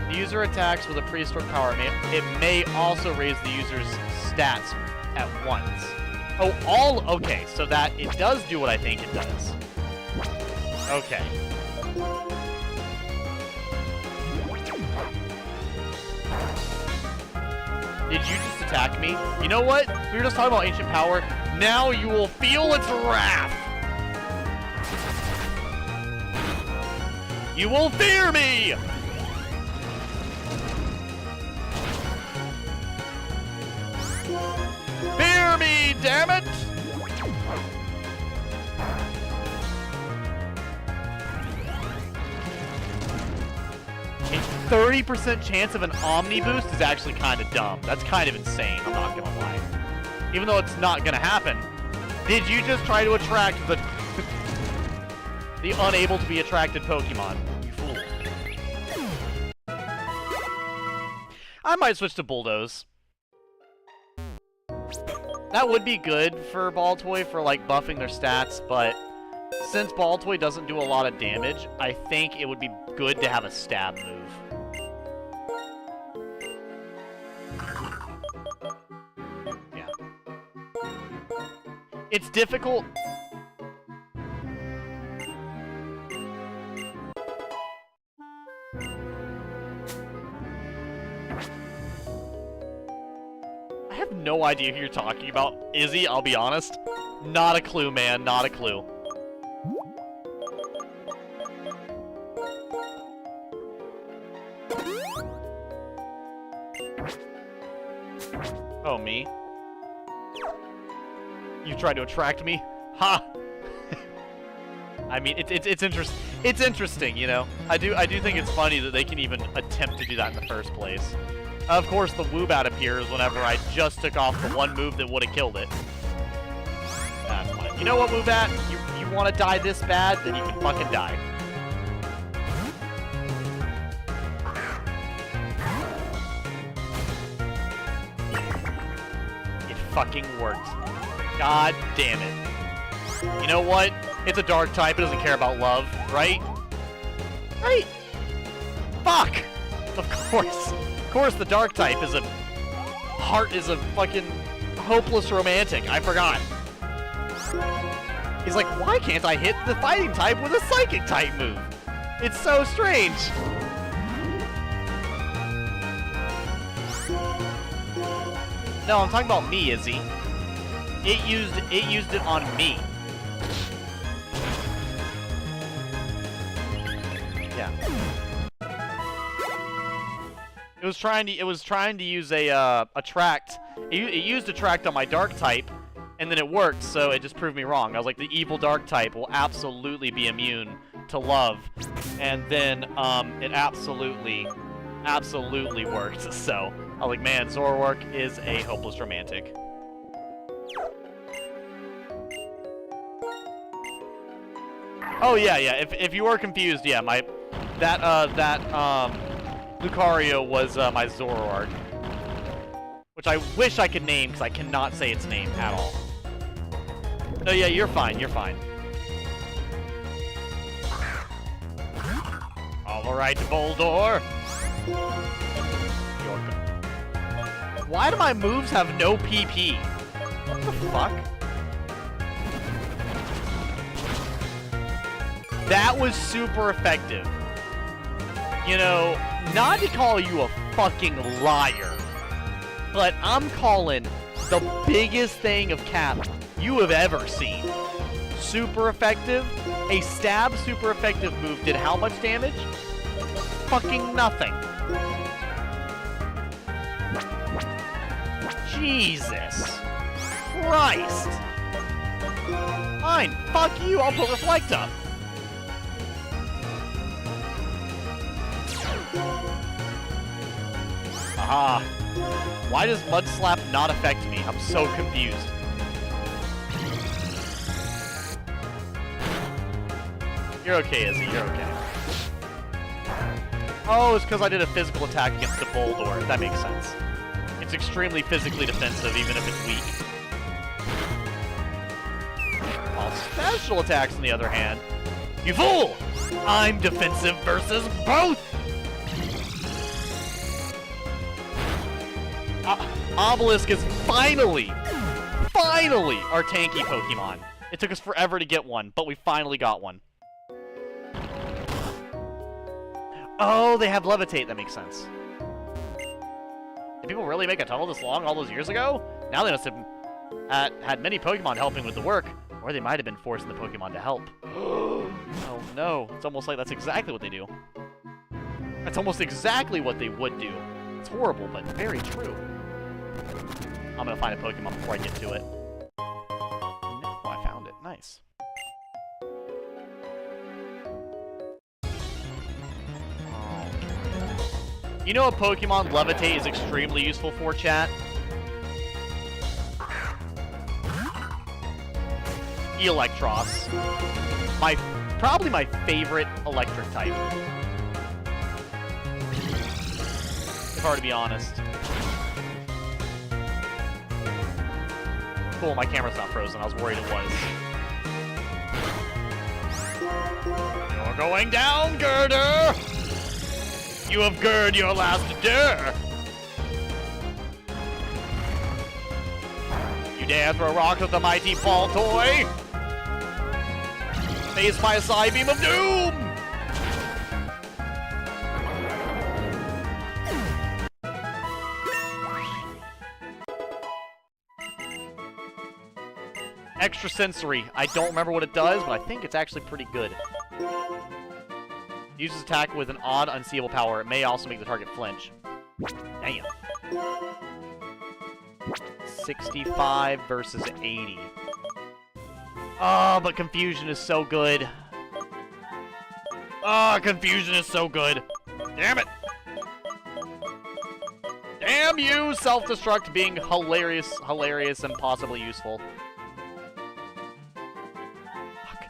The user attacks with a prehistoric power. It may also raise the user's stats at once. Oh, okay, so that it does do what I think it does. Okay. Did you just attack me? You know what? We were just talking about Ancient Power. Now you will feel its wrath! You will fear me! Fear me, damn it! A 30% chance of an Omni boost is actually kind of dumb. That's kind of insane, I'm not gonna lie. Even though it's not gonna happen. Did you just try to attract the the unable to be attracted Pokemon? You fool. I might switch to Bulldoze. That would be good for Baltoy for, like, buffing their stats, but since Baltoy doesn't do a lot of damage, I think it would be good to have a stab move. Yeah. It's difficult. I have no idea who you're talking about, Izzy, I'll be honest. Not a clue, man, not a clue. Oh, me? You tried to attract me? Ha! I mean, it's interesting, you know? I do think it's funny that they can even attempt to do that in the first place. Of course, the Woobat appears whenever I just took off the one move that would have killed it. That's fine. You know what, Woobat? You want to die this bad? Then you can fucking die. It fucking worked. God damn it. You know what? It's a dark type. It doesn't care about love, right? Right? Fuck! Of course. Of course the dark type is a fucking hopeless romantic. I forgot. He's like, why can't I hit the fighting type with a psychic type move? It's so strange. No, I'm talking about me, Izzy. It used it on me. Yeah. It was trying to use a attract. It used attract on my dark type, and then it worked, so it just proved me wrong. I was like, the evil dark type will absolutely be immune to love, and then it absolutely worked. So I was like, man, Zoroark is a hopeless romantic. Oh yeah. If you were confused, yeah, Lucario was my Zoroark, which I wish I could name because I cannot say its name at all. No, yeah, you're fine. You're fine. All right, Boldor. Why do my moves have no PP? What the fuck? That was super effective. You know, not to call you a fucking liar, but I'm calling the biggest thing of cap you have ever seen. Super effective. A stab super effective move did how much damage? Fucking nothing. Jesus Christ. Fine, fuck you, I'll put Reflect up. Aha. Why does Mud Slap not affect me? I'm so confused. You're okay, Izzy, you're okay. Oh, it's because I did a physical attack against the Boldor. That makes sense. It's extremely physically defensive, even if it's weak. While special attacks, on the other hand... You fool! I'm defensive versus both! Obelisk is finally our tanky Pokemon. It took us forever to get one, but we finally got one. Oh, they have Levitate. That makes sense. Did people really make a tunnel this long all those years ago? Now they must have had many Pokemon helping with the work, or they might have been forcing the Pokemon to help. Oh no, it's almost like that's exactly what they do. That's almost exactly what they would do. It's horrible, but very true. I'm gonna find a Pokemon before I get to it. No, I found it. Nice. You know a Pokemon Levitate is extremely useful for, chat? Electros. Probably my favorite electric type. If I were to be honest. Cool, my camera's not frozen. I was worried it was. You're going down, Girder! You have gird your last dare! You dare throw rocks at the mighty Baltoy? Face my Psybeam of Doom! Extrasensory. I don't remember what it does, but I think it's actually pretty good. Uses attack with an odd, unseeable power. It may also make the target flinch. Damn. 65 versus 80. Oh, but Confusion is so good. Oh, Confusion is so good. Damn it. Damn you, self-destruct being hilarious, and possibly useful. Fuck.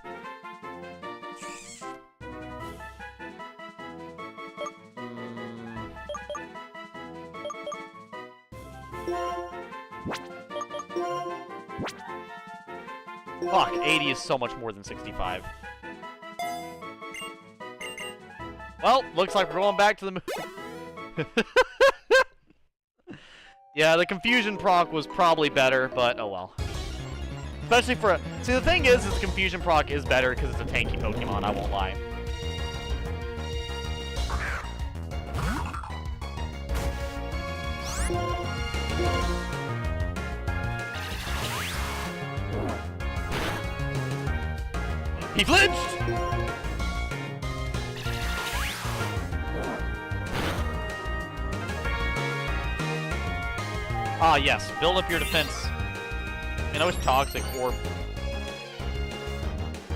Fuck, 80 is so much more than 65. Well, looks like we're going back to the Yeah, the Confusion proc was probably better, but oh well. Especially for see, the thing is the Confusion proc is better because it's a tanky Pokemon, I won't lie. He flinched! Ah, yes. Build up your defense. And I wish Toxic Orb...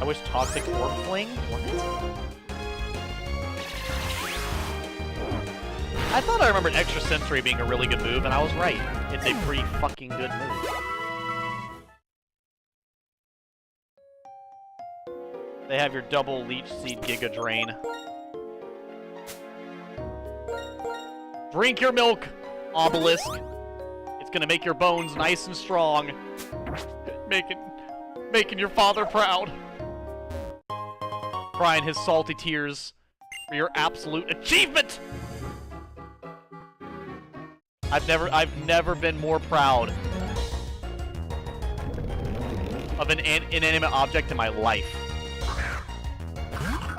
I wish Toxic Orb Fling? What? I thought I remembered Extrasensory being a really good move, and I was right. It's a pretty fucking good move. They have your double Leech Seed Giga Drain. Drink your milk, Obelisk. It's gonna make your bones nice and strong. Making your father proud. Crying his salty tears for your absolute achievement! I've never been more proud of an inanimate object in my life.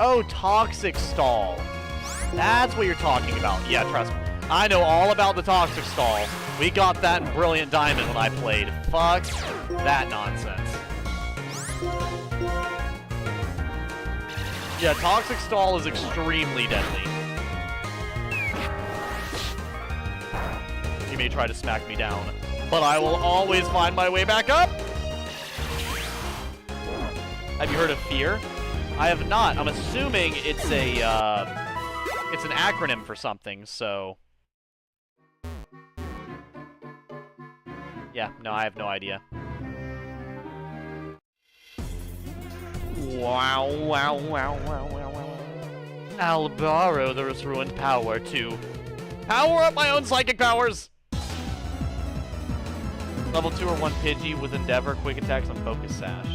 Oh, Toxic Stall. That's what you're talking about. Yeah, trust me. I know all about the Toxic Stall. We got that in Brilliant Diamond when I played. Fuck that nonsense. Yeah, Toxic Stall is extremely deadly. You may try to smack me down, but I will always find my way back up! Have you heard of Fear? I have not. I'm assuming it's it's an acronym for something, so... Yeah, no, I have no idea. Wow, wow, wow, wow, wow, wow. I'll borrow this ruined power to power up my own psychic powers! Level 2 or 1 Pidgey with Endeavor, Quick Attacks, and Focus Sash.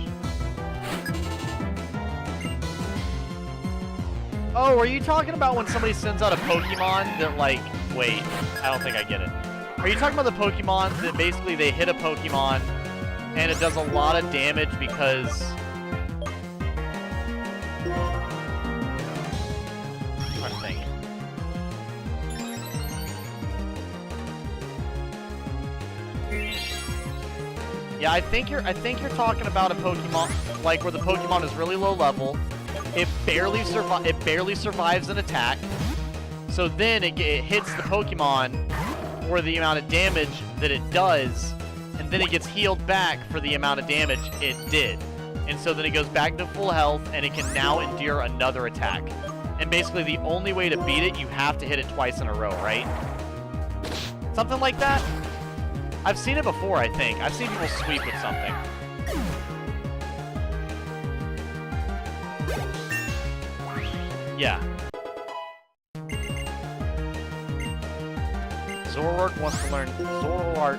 Oh, are you talking about when somebody sends out a Pokemon that, like... Wait, I don't think I get it. Are you talking about the Pokemon that basically they hit a Pokemon and it does a lot of damage because... I'm trying to think. Yeah, I think you're talking about a Pokemon like where the Pokemon is really low level. It barely survives an attack. So then it hits the Pokemon for the amount of damage that it does, and then it gets healed back for the amount of damage it did. And so then it goes back to full health, and it can now endure another attack. And basically the only way to beat it, you have to hit it twice in a row, right? Something like that? I've seen it before, I think. I've seen people sweep with something. Yeah. Zoroark wants to learn Zoroark.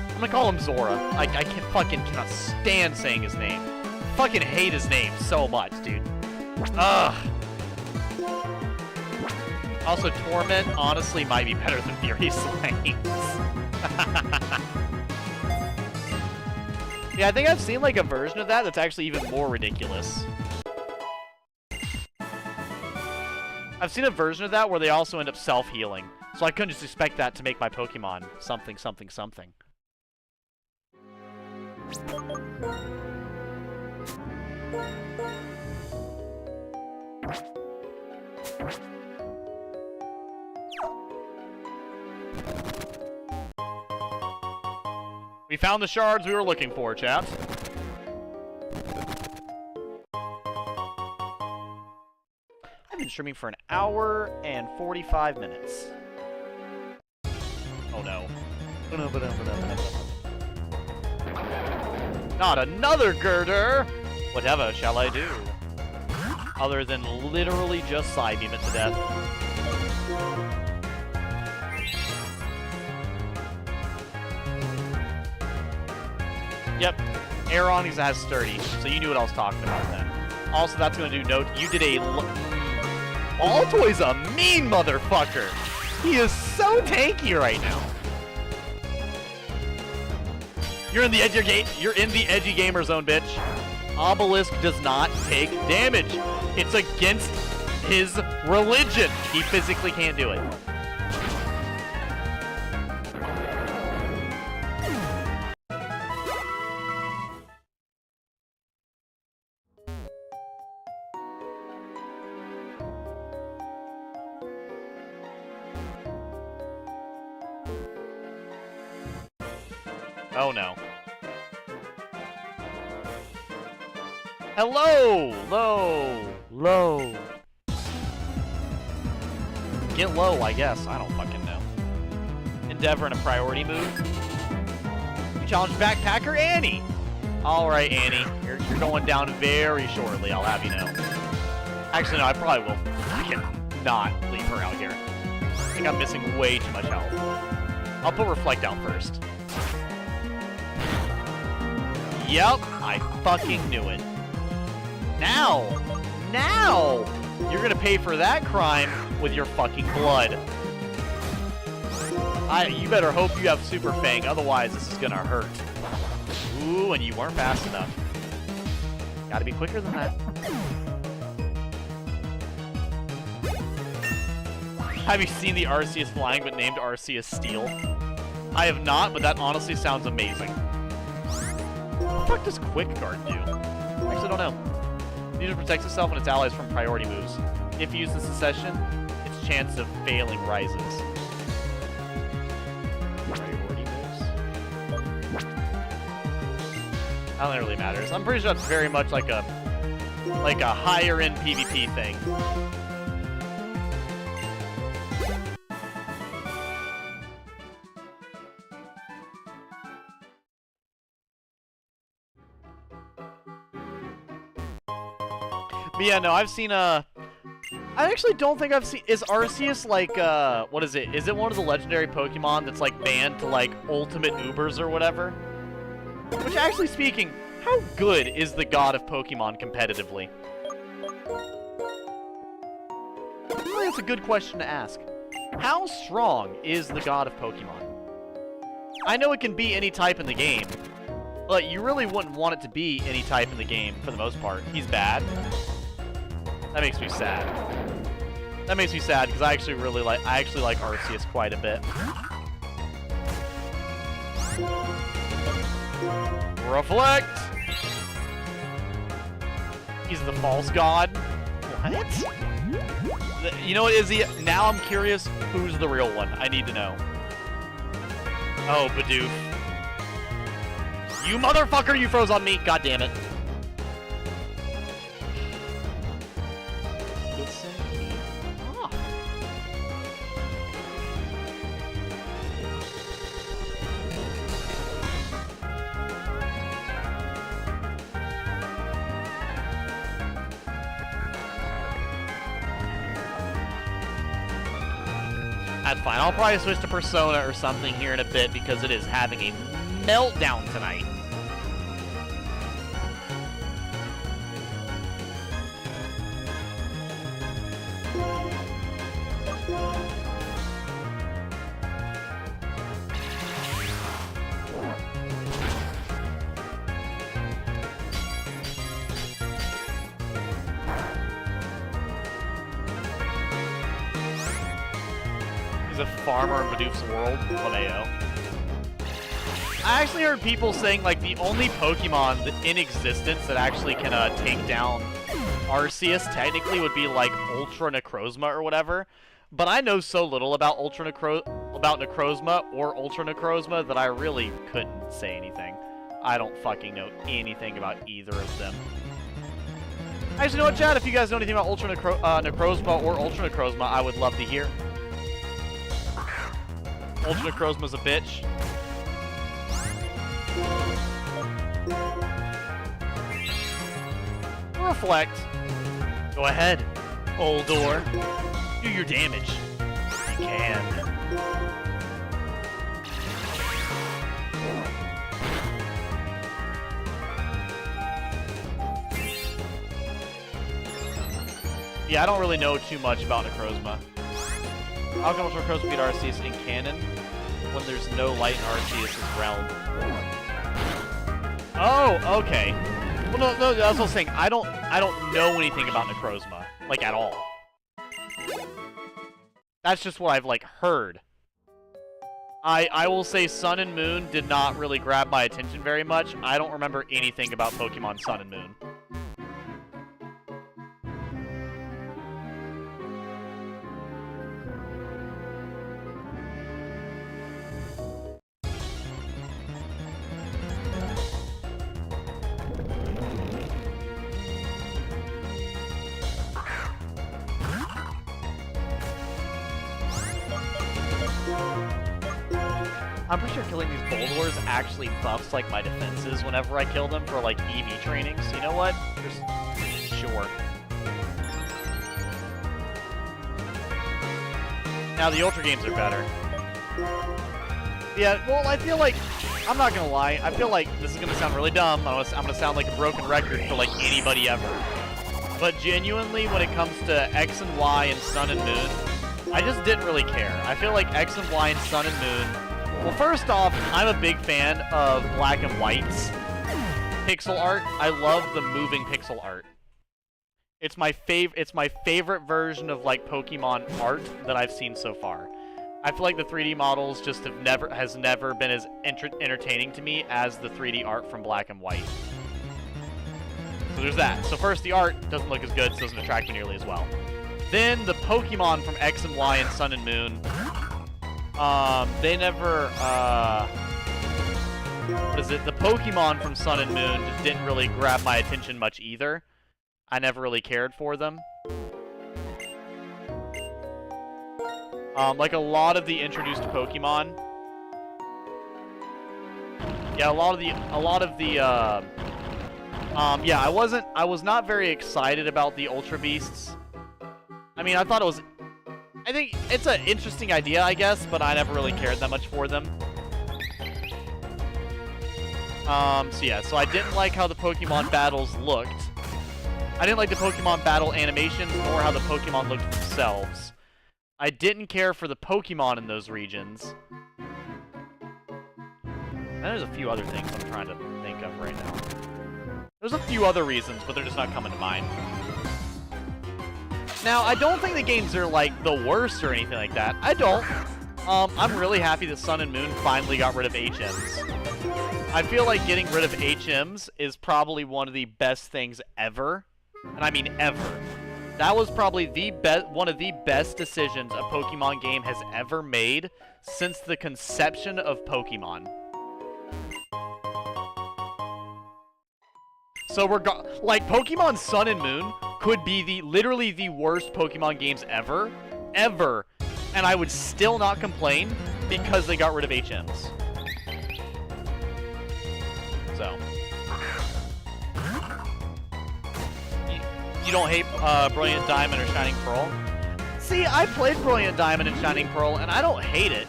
I'm gonna call him Zora. I cannot stand saying his name. Fucking hate his name so much, dude. Ugh. Also, Torment honestly might be better than Furious Flames. Yeah, I think I've seen like a version of that that's actually even more ridiculous. I've seen a version of that where they also end up self-healing. So I couldn't just expect that to make my Pokemon something, something, something. We found the shards we were looking for, chaps. I've been streaming for an hour and 45 minutes. Oh no. Not another girder! Whatever shall I do? Other than literally just side beam it to death. Yep, Aeron has sturdy, so you knew what I was talking about then. Also, that's gonna do no. You did a. Baltoy's a mean motherfucker. He is so tanky right now. You're in the edgy game. You're in the edgy gamer zone, bitch. Obelisk does not take damage. It's against his religion. He physically can't do it. Oh no. Hello! Low! Low! Get low, I guess. I don't fucking know. Endeavor in a priority move. You challenge Backpacker Annie! Alright, Annie. You're going down very shortly, I'll have you know. Actually, no, I probably will fucking not leave her out here. I think I'm missing way too much health. I'll put Reflect out first. Yep, I fucking knew it. Now! Now! You're gonna pay for that crime with your fucking blood. You better hope you have Super Fang, otherwise this is gonna hurt. Ooh, and you weren't fast enough. Gotta be quicker than that. Have you seen the Arceus flying but named Arceus Steel? I have not, but that honestly sounds amazing. What the fuck does Quick Guard do? I actually don't know. User protects itself and its allies from priority moves. If used in succession, its chance of failing rises. Priority moves? I don't think it really matters. I'm pretty sure that's very much like a higher end PvP thing. But yeah, no, I've seen, I actually don't think I've seen, is Arceus, like, what is it? Is it one of the legendary Pokemon that's, like, banned to, like, ultimate Ubers or whatever? Which, actually speaking, how good is the god of Pokemon competitively? I think that's a good question to ask. How strong is the god of Pokemon? I know it can be any type in the game, but you really wouldn't want it to be any type in the game, for the most part. He's bad. That makes me sad. That makes me sad because I actually like Arceus quite a bit. Reflect. He's the false god. What? You know what, Izzy? Now I'm curious who's the real one. I need to know. Oh, Bidoof. You motherfucker! You froze on me. God damn it. That's fine. I'll probably switch to Persona or something here in a bit because it is having a meltdown tonight. He's a farmer in Bidoof's world. Lameo. I actually heard people saying, like, the only Pokemon in existence that actually can take down Arceus technically would be, like, Ultra Necrozma or whatever. But I know so little about Necrozma or Ultra Necrozma that I really couldn't say anything. I don't fucking know anything about either of them. Actually, you know what, chat? If you guys know anything about Necrozma or Ultra Necrozma, I would love to hear. Ultra Necrozma's a bitch. Reflect. Go ahead, Oldor. Do your damage. You can. Yeah, I don't really know too much about Necrozma. How come Necrozma beat Arceus in canon when there's no light in Arceus' realm? Oh, okay. Well, no, that's what I was saying. I don't know anything about Necrozma, like, at all. That's just what I've, like, heard. I will say Sun and Moon did not really grab my attention very much. I don't remember anything about Pokemon Sun and Moon. I'm pretty sure killing these Boldors actually buffs, like, my defenses whenever I kill them for, like, EV training. So you know what? Just sure. Now the Ultra games are better. Yeah, well, I feel like, I'm not gonna lie, I feel like this is gonna sound really dumb. I'm gonna sound like a broken record for, like, anybody ever. But genuinely, when it comes to X and Y and Sun and Moon, I just didn't really care. I feel like X and Y and Sun and Moon... Well, first off, I'm a big fan of Black and White's pixel art. I love the moving pixel art. It's my favorite version of, like, Pokemon art that I've seen so far. I feel like the 3D models just has never been as entertaining to me as the 3D art from Black and White. So there's that. So first, the art doesn't look as good, so it doesn't attract me nearly as well. Then the Pokemon from X and Y and Sun and Moon... they never, what is it? The Pokemon from Sun and Moon just didn't really grab my attention much either. I never really cared for them. Like a lot of the introduced Pokemon. Yeah, yeah, I was not very excited about the Ultra Beasts. I mean, I thought it was... I think it's an interesting idea, I guess, but I never really cared that much for them. So yeah, so I didn't like how the Pokemon battles looked. I didn't like the Pokemon battle animations or how the Pokemon looked themselves. I didn't care for the Pokemon in those regions. And there's a few other things I'm trying to think of right now. There's a few other reasons, but they're just not coming to mind. Now, I don't think the games are, like, the worst or anything like that. I don't. I'm really happy that Sun and Moon finally got rid of HMs. I feel like getting rid of HMs is probably one of the best things ever. And I mean ever. That was probably one of the best decisions a Pokemon game has ever made since the conception of Pokemon. So like, Pokemon Sun and Moon could be literally the worst Pokemon games ever, and I would still not complain because they got rid of HMs. So. You don't hate Brilliant Diamond or Shining Pearl? See, I played Brilliant Diamond and Shining Pearl, and I don't hate it.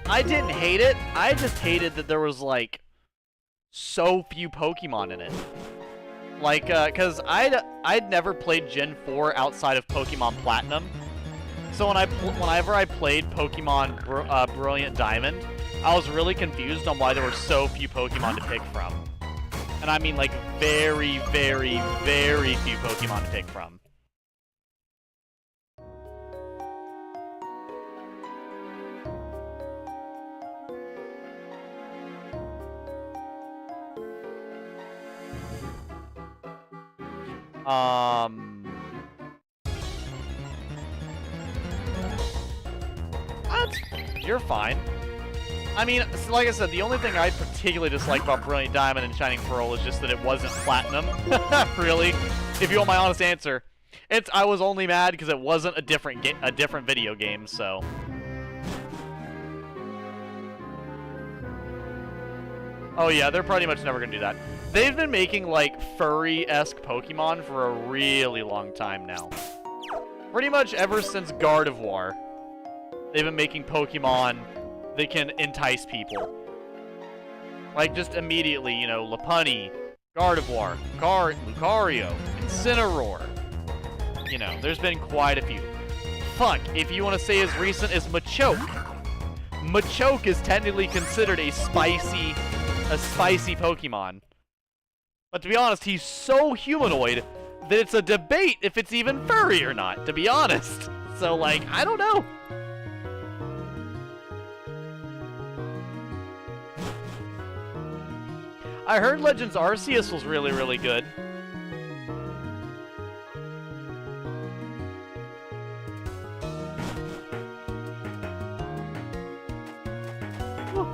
I didn't hate it, I just hated that there was, like, so few Pokemon in it. Like, cause I'd never played Gen 4 outside of Pokemon Platinum. So whenever I played Pokemon Brilliant Diamond, I was really confused on why there were so few Pokemon to pick from. And I mean, like, very, very, very few Pokemon to pick from. You're fine. I mean, like I said, the only thing I particularly dislike about Brilliant Diamond and Shining Pearl is just that it wasn't platinum. Really, if you want my honest answer, I was only mad because it wasn't a different video game. So. Oh yeah, they're pretty much never gonna do that. They've been making like furry-esque Pokemon for a really long time now. Pretty much ever since Gardevoir, they've been making Pokemon that can entice people. Like, just immediately, you know, Lopunny, Gardevoir, Lucario, Incineroar. You know, there's been quite a few. Fuck, if you want to say as recent as Machoke. Machoke is technically considered a spicy Pokemon. But to be honest, he's so humanoid that it's a debate if it's even furry or not, to be honest. So, like, I don't know. I heard Legends Arceus was really, really good. Well,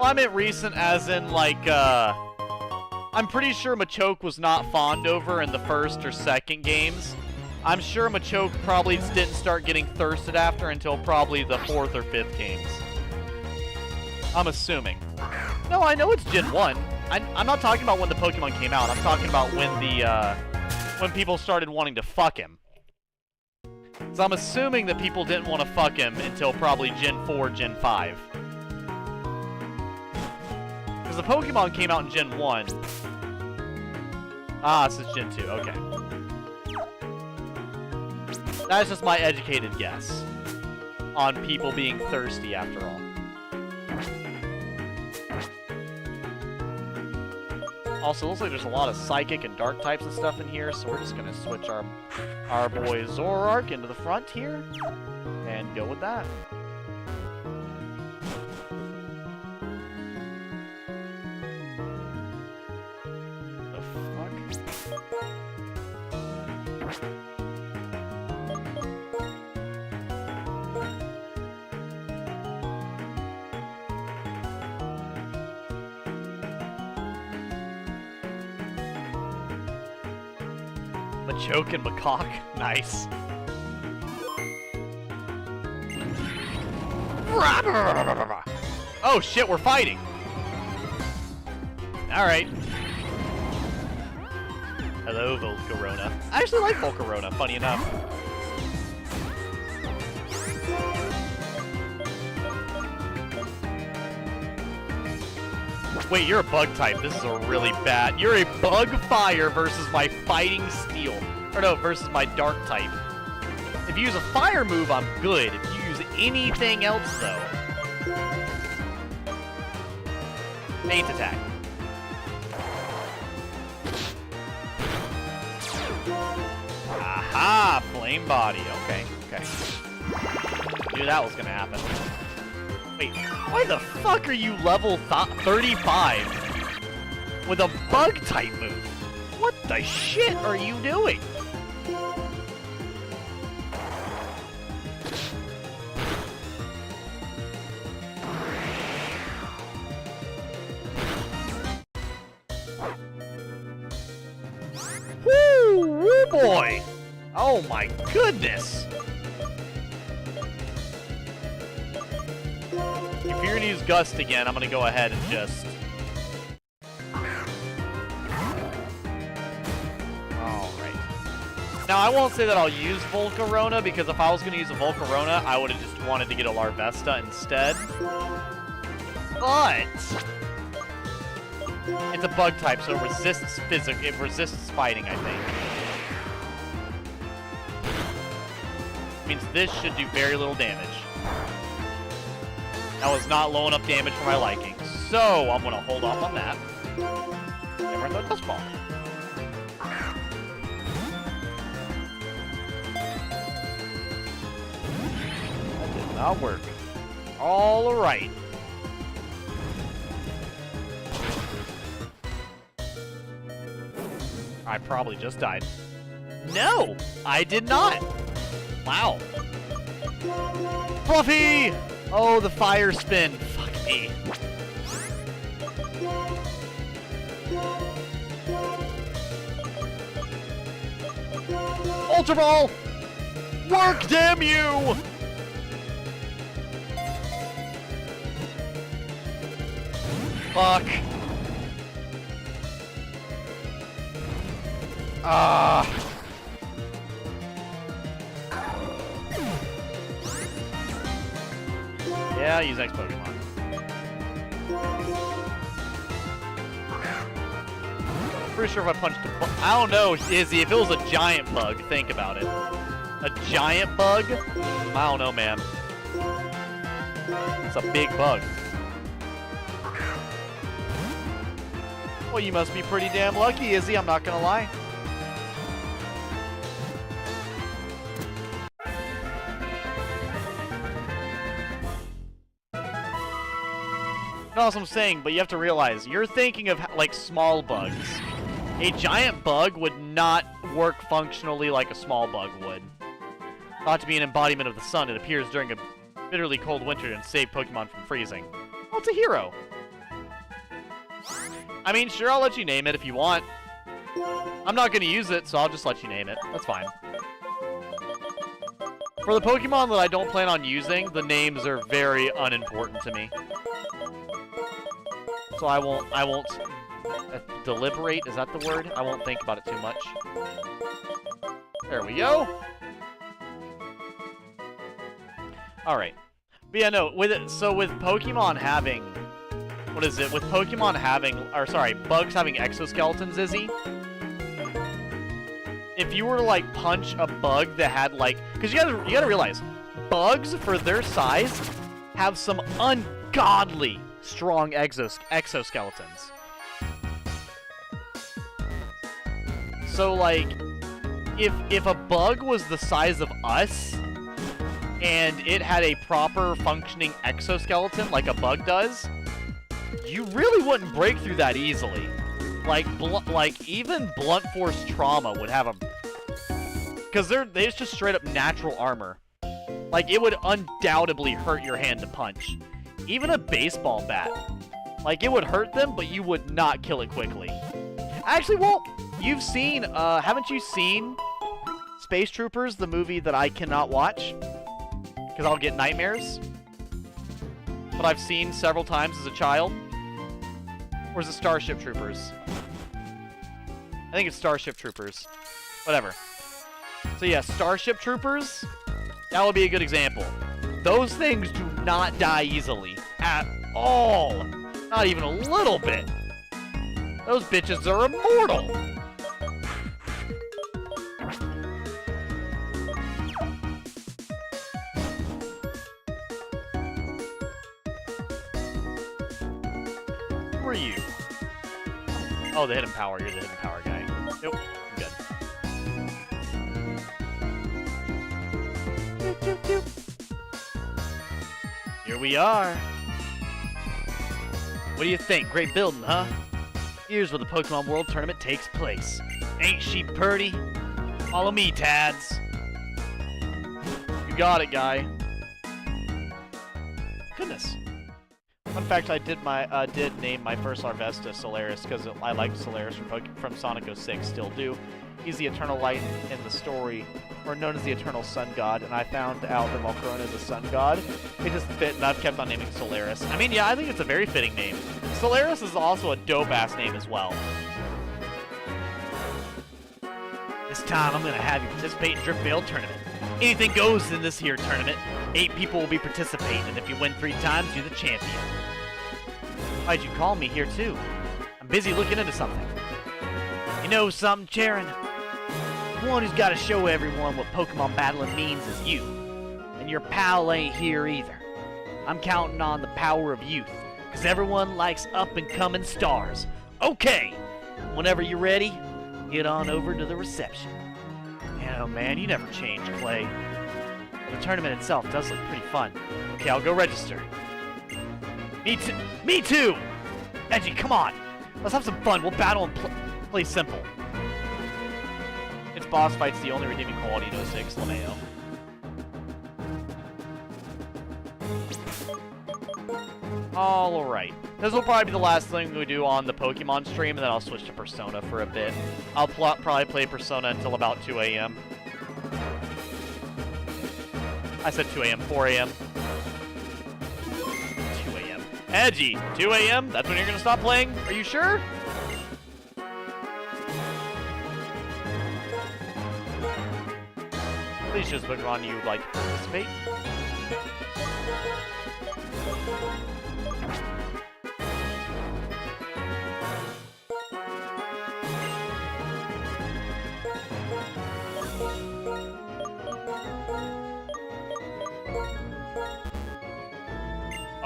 I meant recent as in, like, I'm pretty sure Machoke was not fawned over in the first or second games. I'm sure Machoke probably didn't start getting thirsted after until probably the 4th or 5th games. I'm assuming. No, I know it's Gen 1. I'm not talking about when the Pokemon came out. I'm talking about when people started wanting to fuck him. So I'm assuming that people didn't want to fuck him until probably Gen 4, Gen 5. Because the Pokemon came out in Gen 1. Ah, this is Gen 2. Okay. That's just my educated guess on people being thirsty after all. Also, looks like there's a lot of Psychic and Dark types and stuff in here, so we're just gonna switch our boy Zoroark into the front here, and go with that. The fuck? Machoke and Macaque? Nice. Oh shit, we're fighting! Alright. Hello, Volcarona. I actually like Volcarona, funny enough. Wait, you're a bug type. This is a really bad... You're a bug fire versus my fighting steel. Or no, versus my dark type. If you use a fire move, I'm good. If you use anything else, though... Feint attack. Aha! Flame body. Okay, okay. Knew that was gonna happen. Wait, why the fuck are you level 35 with a bug type move? What the shit are you doing? Woo! Woo boy! Oh my goodness! If you're gonna use Gust again, I'm gonna go ahead and just... Alright. Now, I won't say that I'll use Volcarona, because if I was gonna use a Volcarona, I would've just wanted to get a Larvesta instead. But... it's a bug type, so it resists it resists fighting, I think. Means this should do very little damage. That was not low enough damage for my liking, so I'm gonna hold off on that. And we're gonna throw Dust Ball. That did not work. All right. I probably just died. No, I did not. Wow. Fluffy! Oh, the fire spin. Fuck me. Ultra Ball! Work, damn you! Fuck. Yeah, use X Pokemon. Pretty sure if I punched a bug, I don't know, Izzy, if it was a giant bug, think about it. A giant bug? I don't know, man. It's a big bug. Well, you must be pretty damn lucky, Izzy, I'm not gonna lie. That's what I'm saying, but you have to realize, you're thinking of, like, small bugs. A giant bug would not work functionally like a small bug would. Thought to be an embodiment of the sun, it appears during a bitterly cold winter and save Pokemon from freezing. Well, it's a hero. I mean, sure, I'll let you name it if you want. I'm not going to use it, so I'll just let you name it. That's fine. For the Pokemon that I don't plan on using, the names are very unimportant to me. So I won't deliberate, is that the word? I won't think about it too much. There we go. Alright. But yeah, no, with Pokemon having, what is it? With Pokemon having, or sorry, bugs having exoskeletons, Izzy, if you were to, like, punch a bug that had, like, because you gotta realize, bugs, for their size, have some ungodly strong exoskeletons. So, like, if a bug was the size of us, and it had a proper functioning exoskeleton like a bug does, you really wouldn't break through that easily. Like even blunt force trauma would have them, because it's just straight up natural armor. Like, it would undoubtedly hurt your hand to punch. Even a baseball bat. Like, it would hurt them, but you would not kill it quickly. Actually, well, you've seen, haven't you seen Space Troopers, the movie that I cannot watch? Because I'll get nightmares. But I've seen several times as a child. Or is it Starship Troopers? I think it's Starship Troopers. Whatever. So yeah, Starship Troopers, that would be a good example. Those things do not die easily. At all. Not even a little bit. Those bitches are immortal. Who are you? Oh, the hidden power. You're the hidden power guy. Nope. I'm good. Here we are. What do you think? Great building, huh? Here's where the Pokemon World Tournament takes place. Ain't she purty? Follow me, Tads. You got it, guy. Goodness. Fun fact: I did name my first Harvesta Solaris because I liked Solaris from Sonic 06. Still do. He's the eternal light in the story, or known as the eternal sun god, and I found out that Volcarona is a sun god. It just fit, and I've kept on naming Solaris. I mean, yeah, I think it's a very fitting name. Solaris is also a dope-ass name as well. This time, I'm gonna have you participate in Driftveil Tournament. Anything goes in this here tournament. 8 people will be participating, and if you win 3 times, you're the champion. Why'd you call me here, too? I'm busy looking into something. You know something, Charon? The one who's got to show everyone what Pokemon battling means is you. And your pal ain't here either. I'm counting on the power of youth, because everyone likes up-and-coming stars. Okay! Whenever you're ready, get on over to the reception. Yeah, man, you never change, Clay. The tournament itself does look pretty fun. Okay, I'll go register. Me too! Me too! Edgy, come on! Let's have some fun. We'll battle and play simple. It's boss fight's the only redeeming quality in 06, LeMayo. Alright. This will probably be the last thing we do on the Pokemon stream, and then I'll switch to Persona for a bit. I'll probably play Persona until about 2 a.m. I said 2 a.m., 4 a.m. 2 a.m. Edgy! 2 a.m.? That's when you're gonna stop playing? Are you sure? Please just put on you, like, participate.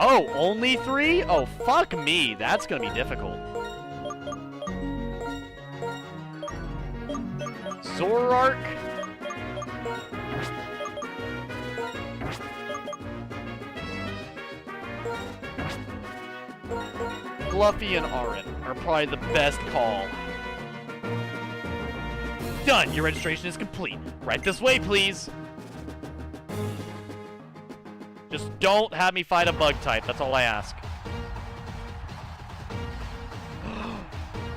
Oh, only 3? Oh, fuck me. That's gonna be difficult. Zoroark? Fluffy and Arin are probably the best call. Done! Your registration is complete. Right this way, please. Just don't have me fight a bug type. That's all I ask.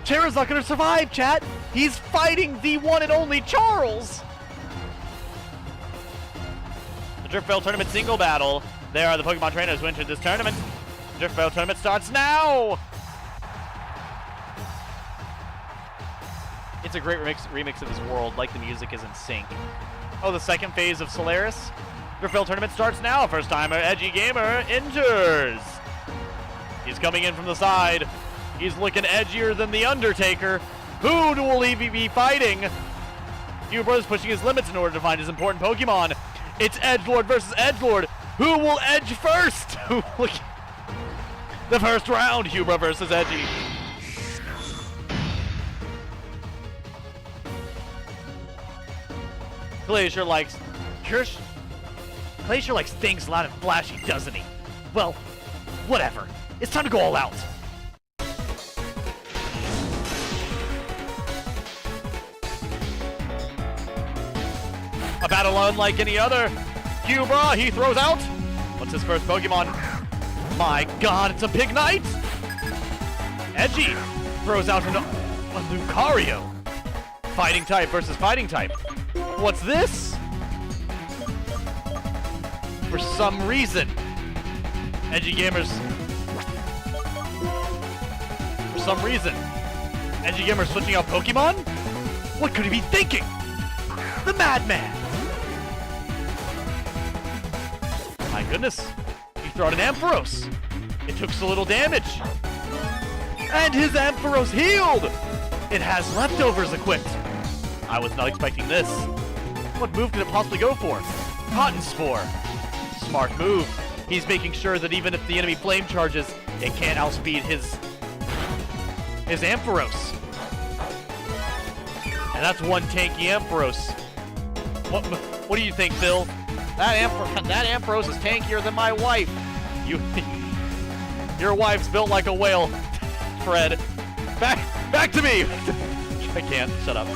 Terra's not gonna survive, chat! He's fighting the one and only Charles! The Driftveil Tournament single battle. There are the Pokemon trainers who entered this tournament. The Driftveil Tournament starts now! It's a great remix of this world, like the music is in sync. Oh, the second phase of Solaris? Driftveil Tournament starts now. First timer, Edgy Gamer, enters. He's coming in from the side. He's looking edgier than The Undertaker. Who will he be fighting? Hubra's pushing his limits in order to find his important Pokemon. It's Edgelord versus Edgelord. Who will edge first? The first round, Hubra versus Edgy. Glacier likes things loud and flashy, doesn't he? Well, whatever. It's time to go all out. A battle unlike any other. Cubra, he throws out. What's his first Pokemon? My god, it's a Pignite! Edgy throws out a Lucario. Fighting type versus fighting type. What's this? For some reason, Edgy Gamer's switching out Pokemon? What could he be thinking? The Madman! My goodness, he threw out an Ampharos. It took so little damage. And his Ampharos healed! It has leftovers equipped. I was not expecting this. What move could it possibly go for? Cotton Spore. Smart move. He's making sure that even if the enemy flame charges, it can't outspeed his Ampharos. And that's one tanky Ampharos. What do you think, Phil? That Ampharos is tankier than my wife. Your wife's built like a whale, Fred. Back to me. I can't. Shut up.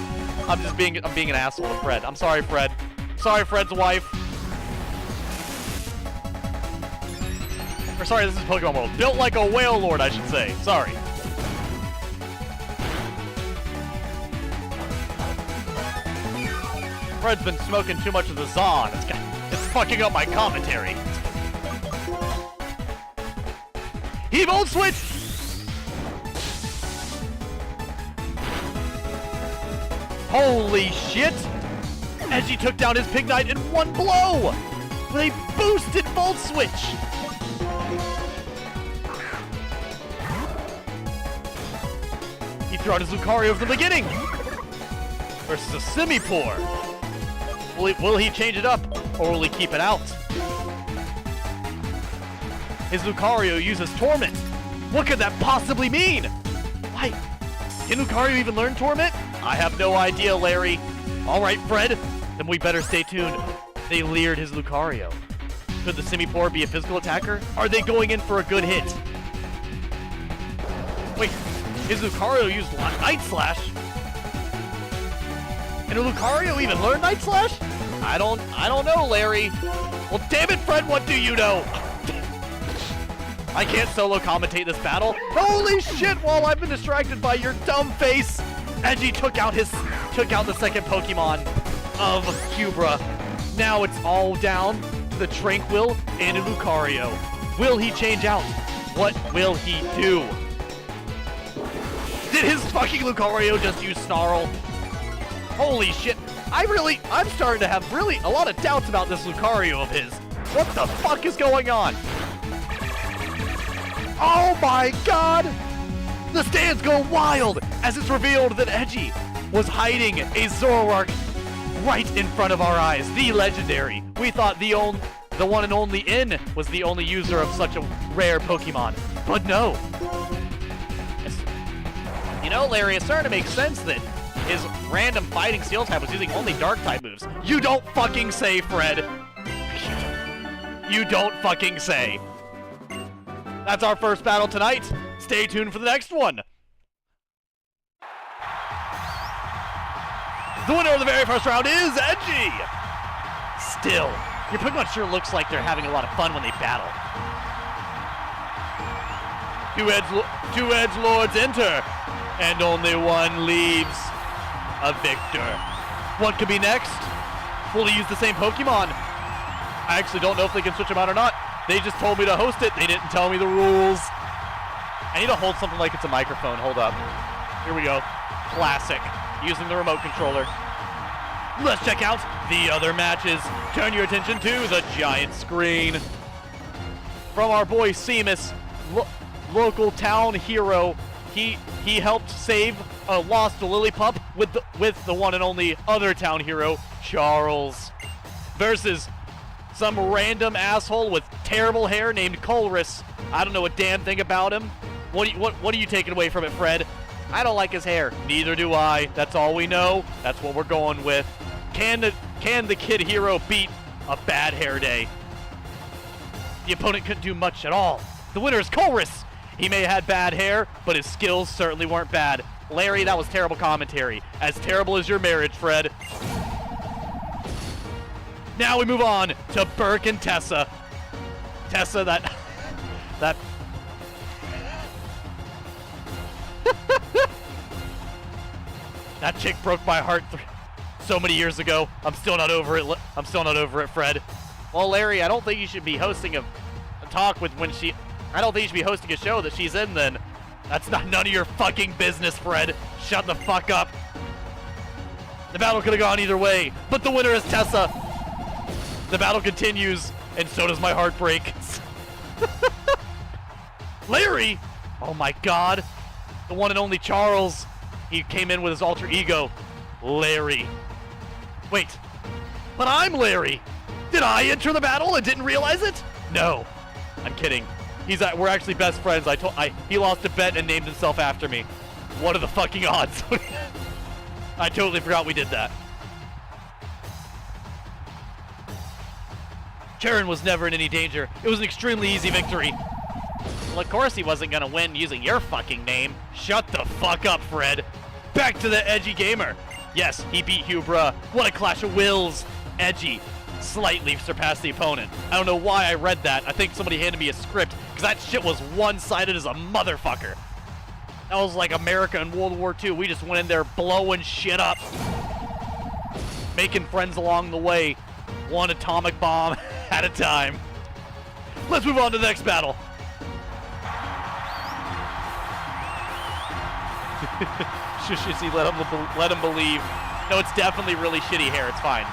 I'm being an asshole to Fred. I'm sorry, Fred. Sorry, Fred's wife. Or sorry, this is Pokemon World. Built like a whale lord, I should say. Sorry. Fred's been smoking too much of the Zon. It's fucking up my commentary. He Volt Switch! Holy shit! Edgy took down his Pignite in one blow! With a boosted Volt Switch! He threw out his Lucario from the beginning! Versus a Simipour! Will he change it up, or will he keep it out? His Lucario uses Torment! What could that possibly mean? Why? Can Lucario even learn Torment? I have no idea, Larry. Alright, Fred. Then we better stay tuned. They leered his Lucario. Could the Simipour be a physical attacker? Are they going in for a good hit? Wait, his Lucario used Night Slash? Can Lucario even learn Night Slash? I don't know, Larry. Well, damn it, Fred, what do you know? I can't solo commentate this battle. Holy shit, while I've been distracted by your dumb face, Edgy took out the second Pokemon of Cubra. Now it's all down to the Tranquil and Lucario. Will he change out? What will he do? Did his fucking Lucario just use Snarl? Holy shit. I'm starting to have really a lot of doubts about this Lucario of his. What the fuck is going on? Oh my god! The stands go wild as it's revealed that Edgy was hiding a Zoroark right in front of our eyes. The legendary. We thought the one and only N was the only user of such a rare Pokemon. But no. You know, Larry, it's starting to make sense that his random fighting steel type was using only dark type moves. You don't fucking say, Fred. You don't fucking say. That's our first battle tonight. Stay tuned for the next one. The winner of the very first round is Edgy. Still, your Pokemon sure looks like they're having a lot of fun when they battle. Two Edge Lords enter, and only one leaves a victor. What could be next? Will they use the same Pokemon? I actually don't know if they can switch them out or not. They just told me to host it. They didn't tell me the rules. I need to hold something like it's a microphone. Hold up. Here we go. Classic. Using the remote controller. Let's check out the other matches. Turn your attention to the giant screen. From our boy Seamus, local town hero. He helped save a lost Lillipup with the one and only other town hero, Charles. Versus some random asshole with terrible hair named Colress. I don't know a damn thing about him. What are you taking away from it, Fred? I don't like his hair. Neither do I. That's all we know. That's what we're going with. Can the kid hero beat a bad hair day? The opponent couldn't do much at all. The winner is Colress. He may have had bad hair, but his skills certainly weren't bad. Larry, that was terrible commentary. As terrible as your marriage, Fred. Now we move on to Burke and Tessa. Tessa, that that chick broke my heart so many years ago. I'm still not over it. I'm still not over it, Fred. Well, Larry, I don't think you should be hosting a talk with when she. I don't think you should be hosting a show that she's in. Then that's none of your fucking business, Fred. Shut the fuck up. The battle could have gone either way, but the winner is Tessa. The battle continues, and so does my heartbreak. Larry! Oh my god. The one and only Charles. He came in with his alter ego, Larry. Wait, but I'm Larry. Did I enter the battle and didn't realize it? No, I'm kidding. We're actually best friends. He lost a bet and named himself after me. What are the fucking odds? I totally forgot we did that. Charon was never in any danger. It was an extremely easy victory. Well, of course he wasn't gonna win using your fucking name. Shut the fuck up, Fred. Back to the Edgy gamer. Yes, he beat Hubra. What a clash of wills. Edgy slightly surpassed the opponent. I don't know why I read that. I think somebody handed me a script, because that shit was one-sided as a motherfucker. That was like America in World War II. We just went in there blowing shit up. Making friends along the way. One atomic bomb at a time. Let's move on to the next battle. Shushisi, let him believe. No, it's definitely really shitty hair. It's fine.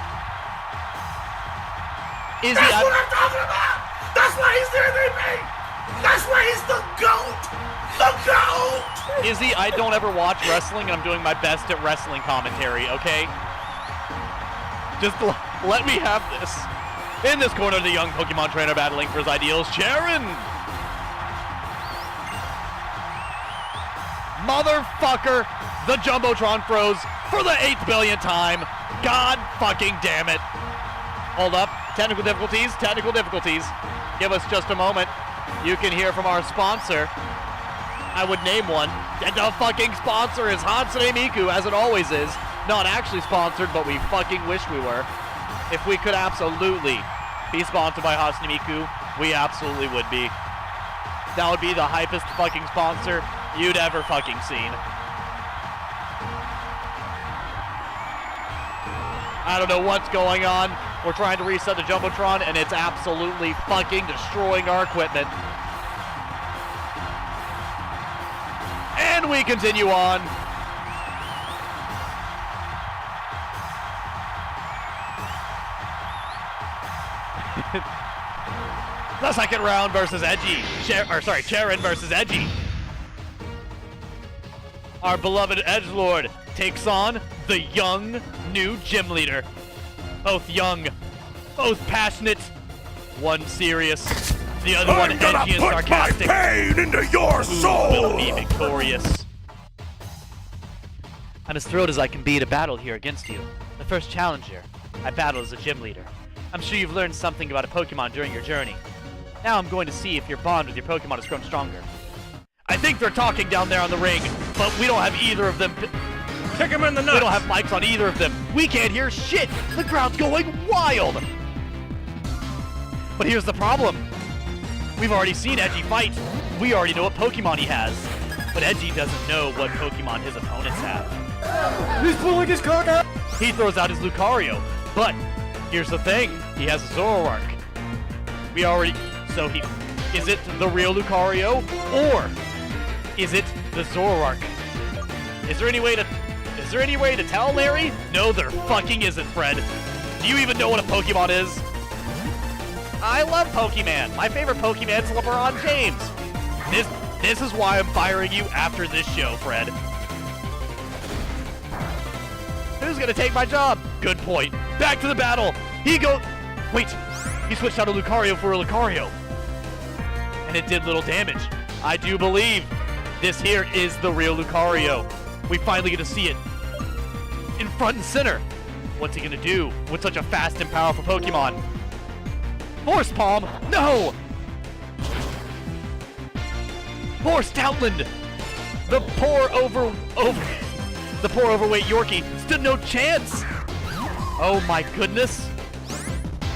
That's what I'm talking about! That's why he's the MVP! That's why he's the GOAT! The GOAT! Izzy, I don't ever watch wrestling, and I'm doing my best at wrestling commentary, okay? Just let me have this. In this corner, the young Pokemon trainer battling for his ideals, Charon! Motherfucker! The Jumbotron froze for the 8th billionth time. God fucking damn it. Hold up. Technical difficulties, technical difficulties. Give us just a moment. You can hear from our sponsor. I would name one. And the fucking sponsor is Hatsune Miku, as it always is. Not actually sponsored, but we fucking wish we were. If we could absolutely be sponsored by Hatsune Miku, we absolutely would be. That would be the hypest fucking sponsor you'd ever fucking seen. I don't know what's going on. We're trying to reset the Jumbotron, and it's absolutely fucking destroying our equipment. And we continue on. The second round versus Edgy. Charon versus Edgy. Our beloved edgelord takes on the young new gym leader. Both young, both passionate, one serious, the other one edgy and sarcastic. I'm gonna put my pain into your soul! Who will be victorious? I'm as thrilled as I can be to battle here against you. The first challenger I battle as a gym leader. I'm sure you've learned something about a Pokemon during your journey. Now I'm going to see if your bond with your Pokemon has grown stronger. I think they're talking down there on the ring, but we don't have either of them. Kick him in the nuts! We don't have mics on either of them. We can't hear shit. The crowd's going wild. But here's the problem. We've already seen Edgy fight. We already know what Pokemon he has. But Edgy doesn't know what Pokemon his opponents have. He's pulling his card out! He throws out his Lucario. But here's the thing. He has a Zoroark. So is it the real Lucario? Or is it the Zoroark? Is there any way to tell, Larry? No, there fucking isn't, Fred. Do you even know what a Pokemon is? I love Pokemon. My favorite Pokemon is LeBron James. This is why I'm firing you after this show, Fred. Who's gonna take my job? Good point. Back to the battle. Wait, he switched out a Lucario for a Lucario. And it did little damage. I do believe this here is the real Lucario. We finally get to see it in front and center. What's he gonna do with such a fast and powerful Pokemon? Force Palm, no! Force Stoutland! The poor overweight Yorkie stood no chance! Oh my goodness!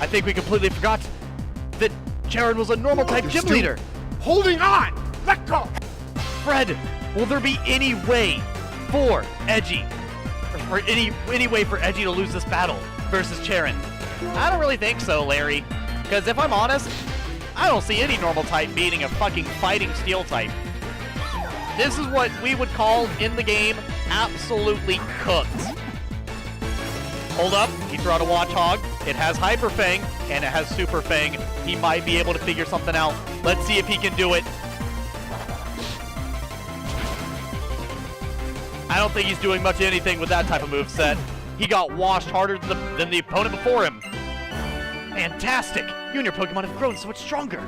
I think we completely forgot that Charon was a normal type gym leader. Holding on! Let go! Fred, will there be any way for Edgy, or any way for Edgy to lose this battle versus Charon? I don't really think so, Larry. Because if I'm honest, I don't see any normal type beating a fucking fighting steel type. This is what we would call in the game absolutely cooked. Hold up, he threw out a Watchog. It has Hyper Fang and it has Super Fang. He might be able to figure something out. Let's see if he can do it. I don't think he's doing much of anything with that type of moveset. He got washed harder than the opponent before him. Fantastic! You and your Pokemon have grown so much stronger.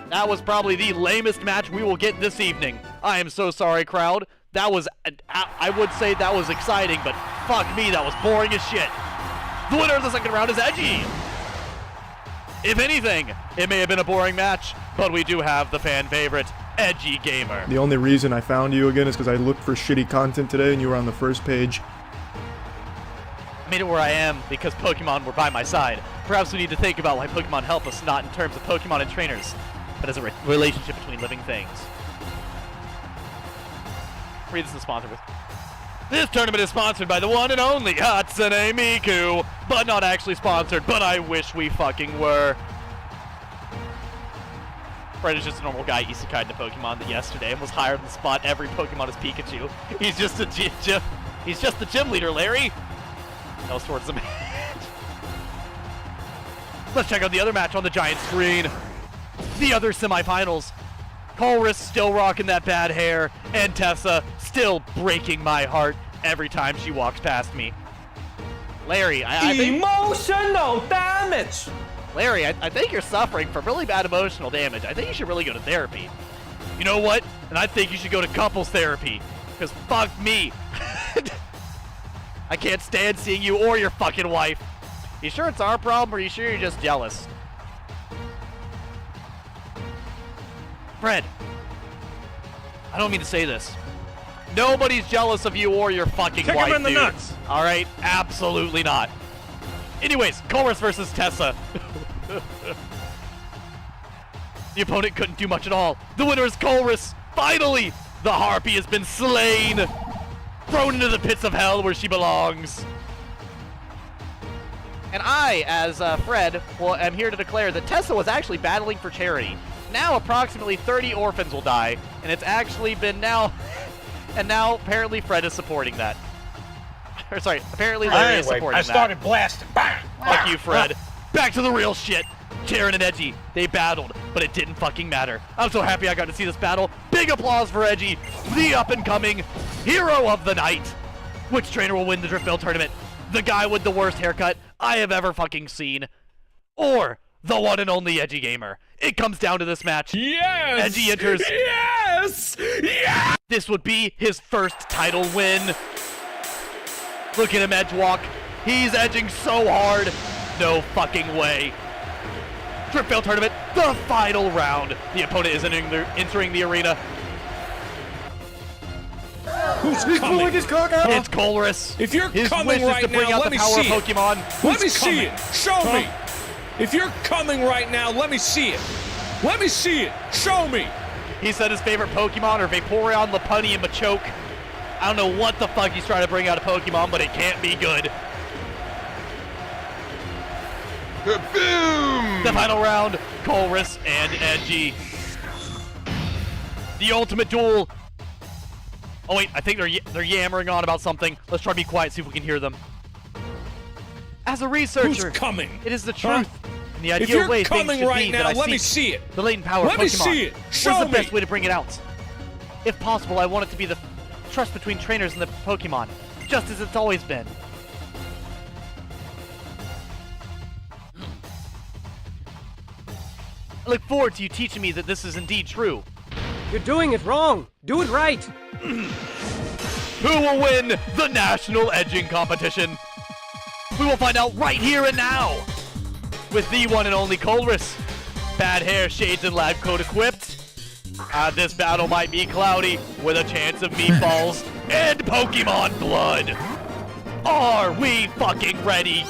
That was probably the lamest match we will get this evening. I am so sorry, crowd. That was, I would say that was exciting, but fuck me, that was boring as shit. The winner of the second round is Edgy. If anything, it may have been a boring match, but we do have the fan favorite, Edgy Gamer. The only reason I found you again is because I looked for shitty content today and you were on the first page. I made it where I am because Pokemon were by my side. Perhaps we need to think about why Pokemon help us, not in terms of Pokemon and trainers, but as a relationship between living things. Read this is sponsored with. This tournament is sponsored by the one and only Hatsune Miku, but not actually sponsored, but I wish we fucking were. Fred is just a normal guy isekai into Pokemon that yesterday and was hired to spot every Pokemon as Pikachu. He's just the gym leader, Larry. That was towards the match. Let's check out the other match on the giant screen. The other semifinals. Colress still rocking that bad hair, and Tessa still breaking my heart every time she walks past me. Larry, I think... Emotional damage! Larry, I think you're suffering from really bad emotional damage. I think you should really go to therapy. You know what? And I think you should go to couples therapy. Because fuck me. I can't stand seeing you or your fucking wife. You sure it's our problem, or are you sure you're just jealous? Fred, I don't mean to say this, Nobody's jealous of you or your fucking Kick wife, him in the dude. nuts. All right? Absolutely not. Anyways, Chorus versus Tessa. The opponent couldn't do much at all. The winner is Chorus. Finally, the Harpy has been slain. Thrown into the pits of hell where she belongs. And I, as Fred, am here to declare that Tessa was actually battling for charity. Now approximately 30 orphans will die, and it's actually been now... And now apparently Fred is supporting that. Or sorry, apparently Larry is supporting that. I started blasting. Bang! Fuck you, Fred. Back to the real shit. Karen and Edgy, they battled, but it didn't fucking matter. I'm so happy I got to see this battle. Big applause for Edgy, the up-and-coming hero of the night. Which trainer will win the Drift Bell tournament? The guy with the worst haircut I have ever fucking seen, or the one and only Edgy Gamer? It comes down to this match. Yes! Edgy enters. Yes! Yes! This would be his first title win. Look at him edge walk. He's edging so hard. No fucking way. Drift Bell tournament, the final round. The opponent is entering the arena. Who's He's coming? pulling his cock out. It's Colress. If you're His coming wish is right to bring now, out let the me power of see it. Pokemon. Let me see it. Show me. If you're coming right now, let me see it. Let me see it. Show me. He said his favorite Pokemon are Vaporeon, Lopunny, and Machoke. I don't know what the fuck he's trying to bring out of Pokemon, but it can't be good. Boom! The final round, Colress and Edgy. The ultimate duel. Oh wait, I think they're yammering on about something. Let's try to be quiet, see if we can hear them. As a researcher, Who's coming? it is the Huh? truth. In the If ideal you're way, things coming should right be now, that I let me seek see it. the latent power Let of me Pokemon. see it. Show What's the me. best way to bring it out? If possible, I want it to be the trust between trainers and the Pokemon, just as it's always been. I look forward to you teaching me that this is indeed true. You're doing it wrong. Do it right. Who will win the national edging competition? We will find out right here and now with the one and only Colress. Bad hair, shades, and lab coat equipped. This battle might be cloudy with a chance of meatballs and Pokemon blood. Are we fucking ready?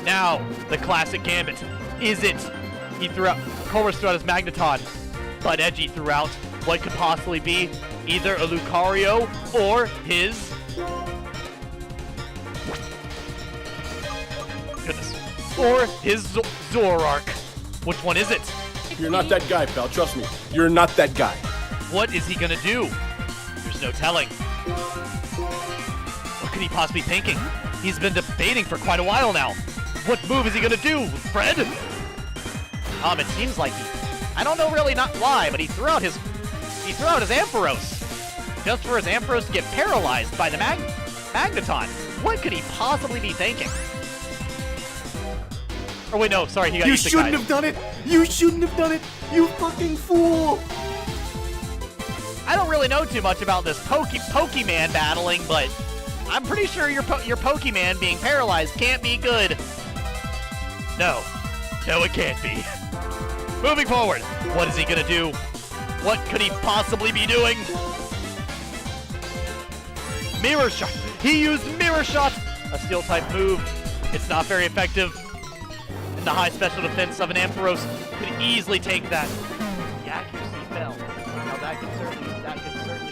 Now, the classic gambit. Is it? Colress threw out his Magneton, but Edgy threw out what could possibly be either a Lucario or his... Goodness. Or his Zoroark. Which one is it? You're not that guy, pal. Trust me. You're not that guy. What is he gonna do? There's no telling. What could he possibly be thinking? He's been debating for quite a while now. What move is he gonna do, Fred? It seems like I don't know really not why, but he threw out his Ampharos. Just for his Ampharos to get paralyzed by the Magneton. What could he possibly be thinking? Or wait, no, sorry, he got You used to shouldn't guys. have done it. You shouldn't have done it. You fucking fool. I don't really know too much about this Pokemon battling, but I'm pretty sure your Pokemon being paralyzed can't be good. No, it can't be. Moving forward, what is he gonna do? What could he possibly be doing? Mirror Shot. He used Mirror Shot, a steel type move. It's not very effective. And the high special defense of an Ampharos could easily take that. The accuracy fell. Now that could certainly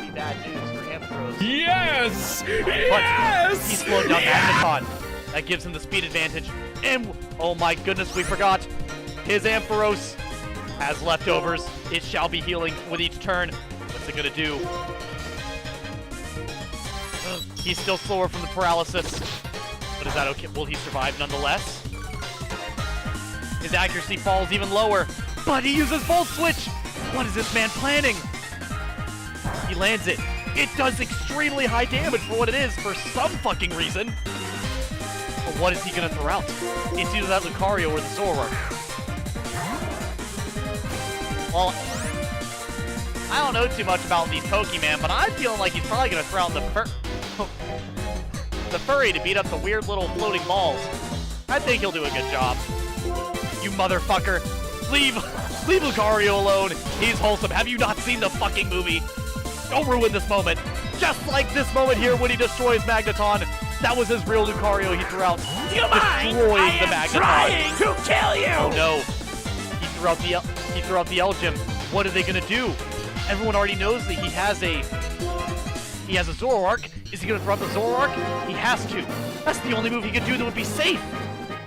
be bad news for Ampharos. Yes! But Yes! he slowed down Magneton. That gives him the speed advantage. And, oh my goodness, we forgot. His Ampharos has leftovers. It shall be healing with each turn. What's it gonna do? He's still slower from the paralysis. But is that okay? Will he survive nonetheless? His accuracy falls even lower. But he uses Volt Switch! What is this man planning? He lands it. It does extremely high damage for what it is for some fucking reason. But what is he gonna throw out? It's either that Lucario or the Zoroark. Well, I don't know too much about these Pokemon, but I'm feeling like he's probably gonna throw out the furry to beat up the weird little floating balls. I think he'll do a good job. You motherfucker. Leave Lucario alone. He's wholesome. Have you not seen the fucking movie? Don't ruin this moment. Just like this moment here when he destroys Magneton. That was his real Lucario he threw out. Do you mind? Destroying I the am Magneton. trying to kill you! Oh no. He threw out the L Gym. What are they gonna do? Everyone already knows that he has a Zoroark. Is he gonna throw out the Zoroark? He has to. That's the only move he could do that would be safe.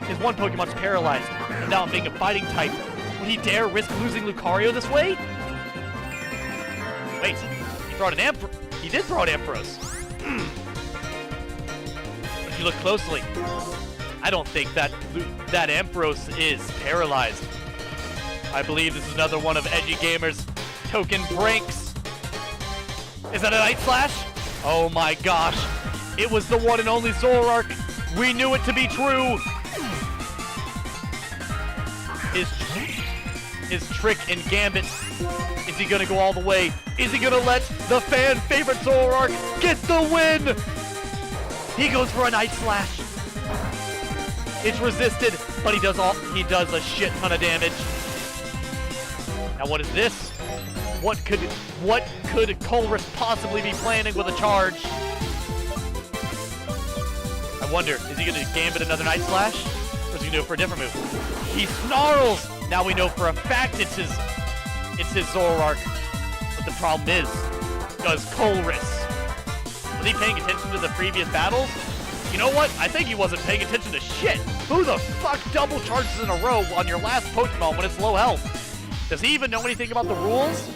His one Pokemon's paralyzed. And now being a fighting type, would he dare risk losing Lucario this way? Wait, he did throw out Ampharos. But if you look closely, I don't think that Ampharos is paralyzed. I believe this is another one of Edgy Gamer's token pranks. Is that a Night Slash? Oh my gosh. It was the one and only Zoroark. We knew it to be true. His trick and gambit. Is he gonna go all the way? Is he gonna let the fan favorite Zoroark get the win? He goes for a Night Slash. It's resisted, but he does a shit ton of damage. Now what is this? What could Colress possibly be planning with a charge? I wonder, is he gonna gambit another Night Slash? Or is he gonna do it for a different move? He snarls! Now we know for a fact it's his Zoroark. But the problem is, does Colress? Was he paying attention to the previous battles? You know what? I think he wasn't paying attention to shit. Who the fuck double charges in a row on your last Pokemon when it's low health? Does he even know anything about the rules?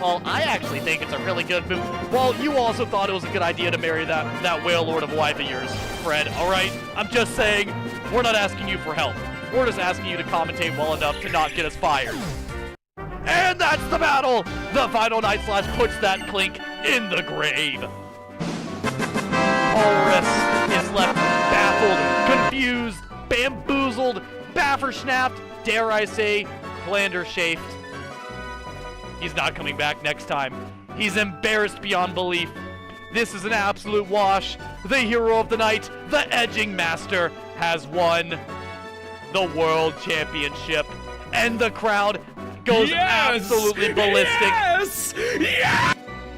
Well, I actually think it's a really good move. Well, you also thought it was a good idea to marry that whale lord of a wife of yours, Fred, alright? I'm just saying, we're not asking you for help. We're just asking you to commentate well enough to not get us fired. And that's the battle! The final Night Slash puts that Clink in the grave. Colress is left baffled, confused, bamboozled, baffer-snapped, dare I say, Flander-chafed. He's not coming back next time. He's embarrassed beyond belief. This is an absolute wash. The hero of the night, the edging master, has won the World Championship. And the crowd goes absolutely ballistic. Yes! Yes!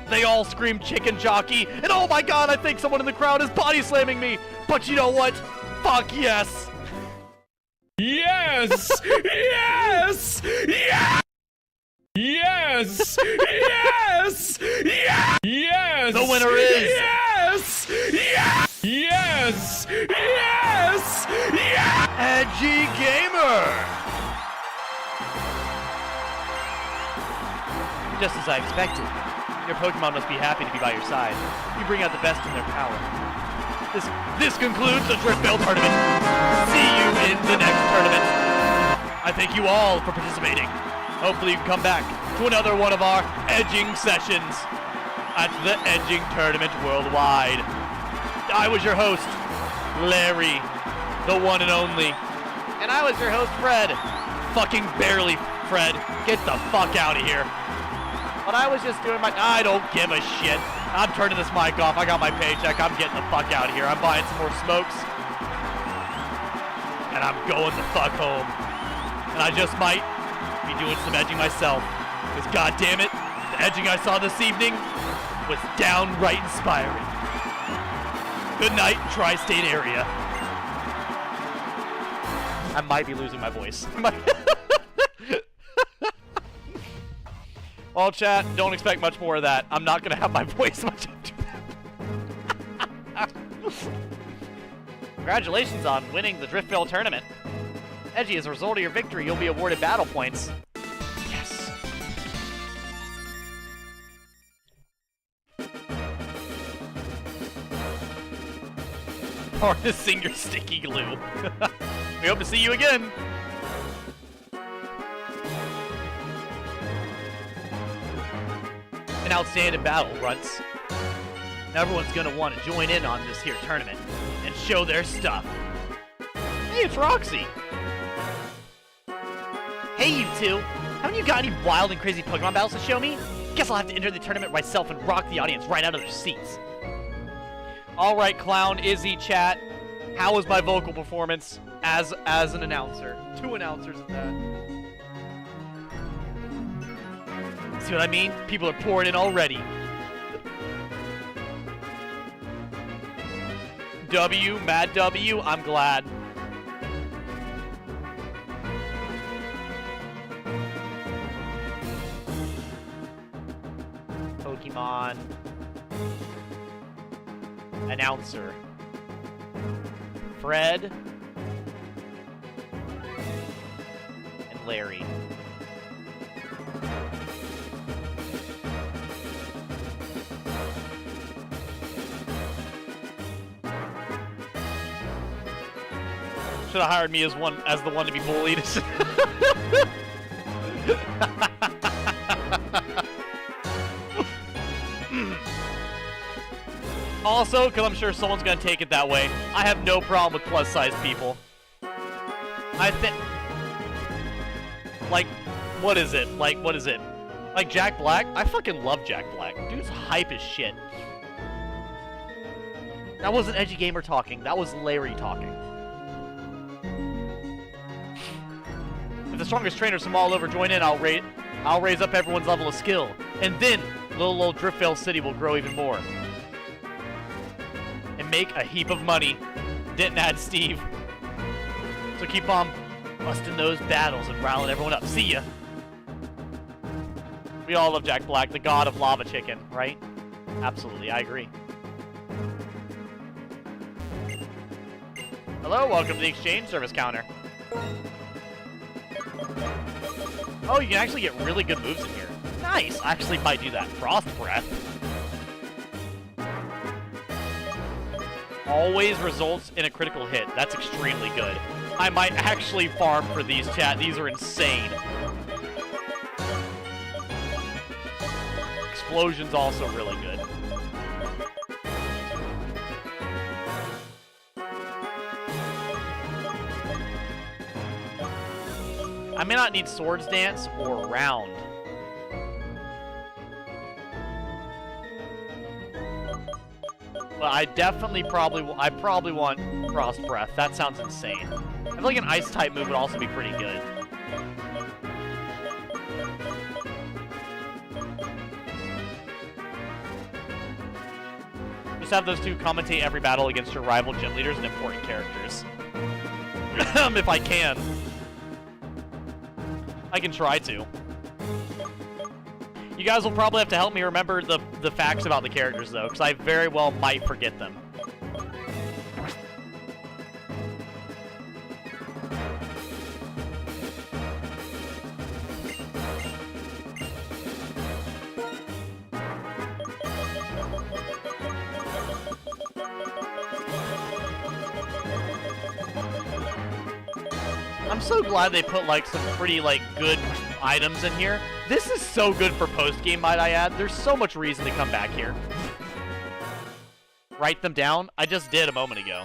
They all scream chicken jockey, and oh my god, I think someone in the crowd is body slamming me. But you know what? Fuck yes. Yes! Yes! Yes! Yes! Yes! Yes! Yes! The winner is... Yes! Yes! Yes! Yes! Yes! Edgy Gamer! Just as I expected, your Pokemon must be happy to be by your side. You bring out the best in their power. This concludes the Drift Bell tournament. See you in the next tournament. I thank you all for participating. Hopefully you can come back to another one of our edging sessions at the Edging Tournament Worldwide. I was your host, Larry, the one and only. And I was your host, Fred. Fucking barely, Fred. Get the fuck out of here. But I was just doing I don't give a shit. I'm turning this mic off. I got my paycheck. I'm getting the fuck out of here. I'm buying some more smokes. And I'm going the fuck home. And I just might be doing some edging myself. Because goddammit, the edging I saw this evening was downright inspiring. Good night, tri-state area. I might be losing my voice. Well, chat, don't expect much more of that. I'm not gonna have my voice much after that. Congratulations on winning the Drift Bell tournament. Edgy, as a result of your victory, you'll be awarded battle points. Yes. Harnessing your sticky glue. We hope to see you again. An outstanding battle, Runts. Everyone's gonna want to join in on this here tournament and show their stuff. Hey, it's Roxy. Hey, you two. Haven't you got any wild and crazy Pokemon battles to show me? Guess I'll have to enter the tournament myself and rock the audience right out of their seats. Alright, Clown, Izzy, chat. How was my vocal performance as an announcer? 2 announcers at that. See what I mean? People are pouring in already. W, Mad W, I'm glad. Pokemon announcer. Fred and Larry. Should have hired me as the one to be bullied. Also, because I'm sure someone's gonna take it that way, I have no problem with plus-size people. I think, like, what is it? Like Jack Black? I fucking love Jack Black. Dude's hype as shit. That wasn't Edgy Gamer talking. That was Larry talking. If the strongest trainers from all over join in, I'll raise up everyone's level of skill. And then, little old Driftvale City will grow even more. And make a heap of money. Didn't add Steve. So keep on busting those battles and riling everyone up. See ya! We all love Jack Black, the god of lava chicken, right? Absolutely, I agree. Hello, welcome to the exchange service counter. Oh, you can actually get really good moves in here. Nice! I actually might do that. Frost Breath. Always results in a critical hit. That's extremely good. I might actually farm for these, chat. These are insane. Explosion's also really good. I may not need Swords Dance or Round. But I definitely probably want Frost Breath. That sounds insane. I feel like an Ice type move would also be pretty good. Just have those two commentate every battle against your rival gym leaders and important characters. If I can. I can try to. You guys will probably have to help me remember the facts about the characters, though, because I very well might forget them. I'm so glad they put, like, some pretty, like, good items in here. This is so good for post-game, might I add. There's so much reason to come back here. Write them down? I just did a moment ago.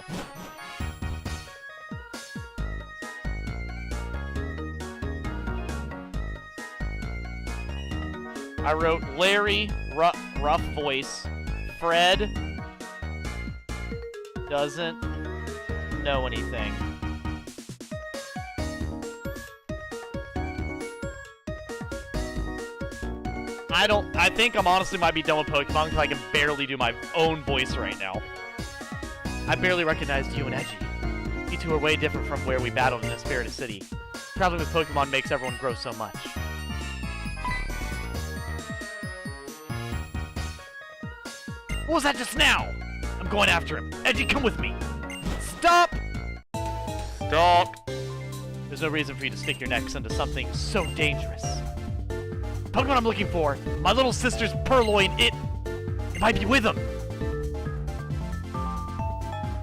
I wrote Larry, rough voice. Fred doesn't know anything. I think I'm honestly might be done with Pokemon because I can barely do my own voice right now. I barely recognized you and Edgy. You two are way different from where we battled in the Spirited City. Traveling with Pokemon makes everyone grow so much. What was that just now? I'm going after him. Edgy, come with me. Stop! Stop! There's no reason for you to stick your necks into something so dangerous. Pokemon I'm looking for, my little sister's Purloin, it might be with him.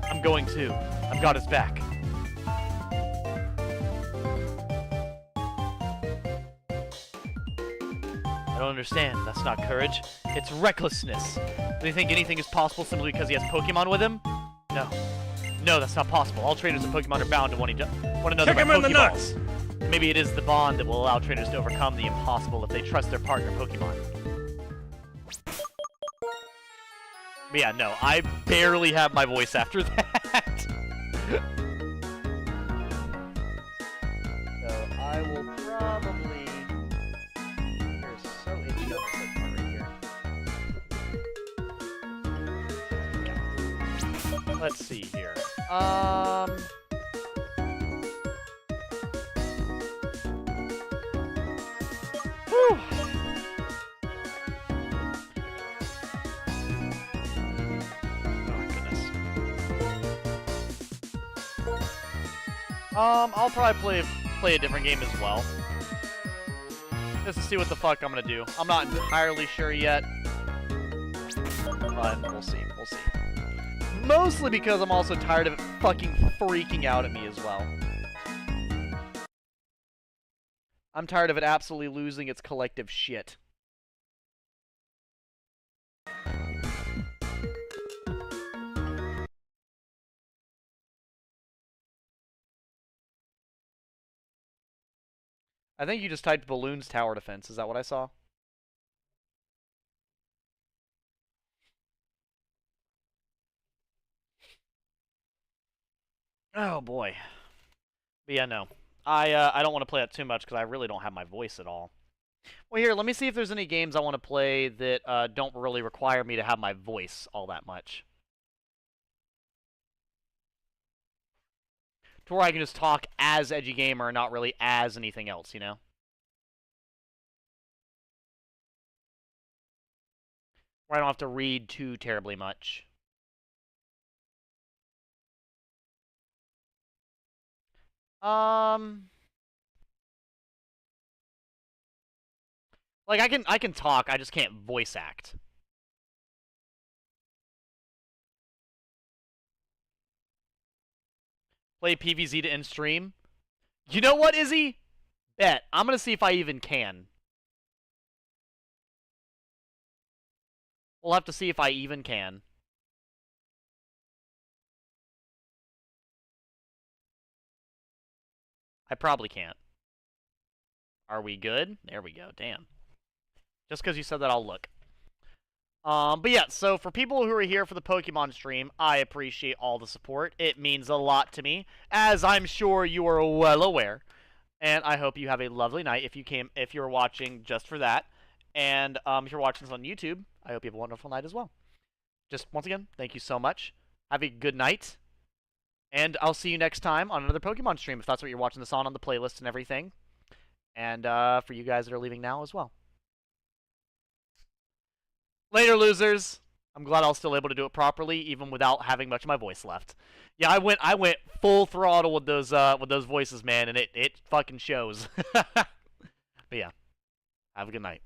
I'm going too. I've got his back. I don't understand. That's not courage. It's recklessness. Do you think anything is possible simply because he has Pokemon with him? No. No, that's not possible. All trainers and Pokemon are bound to one another by Pokeballs. Maybe it is the bond that will allow trainers to overcome the impossible if they trust their partner Pokemon. But yeah, no, I barely have my voice after that. So I will probably... You're so itchy on this part right here. Okay. Let's see here. Whew. Oh, goodness. I'll probably play a different game as well. Just to see what the fuck I'm gonna do. I'm not entirely sure yet. But we'll see, we'll see. Mostly because I'm also tired of it fucking freaking out at me as well. I'm tired of it absolutely losing its collective shit. I think you just typed Balloons Tower Defense. Is that what I saw? Oh boy. But yeah, no. I don't want to play that too much because I really don't have my voice at all. Well, here, let me see if there's any games I want to play that don't really require me to have my voice all that much. To where I can just talk as Edgy Gamer and not really as anything else, you know? Where I don't have to read too terribly much. Like I can talk, I just can't voice act. Play PvZ to end stream. You know what, Izzy? Bet. I'm gonna see if I even can. We'll have to see if I even can. I probably can't. Are we good? There we go. Damn. Just because you said that, I'll look. But yeah, so for people who are here for the Pokemon stream, I appreciate all the support. It means a lot to me, as I'm sure you are well aware. And I hope you have a lovely night if you're watching just for that. And if you're watching this on YouTube, I hope you have a wonderful night as well. Just once again, thank you so much. Have a good night. And I'll see you next time on another Pokemon stream, if that's what you're watching this on the playlist and everything. And for you guys that are leaving now as well. Later, losers. I'm glad I was still able to do it properly, even without having much of my voice left. Yeah, I went full throttle with those voices, man, and it fucking shows. But yeah, have a good night.